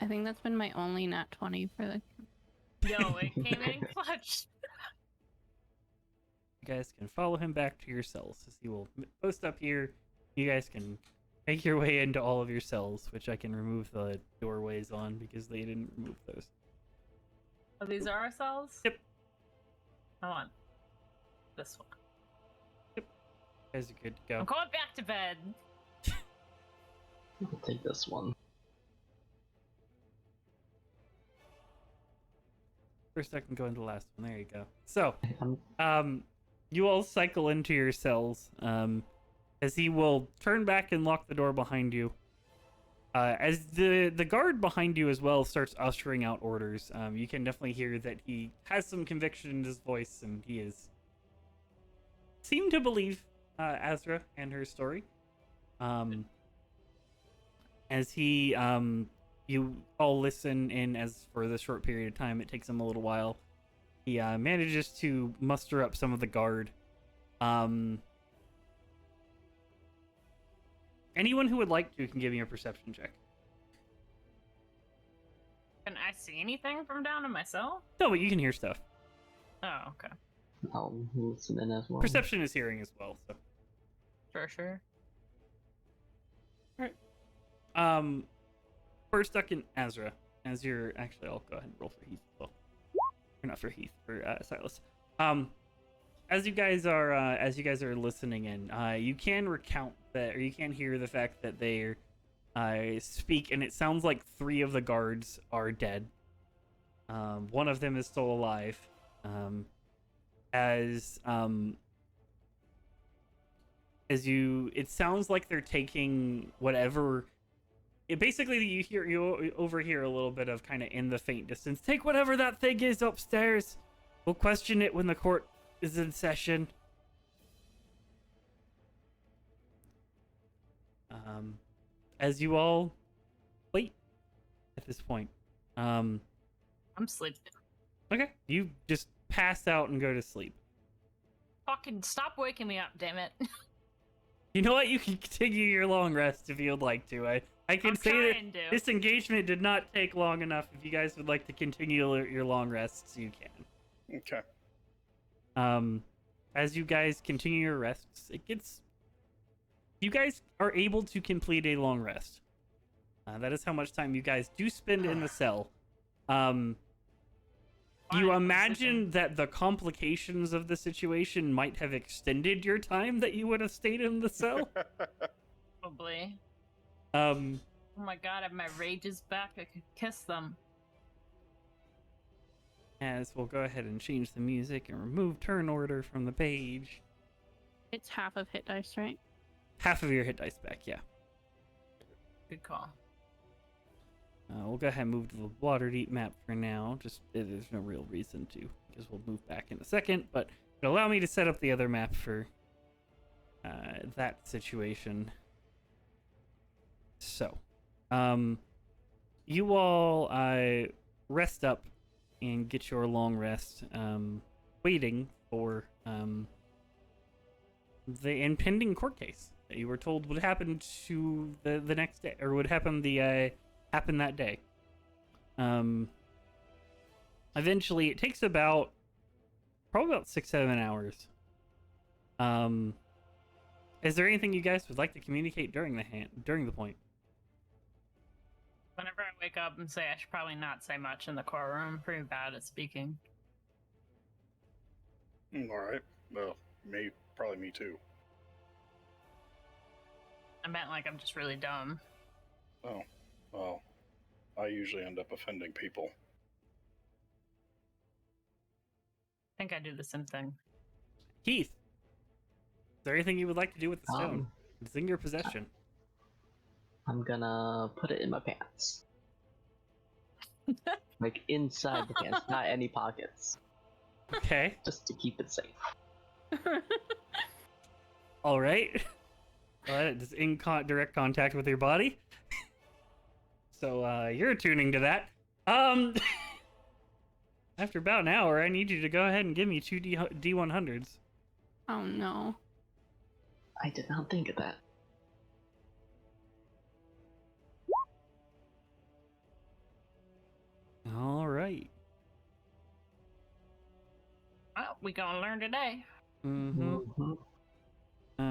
I think that's been my only nat 20 for the. Yo, it came in clutch. You guys can follow him back to your cells, as he will post up here. You guys can make your way into all of your cells, which I can remove the doorways on because they didn't remove those. Oh, these are our cells? Yep. I want this one. You guys are good to I'm go. going back to bed. We'll take this one. First, I can go into the last one. There you go. So, I'm you all cycle into your cells, as he will turn back and lock the door behind you. As the guard behind you as well starts ushering out orders, you can definitely hear that he has some conviction in his voice, and he is seem to believe Azra and her story. As he, you all listen in, as for the short period of time, it takes him a little while. He manages to muster up some of the guard, Anyone who would like to can give me a perception check. Can I see anything from down in my cell? No, but you can hear stuff. Oh, okay. I'll listen in as well. Perception is hearing as well. So, Sure. first up in Azra. As you're actually, I'll go ahead and roll for Heath as well. Or not for Heath, for Silas. As you guys are listening in, you can recount that, or you can hear the fact that they speak, and it sounds like 3 of the guards are dead. One of them is still alive. It sounds like they're taking whatever. Basically, you overhear a little bit of kind of in the faint distance. Take whatever that thing is upstairs. We'll question it when the court is in session. As you all wait at this point. I'm sleeping. Okay, you just pass out and go to sleep. Fucking stop waking me up, damn it. You know what? You can continue your long rest if you'd like to. I can I'm say that trying to. this engagement did not take long enough. If you guys would like to continue your long rests, you can. Okay. As you guys continue your rests, you guys are able to complete a long rest. That is how much time you guys do spend in the cell. You imagine that the complications of the situation might have extended your time that you would have stayed in the cell. Probably. Oh my god, if my rage is back, I could kiss them. As we'll go ahead and change the music and remove turn order from the page. It's half of hit dice, right? Half of your hit dice back, yeah. Good call. We'll go ahead and move to the Waterdeep map for now. Just there's no real reason to, because we'll move back in a second. But it'll allow me to set up the other map for that situation. So, you all rest up and get your long rest, waiting for the impending court case that you were told would happen to the next day, or would happen happen that day. Eventually, it takes probably about 6-7 hours. Is there anything you guys would like to communicate during the point? Whenever I wake up and say I should probably not say much in the courtroom, I'm pretty bad at speaking. All right. Well, probably me too. I meant like I'm just really dumb. Oh, well, I usually end up offending people. I think I do the same thing. Keith, is there anything you would like to do with the stone? It's in your possession. I'm gonna put it in my pants. Like inside the pants, not any pockets. Okay. Just to keep it safe. All right. Just in direct contact with your body. So you're attuning to that. After about an hour, I need you to go ahead and give me 2 D100s. Oh no. I did not think of that. All right. Well, we gonna learn today. Mm-hmm. All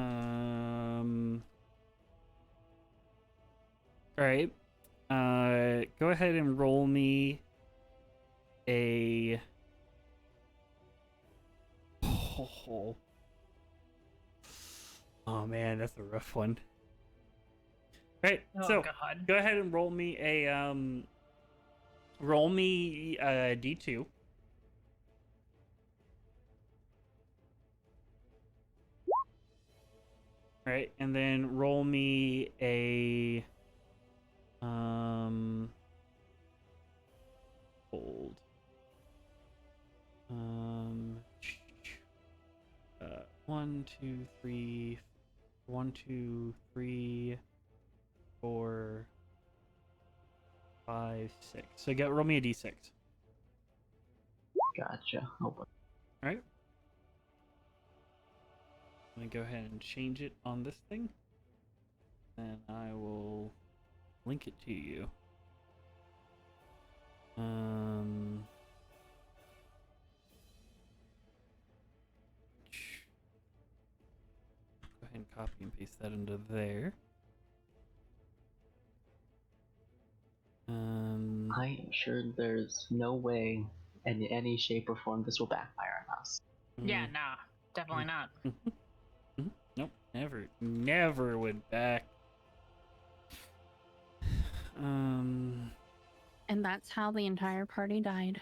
right. Go ahead and roll me a. Oh man, that's a rough one. Right. Oh, So God. go ahead and roll me a D2. Right, and then roll me a hold. 1, 2, 3, 1, 2, 3, 4, 5, 6. So roll me a D6. Gotcha. Oh, All right. I'm gonna go ahead and change it on this thing. and I will link it to you. Go ahead and copy and paste that into there. I am sure there's no way in any shape or form this will backfire on us. Yeah, nah, definitely not. Nope, never went back. And that's how the entire party died.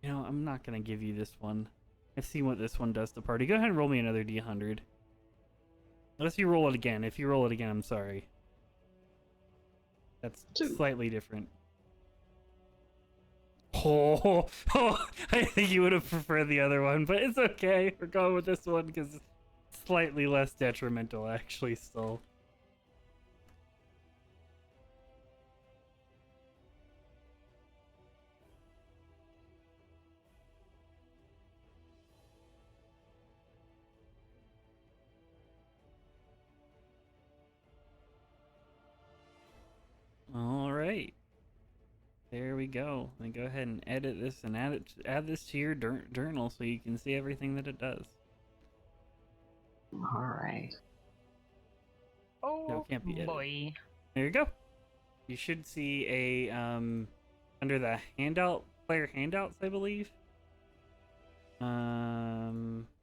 You know, I'm not gonna give you this one. I've seen what this one does to party. Go ahead and roll me another D100. Unless you roll it again. If you roll it again, I'm sorry. That's 2. slightly different. Oh, I think you would have preferred the other one, but it's okay. We're going with this one because it's slightly less detrimental, actually, still. All right. There we go. And go ahead and edit this and add this to your journal so you can see everything that it does. Alright. Oh, No, it can't be edited. boy. There you go. You should see a under the player handouts, I believe.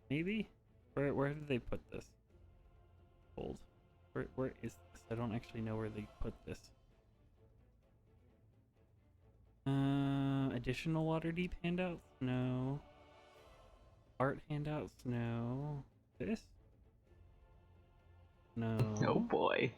Maybe. Where did they put this? Hold. Where is this? I don't actually know where they put this. Additional Waterdeep handouts? No. Art handouts? No. This? No. Oh boy.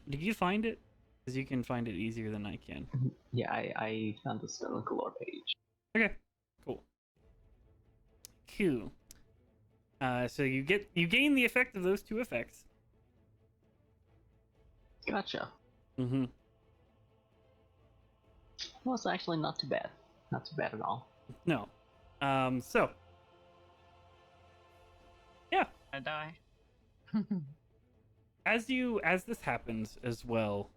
Did you find it? Because you can find it easier than I can. Yeah, I found the Stone and Galore page. Okay. Cool. Cool. So you gain the effect of those two effects. Gotcha. Mm-hmm. Well, it's actually not too bad. Not too bad at all. No. So. Yeah. I die. As this happens as well,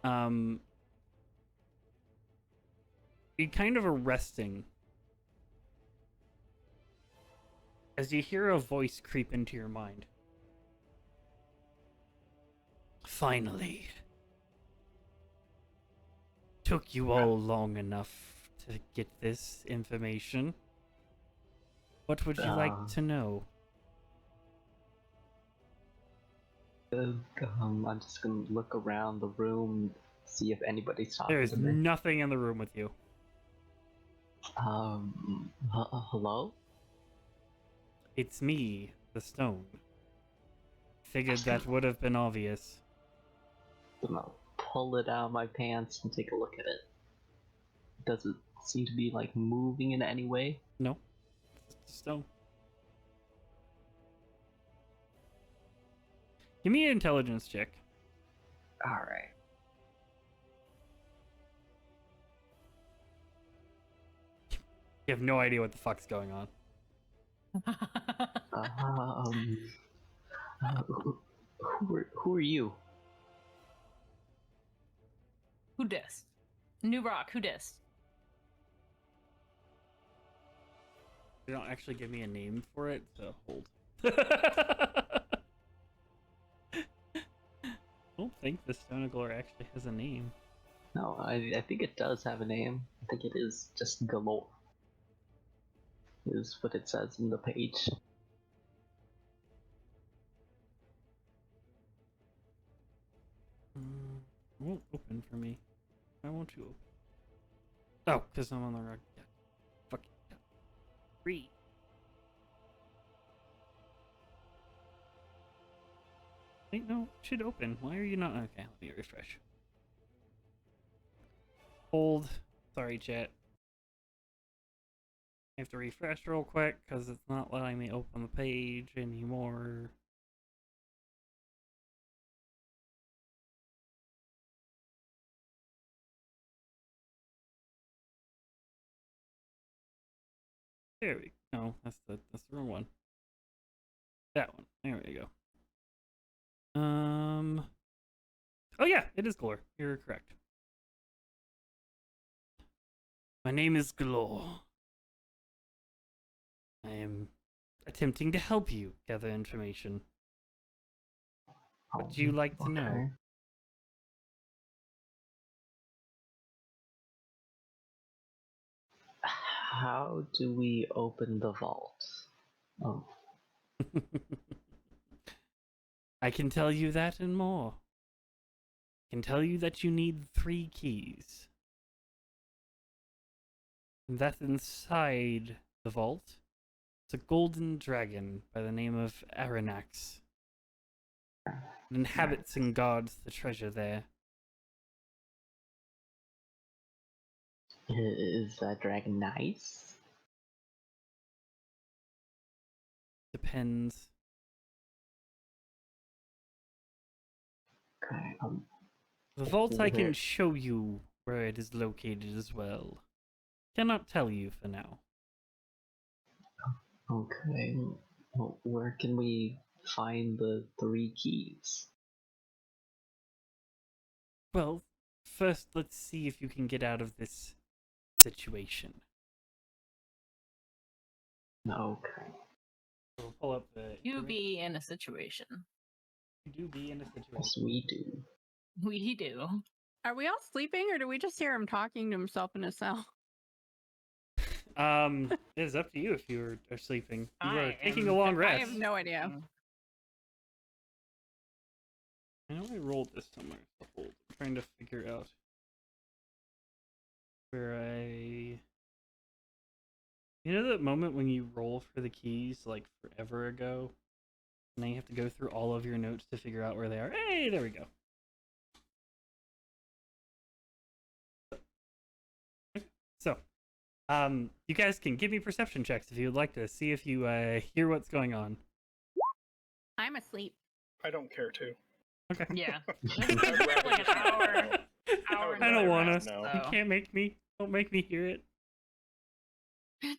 you kind of are resting as you hear a voice creep into your mind. Finally. Took you all long enough to get this information. What would you like to know? I'm just gonna look around the room, see if anybody's talking There is to me. nothing in the room with you. Hello? It's me, the stone. Figured that would have been obvious. I'm gonna pull it out of my pants and take a look at it. Does it seem to be like moving in any way? No. It's a stone. Give me an intelligence check. Alright. You have no idea what the fuck's going on. Who are you? Who dis? New Rock, who dis? They don't actually give me a name for it, so hold. I don't think the Stone of Galore actually has a name. No, I think it does have a name. I think it is just Galore. Is what it says in the page. It won't open for me. Why won't you open? Oh, because I'm on the wrong. Yeah. Fuck it. Yeah. Read. Wait, no, it should open. Why are you not? Okay, let me refresh. Hold. Sorry, chat. I have to refresh real quick because it's not letting me open the page anymore. There we go. No, that's the wrong one. That one. There we go. Oh yeah, it is Glor. You're correct. My name is Glor. I am attempting to help you gather information. What do you like to know? Okay. How do we open the vault? Oh, I can tell you that and more. I can tell you that you need 3 keys. And that inside the vault is a golden dragon by the name of Aranax. It inhabits and guards the treasure there. is that dragon nice? Depends. Okay. The vault I can Where- show you where it is located as well. Cannot tell you for now. Okay. Well, where can we find the 3 keys? Well, first let's see if you can get out of this situation. Okay. We'll pull up the. You be in a situation. You do be in a situation. Yes, we do. We do. Are we all sleeping, or do we just hear him talking to himself in his cell? It is up to you if you are sleeping. You are I taking am- a long I rest. have no idea. I know I rolled this somewhere. So hold. I'm trying to figure out where I. You know that moment when you roll for the keys like forever ago? And then you have to go through all of your notes to figure out where they are. Hey, there we go. So, you guys can give me perception checks if you would like to see if you hear what's going on. I'm asleep. I don't care to. Okay. Yeah. I'd rather like an just not hour. know. Hour I don't and wanna. rest, No. You so. can't make me. Don't make me hear it.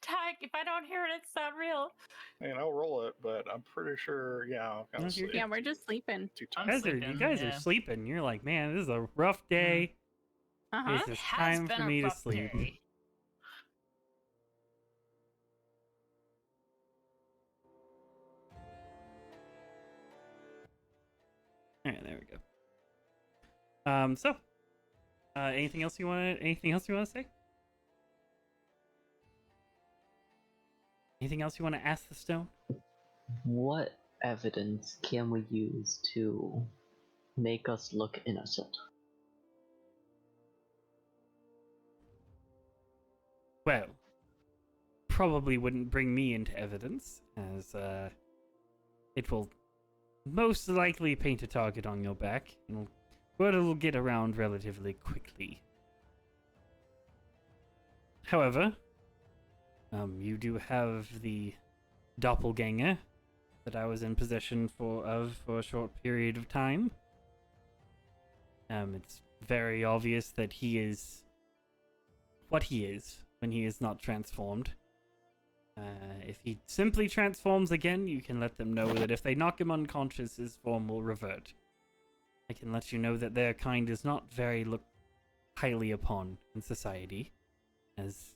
Tag, if I don't hear it, it's not real. And I'll roll it, but I'm pretty sure, yeah, I'll kind No, of you're sleep. Yeah, we're just sleeping. Too I'm tired. You sleeping, guys are yeah. sleeping. You're like, man, this is a rough day. Uh huh. It's time for me to sleep. All right, there we go. So, anything else you want? Anything else you want to say? Anything else you want to ask the stone? What evidence can we use to make us look innocent? Well, probably wouldn't bring me into evidence, as it will most likely paint a target on your back, but it'll get around relatively quickly. However, you do have the doppelganger that I was in possession of for a short period of time. It's very obvious that he is what he is when he is not transformed. If he simply transforms again, you can let them know that if they knock him unconscious, his form will revert. I can let you know that their kind is not very looked highly upon in society, as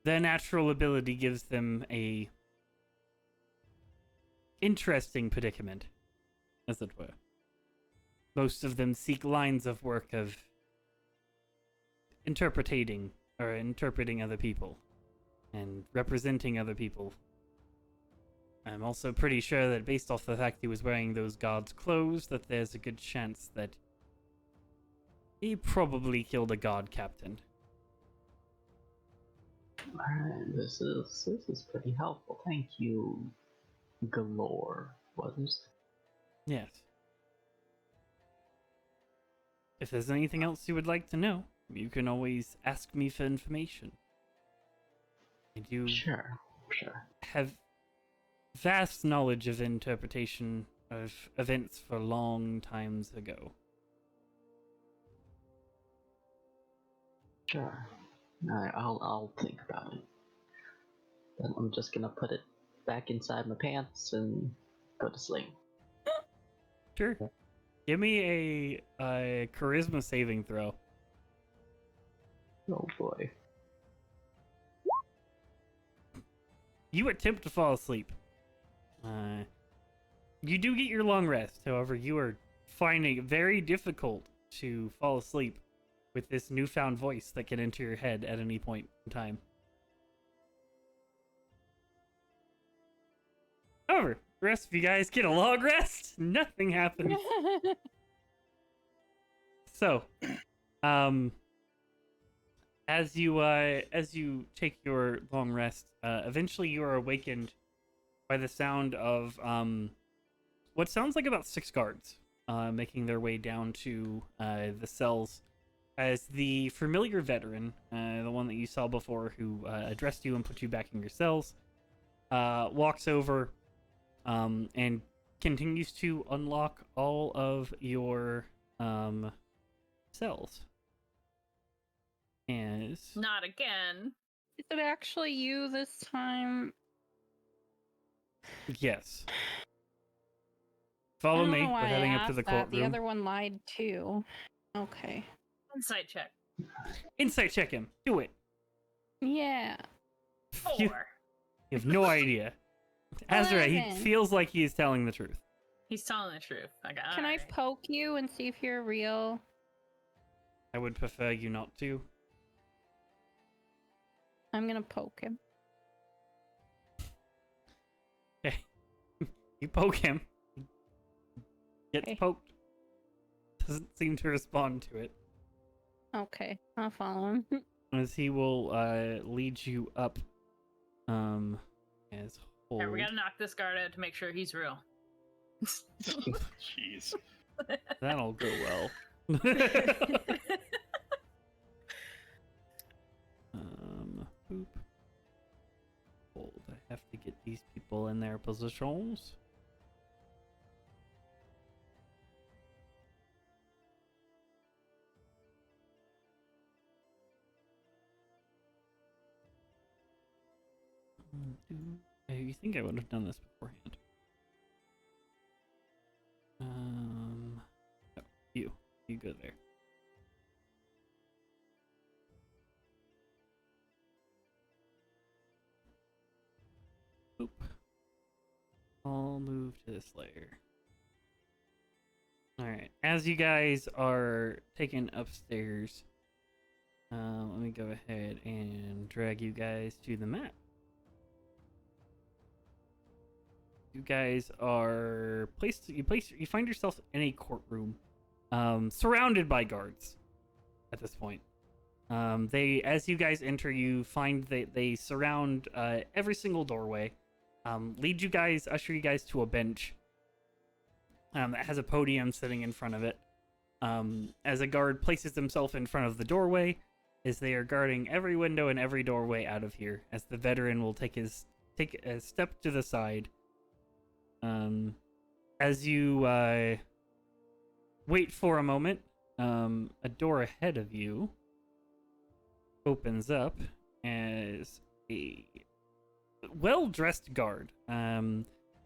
their natural ability gives them a interesting predicament, as it were. Most of them seek lines of work of interpreting other people and representing other people. I'm also pretty sure that based off the fact he was wearing those guards' clothes, that there's a good chance that he probably killed a guard captain. Alright, this is pretty helpful. Thank you, Galore. Was it? Yes. If there's anything else you would like to know, you can always ask me for information. I do Sure. have vast knowledge of interpretation of events for long times ago. Sure. Alright, I'll think about it. Then I'm just gonna put it back inside my pants and go to sleep. Sure. Give me a charisma saving throw. Oh boy. You attempt to fall asleep. You do get your long rest. However, you are finding it very difficult to fall asleep with this newfound voice that can enter your head at any point in time. However, the rest of you guys get a long rest. Nothing happens. So, as you take your long rest, eventually you are awakened by the sound of what sounds like about 6 guards making their way down to the cells, as the familiar veteran, the one that you saw before who addressed you and put you back in your cells, walks over and continues to unlock all of your cells. Not again. Is it actually you this time? Yes. Follow me. We're heading up to the courtroom. The other one lied too. Okay. Insight check. Insight check him. Do it. Yeah. 4. You have no idea. Azra, he 11. feels like he is telling the truth. He's telling the truth. Can I poke you and see if you're real? I would prefer you not to. I'm gonna poke him. Okay. You poke him. Gets Okay. poked. Doesn't seem to respond to it. Okay, I'll follow him. As he will lead you up. As hold. Alright, we gotta knock this guard out to make sure he's real. Jeez. That'll go well. Boop. Hold. I have to get these people in their positions. You think I would have done this beforehand? Oh, you go there. Boop. I'll move to this layer. Alright, as you guys are taken upstairs, let me go ahead and drag you guys to the map. You guys are you find yourself in a courtroom, surrounded by guards at this point. As you guys enter, you find that they surround every single doorway, usher you guys to a bench that has a podium sitting in front of it. As a guard places himself in front of the doorway, as they are guarding every window and every doorway out of here, as the veteran will take a step to the side. As you wait for a moment, a door ahead of you opens up as a well-dressed guard.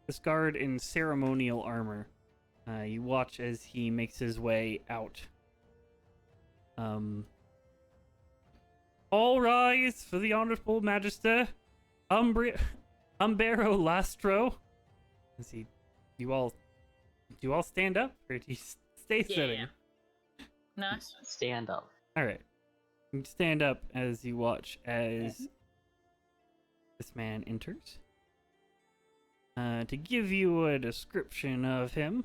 This guard in ceremonial armor. You watch as he makes his way out. All rise for the Honorable Magister Umbero Lastro. Is he? Do you all stand up, or do you stay sitting? Nice. Stand up. All right. You stand up as you watch as this man enters. To give you a description of him,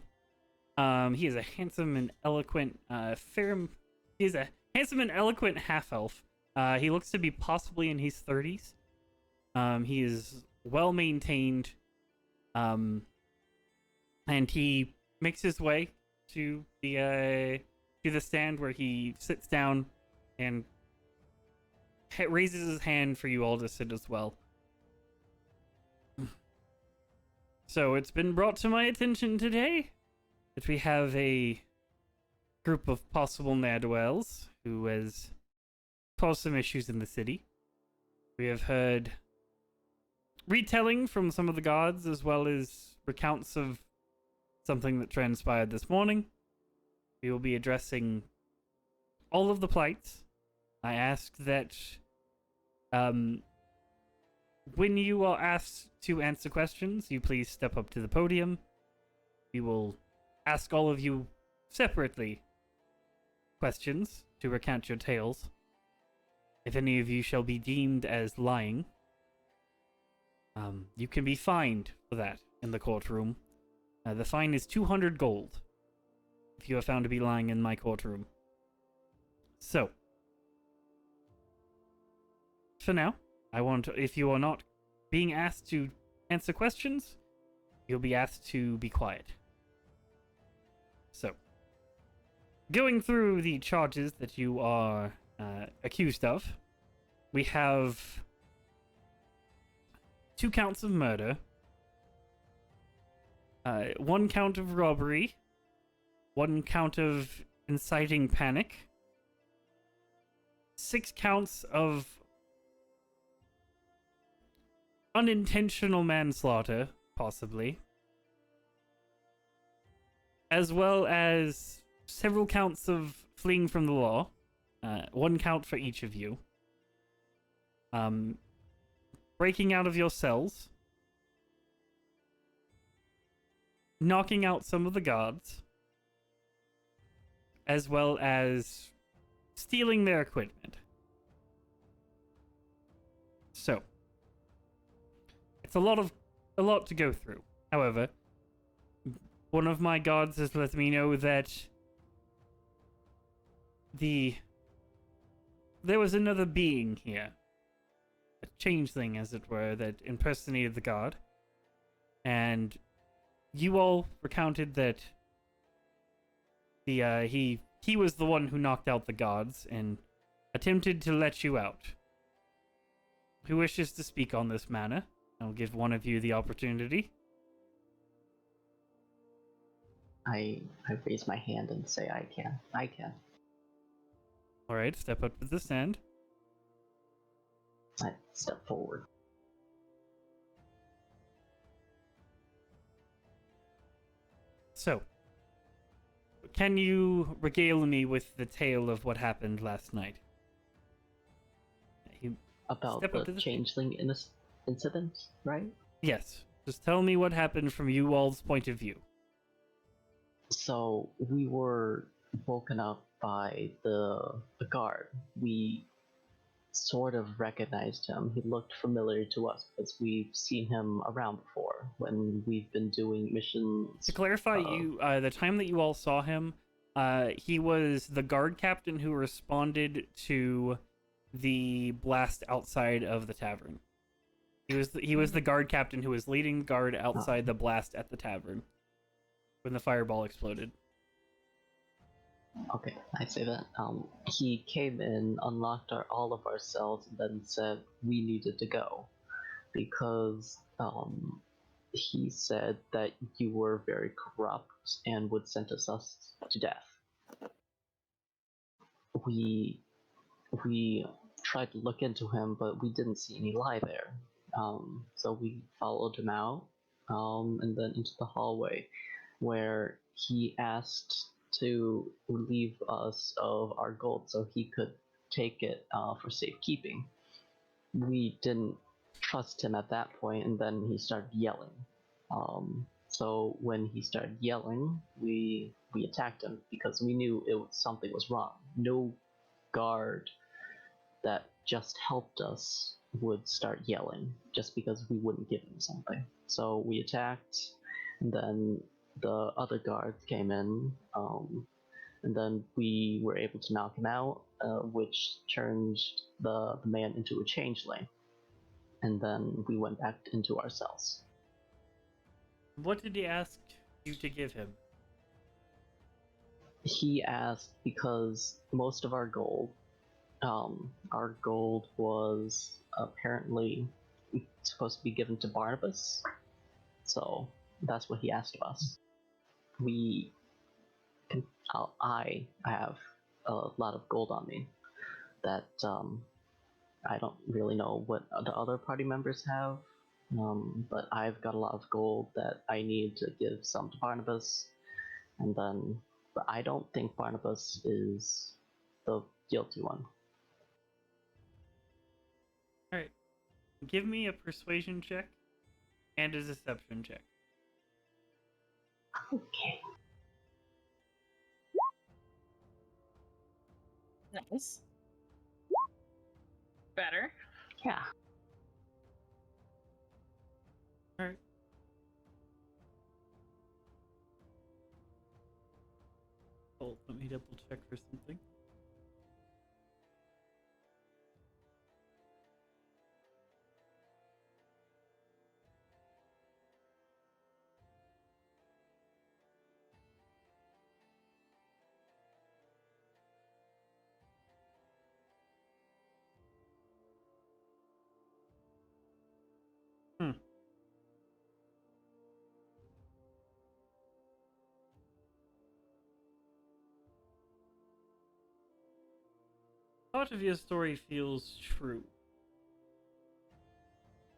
he is a handsome and eloquent He is a handsome and eloquent half-elf. He looks to be possibly in his 30s. He is well maintained. And he makes his way to the stand where he sits down and raises his hand for you all to sit as well. So it's been brought to my attention today that we have a group of possible ne'er-do-wells who has caused some issues in the city. We have heard retelling from some of the gods, as well as recounts of something that transpired this morning. We will be addressing all of the plights. I ask that when you are asked to answer questions, you please step up to the podium. We will ask all of you separately questions to recount your tales. If any of you shall be deemed as lying, you can be fined for that in the courtroom. The fine is 200 gold if you are found to be lying in my courtroom. So, for now, if you are not being asked to answer questions, you'll be asked to be quiet. So, going through the charges that you are accused of, we have 2 counts of murder, 1 count of robbery, 1 count of inciting panic, 6 counts of unintentional manslaughter, possibly, as well as several counts of fleeing from the law, 1 count for each of you, breaking out of your cells, knocking out some of the guards, as well as stealing their equipment. So, it's a lot to go through. However, one of my guards has let me know that there was another being here, a changeling, as it were, that impersonated the god, and you all recounted that he was the one who knocked out the gods and attempted to let you out. Who wishes to speak on this matter? I'll give one of you the opportunity. I raise my hand and say I can. Alright, step up to the stand. I step forward. So, can you regale me with the tale of what happened last night? About Step up to the the changeling incident, right? Yes. Just tell me what happened from you all's point of view. So we were woken up by the guard. We sort of recognized him. He looked familiar to us because we've seen him around before when we've been doing missions. To clarify, the time that you all saw him, he was the guard captain who responded to the blast outside of the tavern. He was the guard captain who was leading the guard outside the blast at the tavern when the fireball exploded. Okay, I say that. He came in, unlocked all of our cells, and then said we needed to go because he said that you were very corrupt and would sentence us to death. We tried to look into him, but we didn't see any lie there. So we followed him out, and then into the hallway, where he asked to relieve us of our gold so he could take it for safekeeping. We didn't trust him at that point, and then he started yelling. So when he started yelling, we attacked him because we knew something was wrong. No guard that just helped us would start yelling just because we wouldn't give him something. So we attacked, and then the other guards came in, and then we were able to knock him out, which turned the man into a changeling. And then we went back into our cells. What did he ask you to give him? He asked because most of our gold was apparently supposed to be given to Barnabas, so that's what he asked of us. I have a lot of gold on me that I don't really know what the other party members have, But I've got a lot of gold that I need to give some to Barnabas, and then, but I don't think Barnabas is the guilty one. All right. Give me a persuasion check and a deception check. Okay. Nice. Better. Yeah. All right. Hold, let me double check for something. Hmm. Part of your story feels true.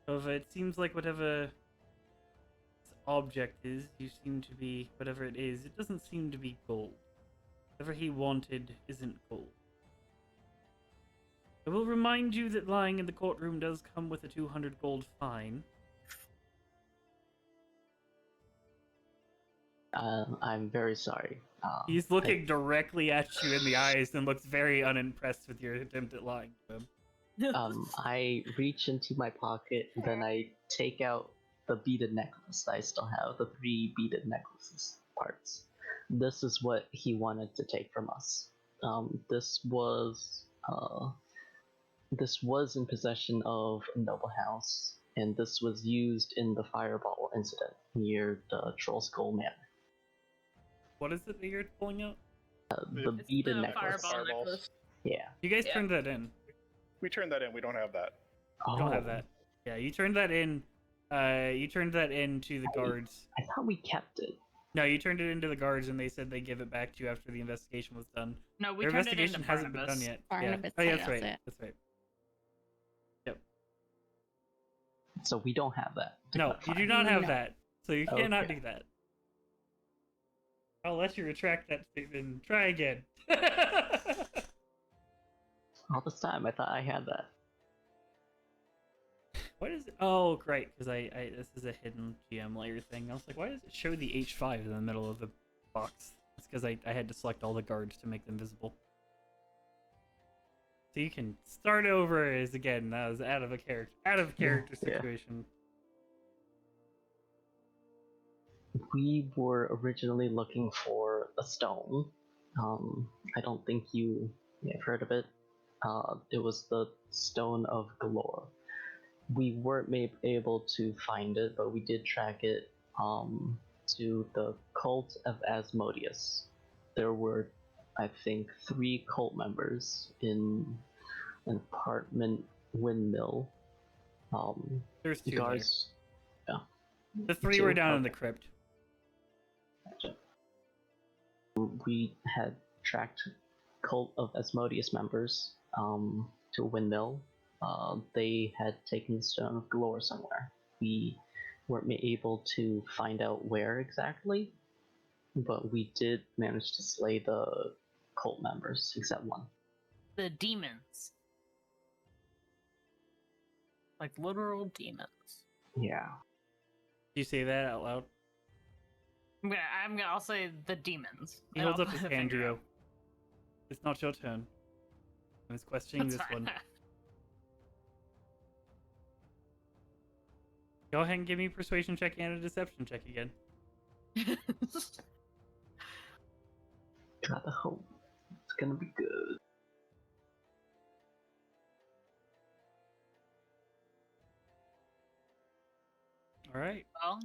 However, it seems like whatever this object is, you seem to be, whatever it is, it doesn't seem to be gold. Whatever he wanted isn't gold. I will remind you that lying in the courtroom does come with a 200 gold fine. I'm very sorry. He's looking directly at you in the eyes and looks very unimpressed with your attempt at lying to him. I reach into my pocket, and then I take out the beaded necklace that I still have, the 3 beaded necklaces parts. This is what he wanted to take from us. This was in possession of a noble house, and this was used in the fireball incident near the Troll Skull Manor. What is it that you're pulling out? The It's beaded the necklace. fireball Fireballs. necklace. Yeah. You guys Yeah. turned that in. We turned that in. We don't have that. You don't have that. Yeah, you turned that in. You turned that in to the guards. I thought we kept it. No, you turned it into the guards, and they said they'd give it back to you after the investigation was done. No, we Their turned it investigation into hasn't been Barnabas. done yet. Barnabas Yeah. Oh, yeah, said that's right. that's it. That's right. So we don't have that. No, you do not have No. that. So you cannot Okay. do that. I'll let you retract that statement. Try again. All this time, I thought I had that. What is it? Oh, great, because I this is a hidden GM layer thing. I was like, why does it show the H5 in the middle of the box? It's because I had to select all the guards to make them visible. So you can start over as again. That was out of character Yeah. situation. We were originally looking for a stone. I don't think you may have heard of it. It was the Stone of Galore. We weren't able to find it, but we did track it to the cult of Asmodeus. There were, I think, 3 cult members in an apartment windmill. There's 2 Guards. Yeah. there. The 3 were 2? down in the Okay. crypt. We had tracked Cult of Asmodeus members to a windmill. They had taken the Stone of Galore somewhere. We weren't able to find out where exactly, but we did manage to slay the cult members, except one. The demons. Like literal demons. Yeah. Do you say that out loud? I'll say the demons. He And holds I'll up his put the hand to finger you. up. It's not your turn. I was questioning That's this fine. one. Go ahead and give me a persuasion check and a deception check again. Gotta hope it's gonna be good. All right. Well,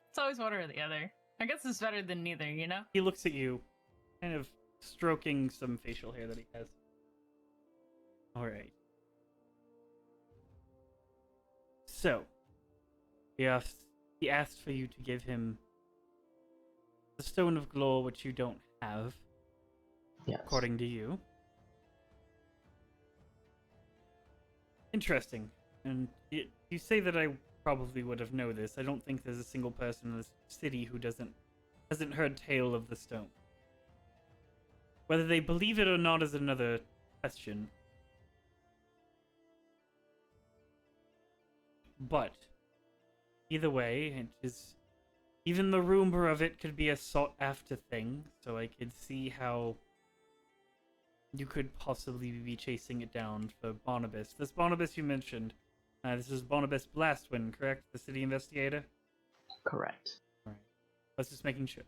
it's always one or the other. I guess it's better than neither, you know? He looks at you, kind of stroking some facial hair that he has. All right. So, he asked for you to give him the Stone of Galore, which you don't have, Yes. according to you. Interesting. And you say that I probably would have known this. I don't think there's a single person in this city who hasn't heard tale of the stone. Whether they believe it or not is another question. But either way, it is, even the rumor of it could be a sought after thing, so I could see how you could possibly be chasing it down for Barnabas. This Barnabas you mentioned, this is Barnabas Blastwind, correct? The city investigator? Correct. Alright. I was just making sure.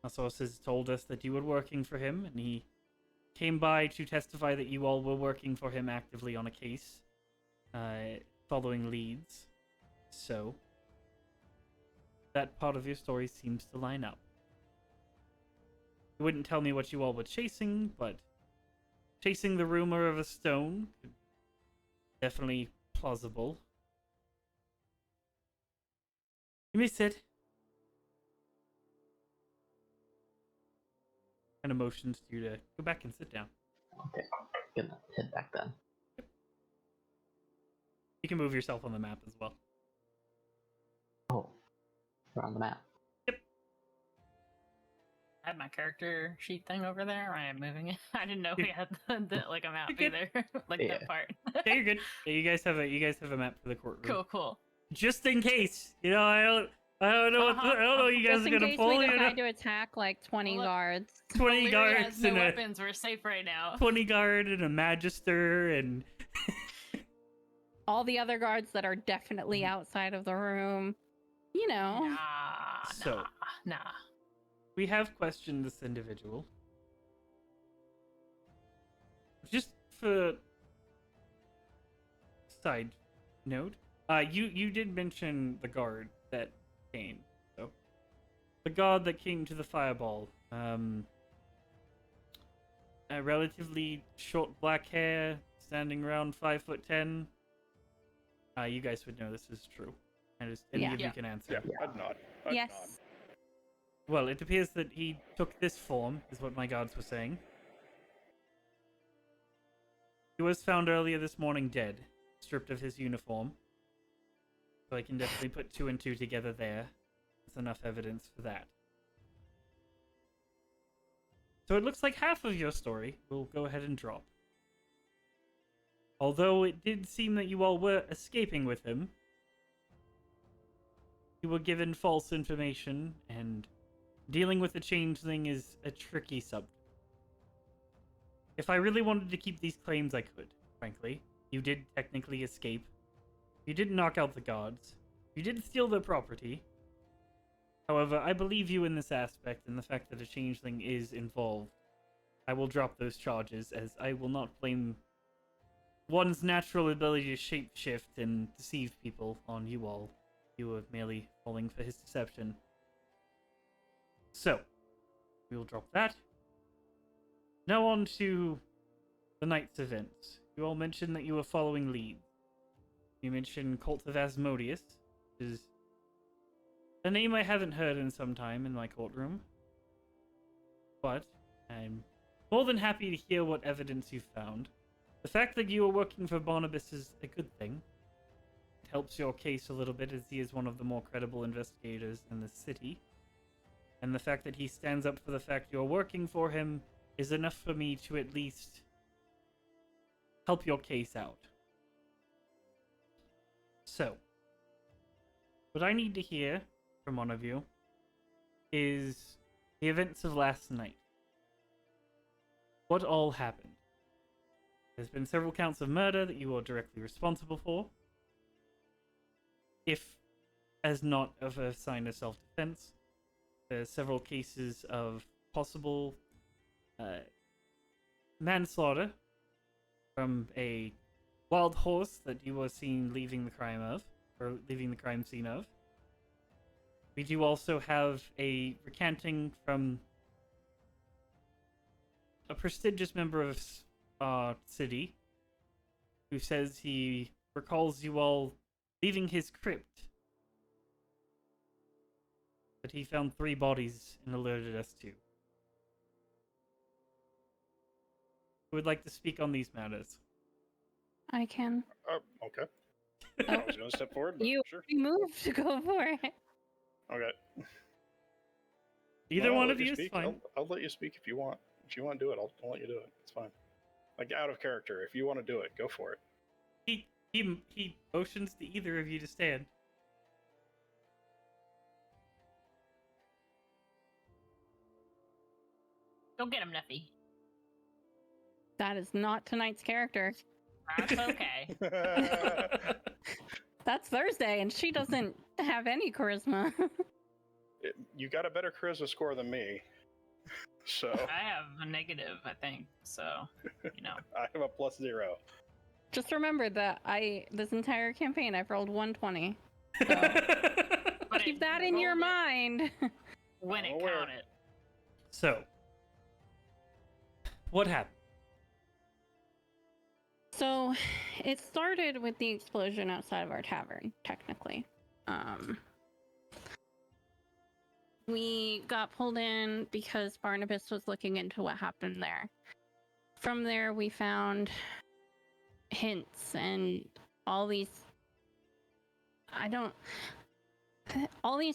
Our sources told us that you were working for him, and he came by to testify that you all were working for him actively on a case, following leads. So, that part of your story seems to line up. You wouldn't tell me what you all were chasing, but chasing the rumor of a stone, definitely plausible. You may sit. Kind of motions to you to go back and sit down. Okay, gonna head back then. You can move yourself on the map as well. Oh, we're on the map. I have my character sheet thing over there. I am moving it. I didn't know we had like a map You're good. either. Like Yeah. that part. Yeah, you're good. Yeah, you guys have a map for the courtroom. Cool. Just in case, I don't know what I don't know what you guys Just are in gonna case pull. we decide to attack like 20 Well, guards. 20 Illyria guards has no and a weapons. We're safe right now. 20 guard and a magister and All the other guards that are definitely outside of the room. You know. Nah. So. Nah. we have questioned this individual. Just for side note, you did mention the guard that came. So the guard that came to the fireball, a relatively short black hair, standing around 5'10". You guys would know this is true, and just any of you Yeah. can answer. Yeah, I'd nod. I'd Yes. nod. Well, it appears that he took this form, is what my guards were saying. He was found earlier this morning dead, stripped of his uniform. So I can definitely put 2 and 2 together there. That's enough evidence for that. So it looks like half of your story will go ahead and drop. Although it did seem that you all were escaping with him, you were given false information, and dealing with the changeling is a tricky subject. If I really wanted to keep these claims, I could, frankly. You did technically escape. You did knock out the guards. You did steal their property. However, I believe you in this aspect, and the fact that a changeling is involved. I will drop those charges, as I will not blame one's natural ability to shapeshift and deceive people on you all. You were merely falling for his deception. So, we will drop that. Now on to the night's events. You all mentioned that you were following leads. You mentioned Cult of Asmodeus, which is a name I haven't heard in some time in my courtroom. But I'm more than happy to hear what evidence you found. The fact that you are working for Barnabas is a good thing. It helps your case a little bit, as he is one of the more credible investigators in the city. And the fact that he stands up for the fact you're working for him is enough for me to at least help your case out. So, what I need to hear from one of you is the events of last night. What all happened? There's been several counts of murder that you are directly responsible for. If as not of a sign of self-defense, there's several cases of possible manslaughter from a wild horse that you were seen leaving the crime scene of. We do also have a recanting from a prestigious member of our city who says he recalls you all leaving his crypt that he found 3 bodies and alerted us to. Who would like to speak on these matters? I can. Oh, okay. Oh. I was going to step forward, but You sure. moved to go for it. Okay. Either Well, I'll one let of you you is speak. fine. I'll let you speak if you want. If you want to do it, I'll let you do it. It's fine. Like out of character. If you want to do it, go for it. He motions to either of you to stand. Go get him, Neffy. That is not tonight's character. That's okay. That's Thursday, and she doesn't have any charisma. You got a better charisma score than me. So I have a negative, I think. So, you know. I have a +0. Just remember that this entire campaign I've rolled 120. But Keep it that in your rolled it mind. when it I'm aware. counted. So, what happened? So, it started with the explosion outside of our tavern, technically. We got pulled in because Barnabas was looking into what happened there. From there, we found hints and all these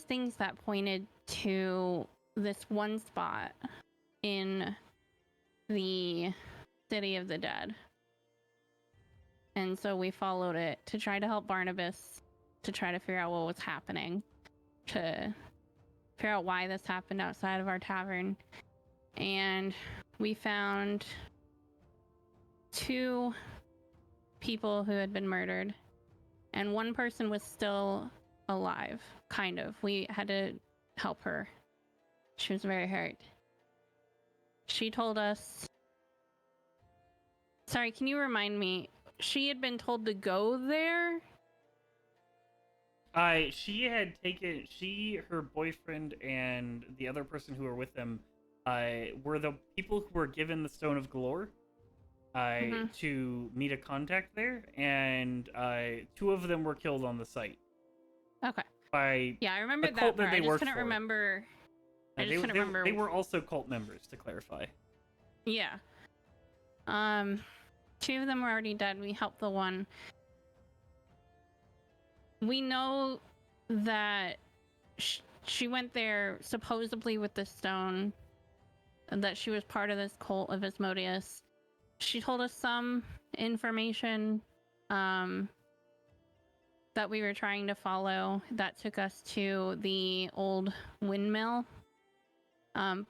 things that pointed to this one spot in the City of the Dead. And so we followed it to try to help Barnabas, to try to figure out what was happening, to figure out why this happened outside of our tavern. And we found 2 people who had been murdered, and one person was still alive, kind of. We had to help her. She was very hurt. She told us... Sorry, can you remind me? She had been told to go there? She had taken... her boyfriend, and the other person who were with them were the people who were given the Stone of Galore to meet a contact there, and 2 of them were killed on the site. Okay. Yeah, I remember the that cult part. that they I just worked couldn't for. remember... They were also cult members, to clarify. Yeah. 2 of them were already dead. We helped the one. We know that she went there supposedly with the stone, and that she was part of this cult of Asmodeus. She told us some information that we were trying to follow that took us to the old windmill.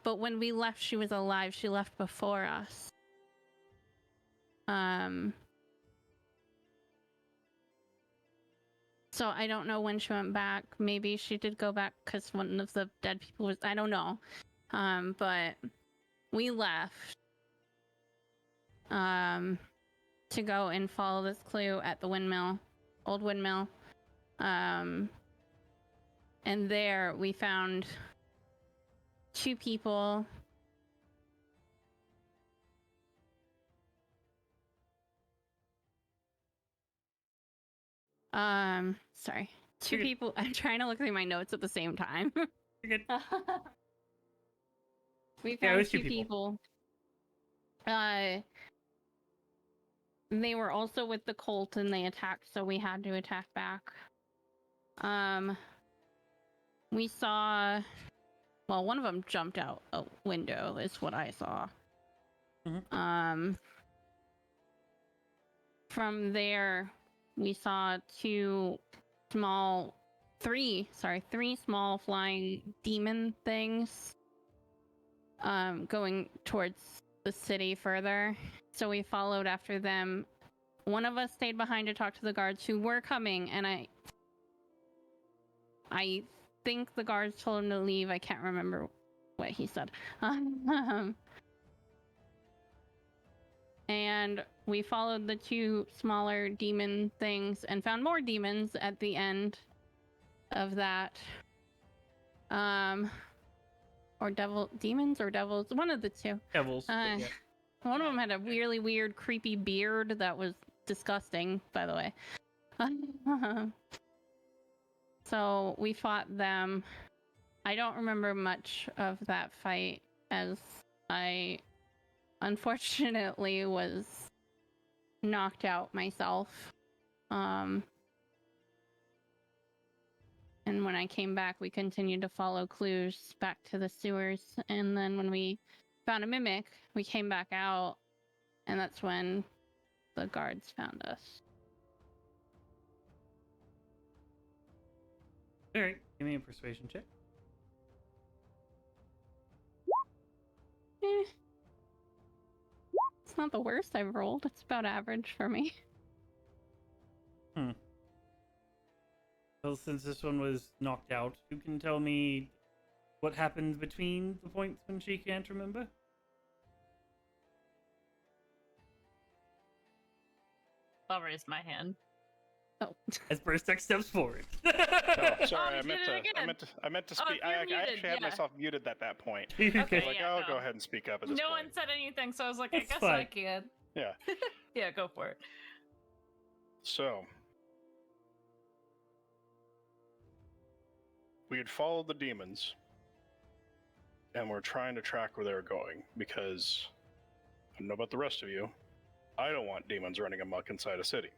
But when we left, she was alive. She left before us. So I don't know when she went back. Maybe she did go back because one of the dead people was... I don't know. But we left to go and follow this clue at the windmill, old windmill. And there we found 2 people. Sorry. 2 You're good. people. I'm trying to look through my notes at the same time. You're good. We Yeah, it found was 2 2 people. They were also with the cult and they attacked, so we had to attack back. We saw... Well, one of them jumped out a window, is what I saw. From there, we saw 3 small flying demon things going towards the city further. So we followed after them. One of us stayed behind to talk to the guards who were coming, and I think the guards told him to leave. I can't remember what he said. And we followed the 2 smaller demon things and found more demons at the end of that. Or demons or devils, one of the 2. Devils. Yeah. One of them had a really weird, creepy beard that was disgusting, by the way. So we fought them. I don't remember much of that fight, as I unfortunately was knocked out myself. And when I came back, we continued to follow clues back to the sewers. And then when we found a mimic, we came back out, and that's when the guards found us. All right, give me a persuasion check. It's not the worst I've rolled. It's about average for me. Well, since this one was knocked out, you can tell me what happened between the points when she can't remember? I'll raise my hand. Oh. As Burstek steps forward. Oh, sorry, you I meant did it again. I meant to Oh, speak. you're I muted, actually had yeah. myself muted at that point. Okay. I was like, yeah, I'll no. go ahead and speak up at this No point. one said anything, so I was like, It's I guess fine. I can. Yeah. Yeah, go for it. So, we had followed the demons, and we're trying to track where they're going, because I don't know about the rest of you, I don't want demons running amok inside a city.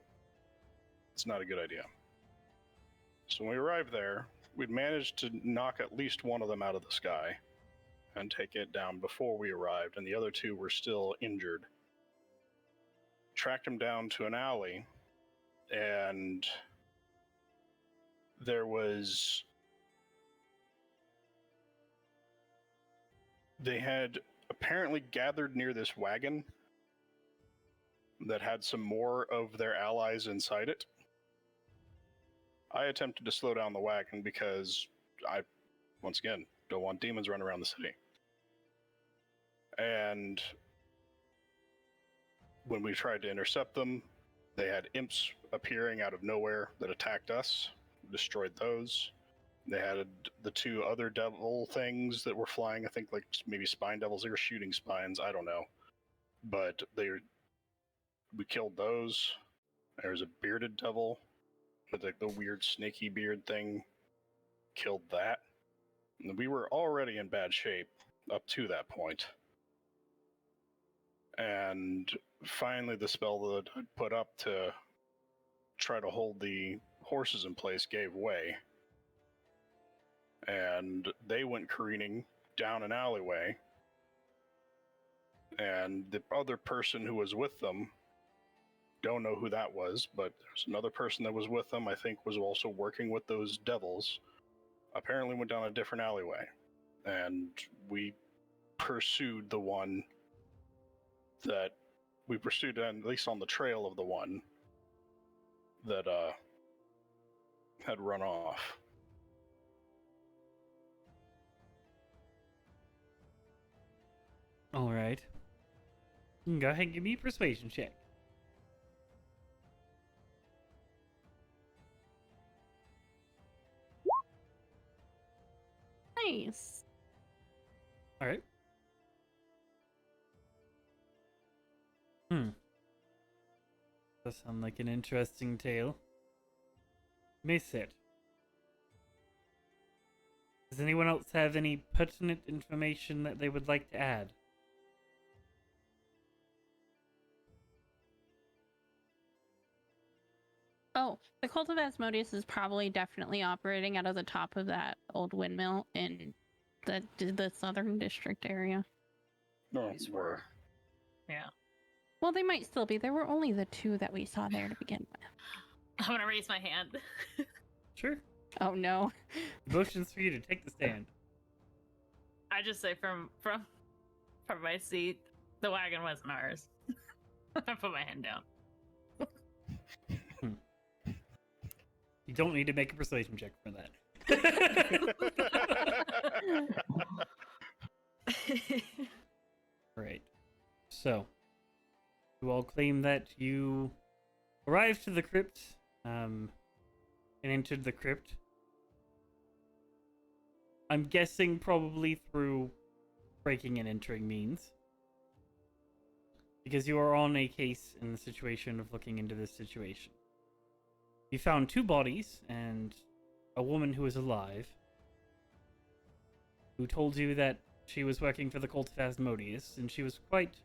It's not a good idea. So when we arrived there, we'd managed to knock at least one of them out of the sky and take it down before we arrived, and the other two were still injured. Tracked them down to an alley, and there was... They had apparently gathered near this wagon that had some more of their allies inside it. I attempted to slow down the wagon because I, once again, don't want demons running around the city. And when we tried to intercept them, they had imps appearing out of nowhere that attacked us, destroyed those. They had the two other devil things that were flying, I think like maybe spine devils, they were shooting spines, I don't know. But we killed those. There's a bearded devil with like the weird snaky beard thing. Killed that. And we were already in bad shape up to that point. And finally the spell that I put up to try to hold the horses in place gave way. And they went careening down an alleyway. And the other person who was with them, don't know who that was, but there's another person that was with them, I think was also working with those devils, apparently went down a different alleyway. And we pursued the one that we pursued, at least on the trail of the one that had run off. All right. You can go ahead and give me a persuasion check. Nice. All right. Does sound like an interesting tale. Miss it. Does anyone else have any pertinent information that they would like to add? Oh, the Cult of Asmodeus is probably definitely operating out of the top of that old windmill in the southern district area. No, These were. Yeah. Well, they might still be. There were only the two that we saw there to begin with. I'm gonna raise my hand. Sure. Oh no. The motion's for you to take the stand. I just say from my seat, the wagon wasn't ours. I put my hand down. You don't need to make a persuasion check for that. Right. So, you all claim that you arrived to the crypt, and entered the crypt. I'm guessing probably through breaking and entering means. Because you are on a case in the situation of looking into this situation. You found two bodies and a woman who was alive, who told you that she was working for the Cult of Asmodeus, and she was quite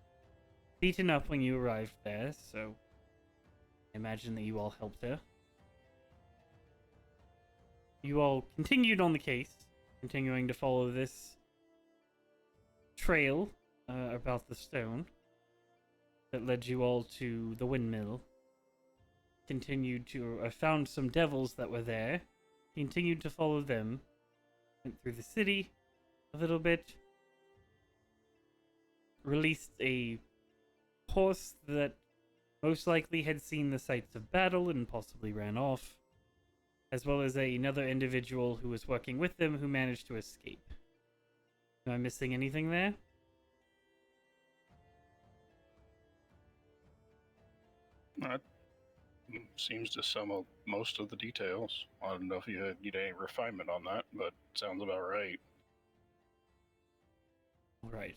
beaten up when you arrived there, so I imagine that you all helped her. You all continued on the case, continuing to follow this trail about the stone that led you all to the windmill. Continued to found some devils that were there. Continued to follow them. Went through the city a little bit. Released a horse that most likely had seen the sights of battle and possibly ran off, as well as another individual who was working with them who managed to escape. Am I missing anything there? That seems to sum up most of the details. I don't know if you need any refinement on that, but sounds about right. All right.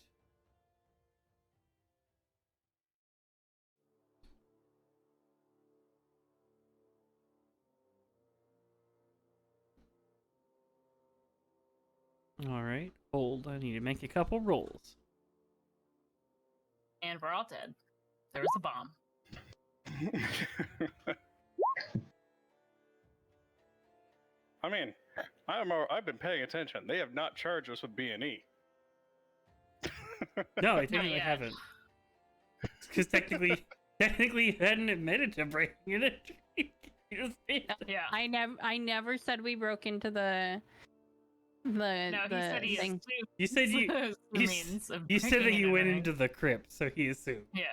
All right. Hold. I need to make a couple rolls. And we're all dead. There was a bomb. I mean, I've been paying attention. They have not charged us with B&E. No, I think Not they yet. haven't. Because technically you hadn't admitted to breaking it. You just did. Yeah. I never said we broke into the No, he said he thing. assumed You said you the you, means of you said that breaking you and went entering. into the crypt, so he assumed. Yeah.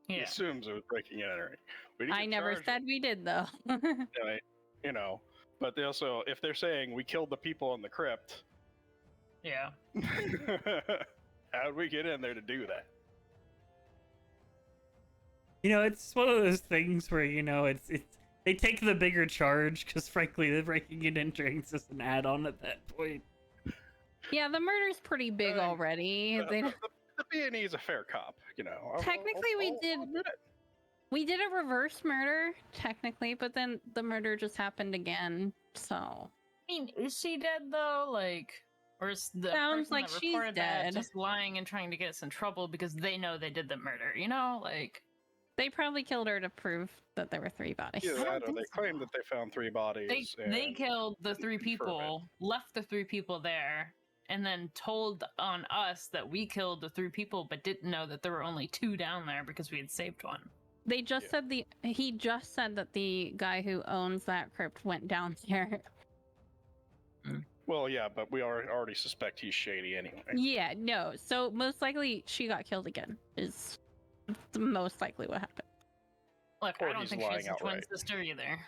He Yeah. assumes it was breaking and entering. We didn't I get never charged said we did though. with it, you know. But they also, if they're saying we killed the people in the crypt, Yeah. how'd we get in there to do that? You know, it's one of those things where, you know, it's they take the bigger charge because frankly the breaking and entering is just an add-on at that point. Yeah, the murder's pretty big mean, already. The B&E is a fair cop, you know. Technically, we did- I'll admit it. We did a reverse murder, technically, but then the murder just happened again, so... I mean, is she dead though? Like, or is the Sounds person like that she's reported that dead. just lying and trying to get us in trouble because they know they did the murder? You know, like They probably killed her to prove that there were 3 bodies. Either I don't that or think they so. claim that they found 3 bodies. they and killed the 3 confirm it. people, left the 3 people there, and then told on us that we killed the 3 people, but didn't know that there were only 2 down there because we had saved one. They just Yeah. said he just said that the guy who owns that crypt went down there. Well, yeah, but we already suspect he's shady anyway. Yeah, no. So most likely she got killed again is the most likely what happened. Look, Or I don't he's think she's lying a twin outright. sister either.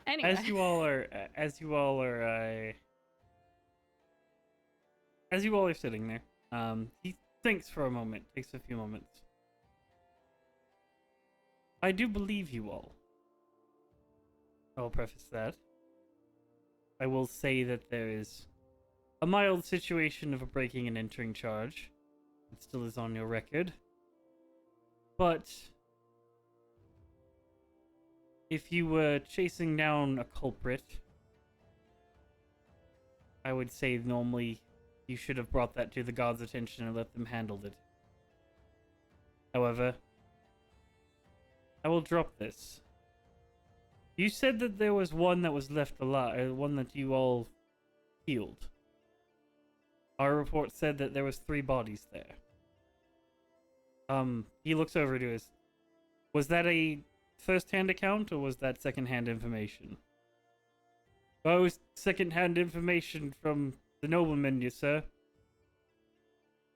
Anyway. As you all are sitting there, he thinks for a moment, takes a few moments. I do believe you all. I'll preface that. I will say that there is a mild situation of a breaking and entering charge. It still is on your record. But if you were chasing down a culprit, I would say normally you should have brought that to the guards' attention and let them handle it. However, I will drop this. You said that there was one that was left alive, one that you all killed. Our report said that there was 3 bodies there. He looks over to us. Was that a first-hand account, or was that second-hand information? Oh, it was second-hand information from the nobleman, yes, sir.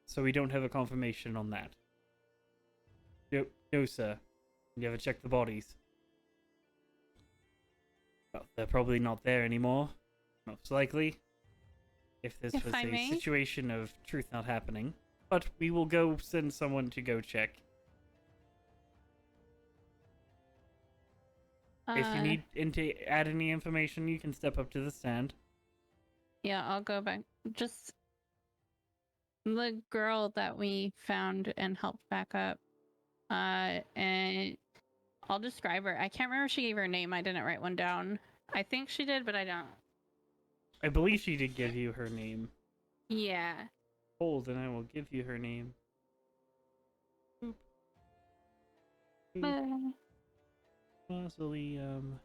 So we don't have a confirmation on that. No, sir. You ever checked the bodies? Well, they're probably not there anymore. Most likely. If this If was I a may? situation of truth not happening. But we will go send someone to go check. If you need to add any information, you can step up to the stand. Yeah, I'll go back. Just the girl that we found and helped back up. And I'll describe her. I can't remember if she gave her name. I didn't write one down. I think she did, but I don't. I believe she did give you her name. Yeah. Hold, and I will give you her name. Boop. Mausoleum.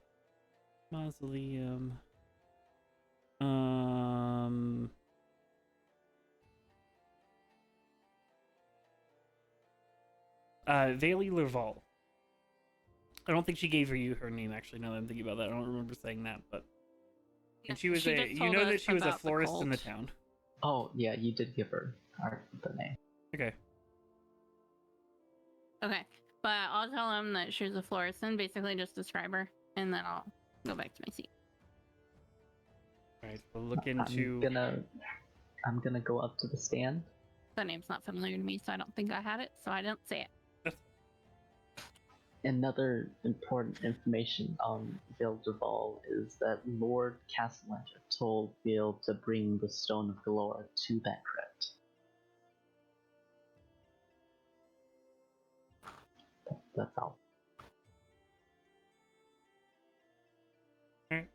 Mausoleum. Um. Vayli Lerval. I don't think she gave you her name, actually, now that I'm thinking about that. I don't remember saying that, but... And she was She a... just You told know us that she was a about the florist in the cult. town. Oh, yeah, you did give her the name. Okay. Okay, but I'll tell him that she's a florist and basically just describe her, and then I'll go back to my seat. Alright, we'll look into... I'm gonna go up to the stand. The name's not familiar to me, so I don't think I had it, so I didn't say it. Another important information on Vale Duval is that Lord Castellan told Vale to bring the Stone of Galore to that crypt. That's all. Alright.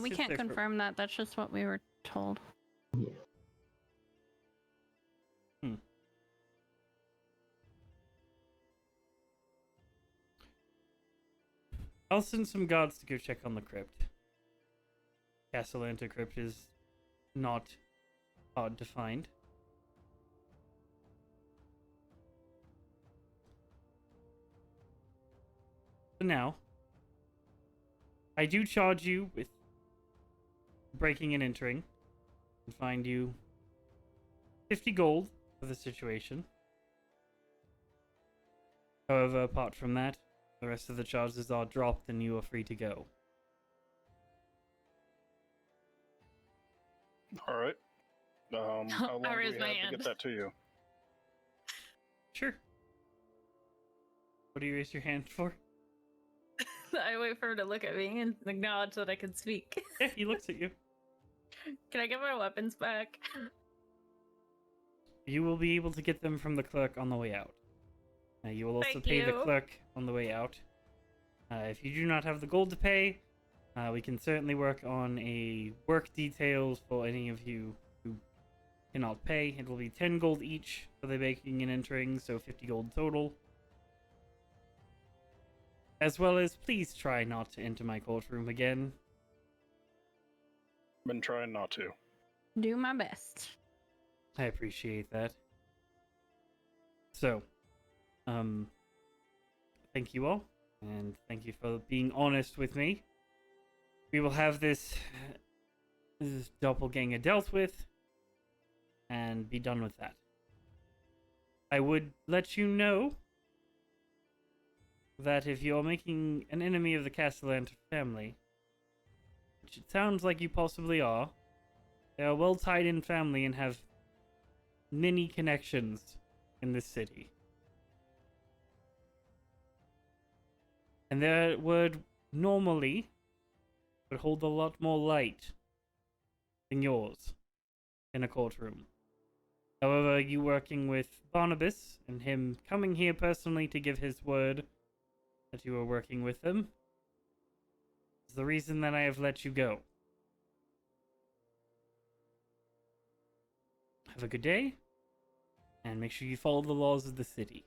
We sits can't there for- confirm that. That's just what we were told. Yeah. I'll send some guards to go check on the crypt. Castellanta crypt is not hard to find. So now, I do charge you with breaking and entering and find you 50 gold for the situation. However, apart from that, the rest of the charges are dropped and you are free to go. Alright. How long I do we raise have my to hand. get that to you? Sure. What do you raise your hand for? I wait for him to look at me and acknowledge that I can speak. Yeah, he looks at you. Can I get my weapons back? You will be able to get them from the clerk on the way out. You will also Thank pay the you. clerk on the way out. If you do not have the gold to pay, we can certainly work on a work details for any of you who cannot pay. It will be 10 gold each for the making and entering, so 50 gold total. As well as, please try not to enter my courtroom again. Been trying not to. Do my best. I appreciate that. So, thank you all, and thank you for being honest with me. We will have this doppelganger dealt with, and be done with that. I would let you know that if you're making an enemy of the Castellan family, which it sounds like you possibly are, they are well tied in family and have many connections in this city. And their word normally would hold a lot more light than yours in a courtroom. However, you working with Barnabas and him coming here personally to give his word that you are working with them is the reason that I have let you go. Have a good day, and make sure you follow the laws of the city.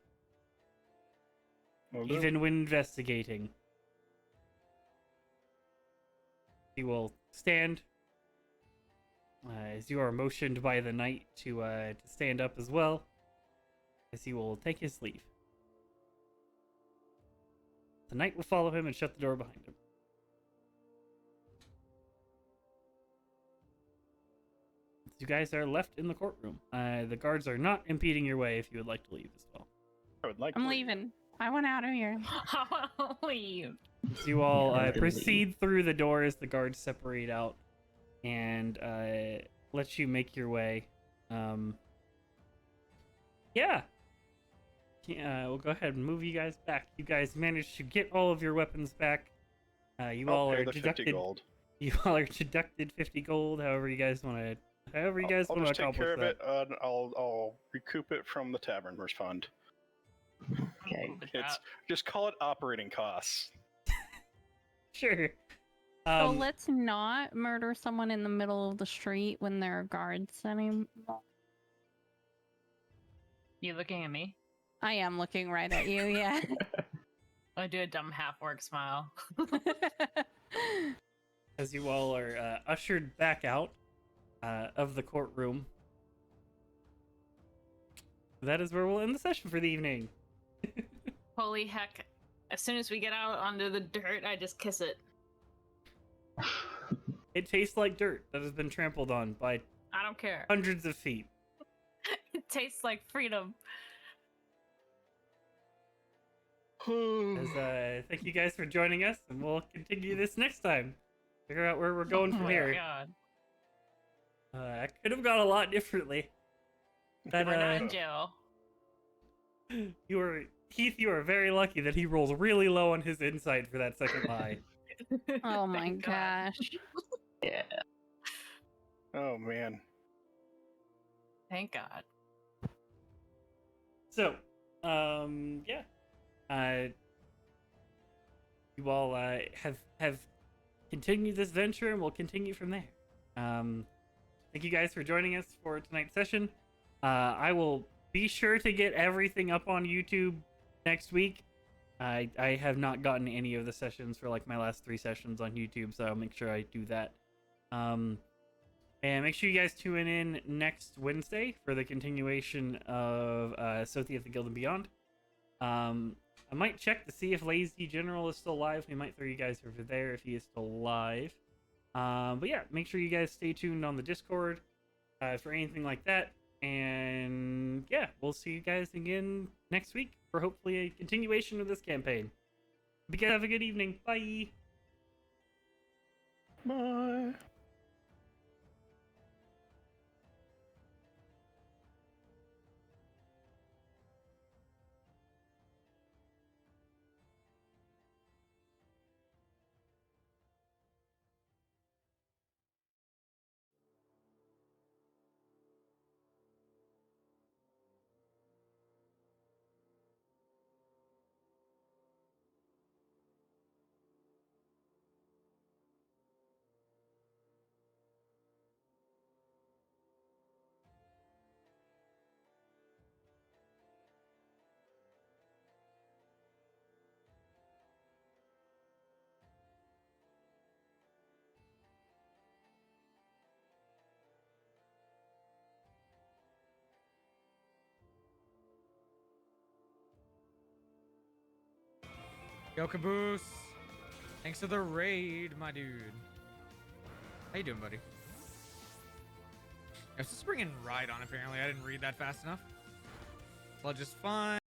Will do. Even when investigating. He will stand as you are motioned by the knight to stand up as well, as he will take his leave. The knight will follow him and shut the door behind him. You guys are left in the courtroom. The guards are not impeding your way if you would like to leave as well. I would like I'm to leave. leaving. I want out of here. I'll leave. So you all Yeah, I'm gonna proceed through the door as the guards separate out and let you make your way. Yeah. We'll go ahead and move you guys back. You guys managed to get all of your weapons back. You I'll all pay are the 50 deducted. gold. You all are deducted 50 gold. However you guys want to. However you guys I'll want to just take accomplish care of that. it. I'll recoup it from the taverner's fund. Okay. It's just call it operating costs. Sure. So let's not murder someone in the middle of the street when there are guards anymore. You looking at me? I am looking right at you, yeah. I do a dumb half-orc smile. As you all are ushered back out of the courtroom, that is where we'll end the session for the evening. Holy heck. As soon as we get out onto the dirt, I just kiss it. It tastes like dirt that has been trampled on by I don't care. hundreds of feet. It tastes like freedom. Thank you guys for joining us, and we'll continue this next time. Figure out where we're going from Oh my here. God. I could have gone a lot differently. That We're not in jail. Keith, you are very lucky that he rolls really low on his insight for that second lie. Oh my Thank God. gosh. Yeah. Oh man. Thank God. So, yeah. You all have continued this venture, and we'll continue from there. Thank you guys for joining us for tonight's session. I will be sure to get everything up on YouTube next week. I have not gotten any of the sessions for like my last 3 sessions on YouTube, so I'll make sure I do that. And make sure you guys tune in next Wednesday for the continuation of Sothi at the Guild and Beyond. I might check to see if Lazy General is still live. We might throw you guys over there if he is still live. But yeah, make sure you guys stay tuned on the Discord for anything like that. And yeah, we'll see you guys again next week for hopefully a continuation of this campaign. Hope you guys have a good evening. Bye. Bye. Yo, Caboose. Thanks for the raid, my dude. How you doing, buddy? This is bringing Ride on, apparently. I didn't read that fast enough. Sludge is fine.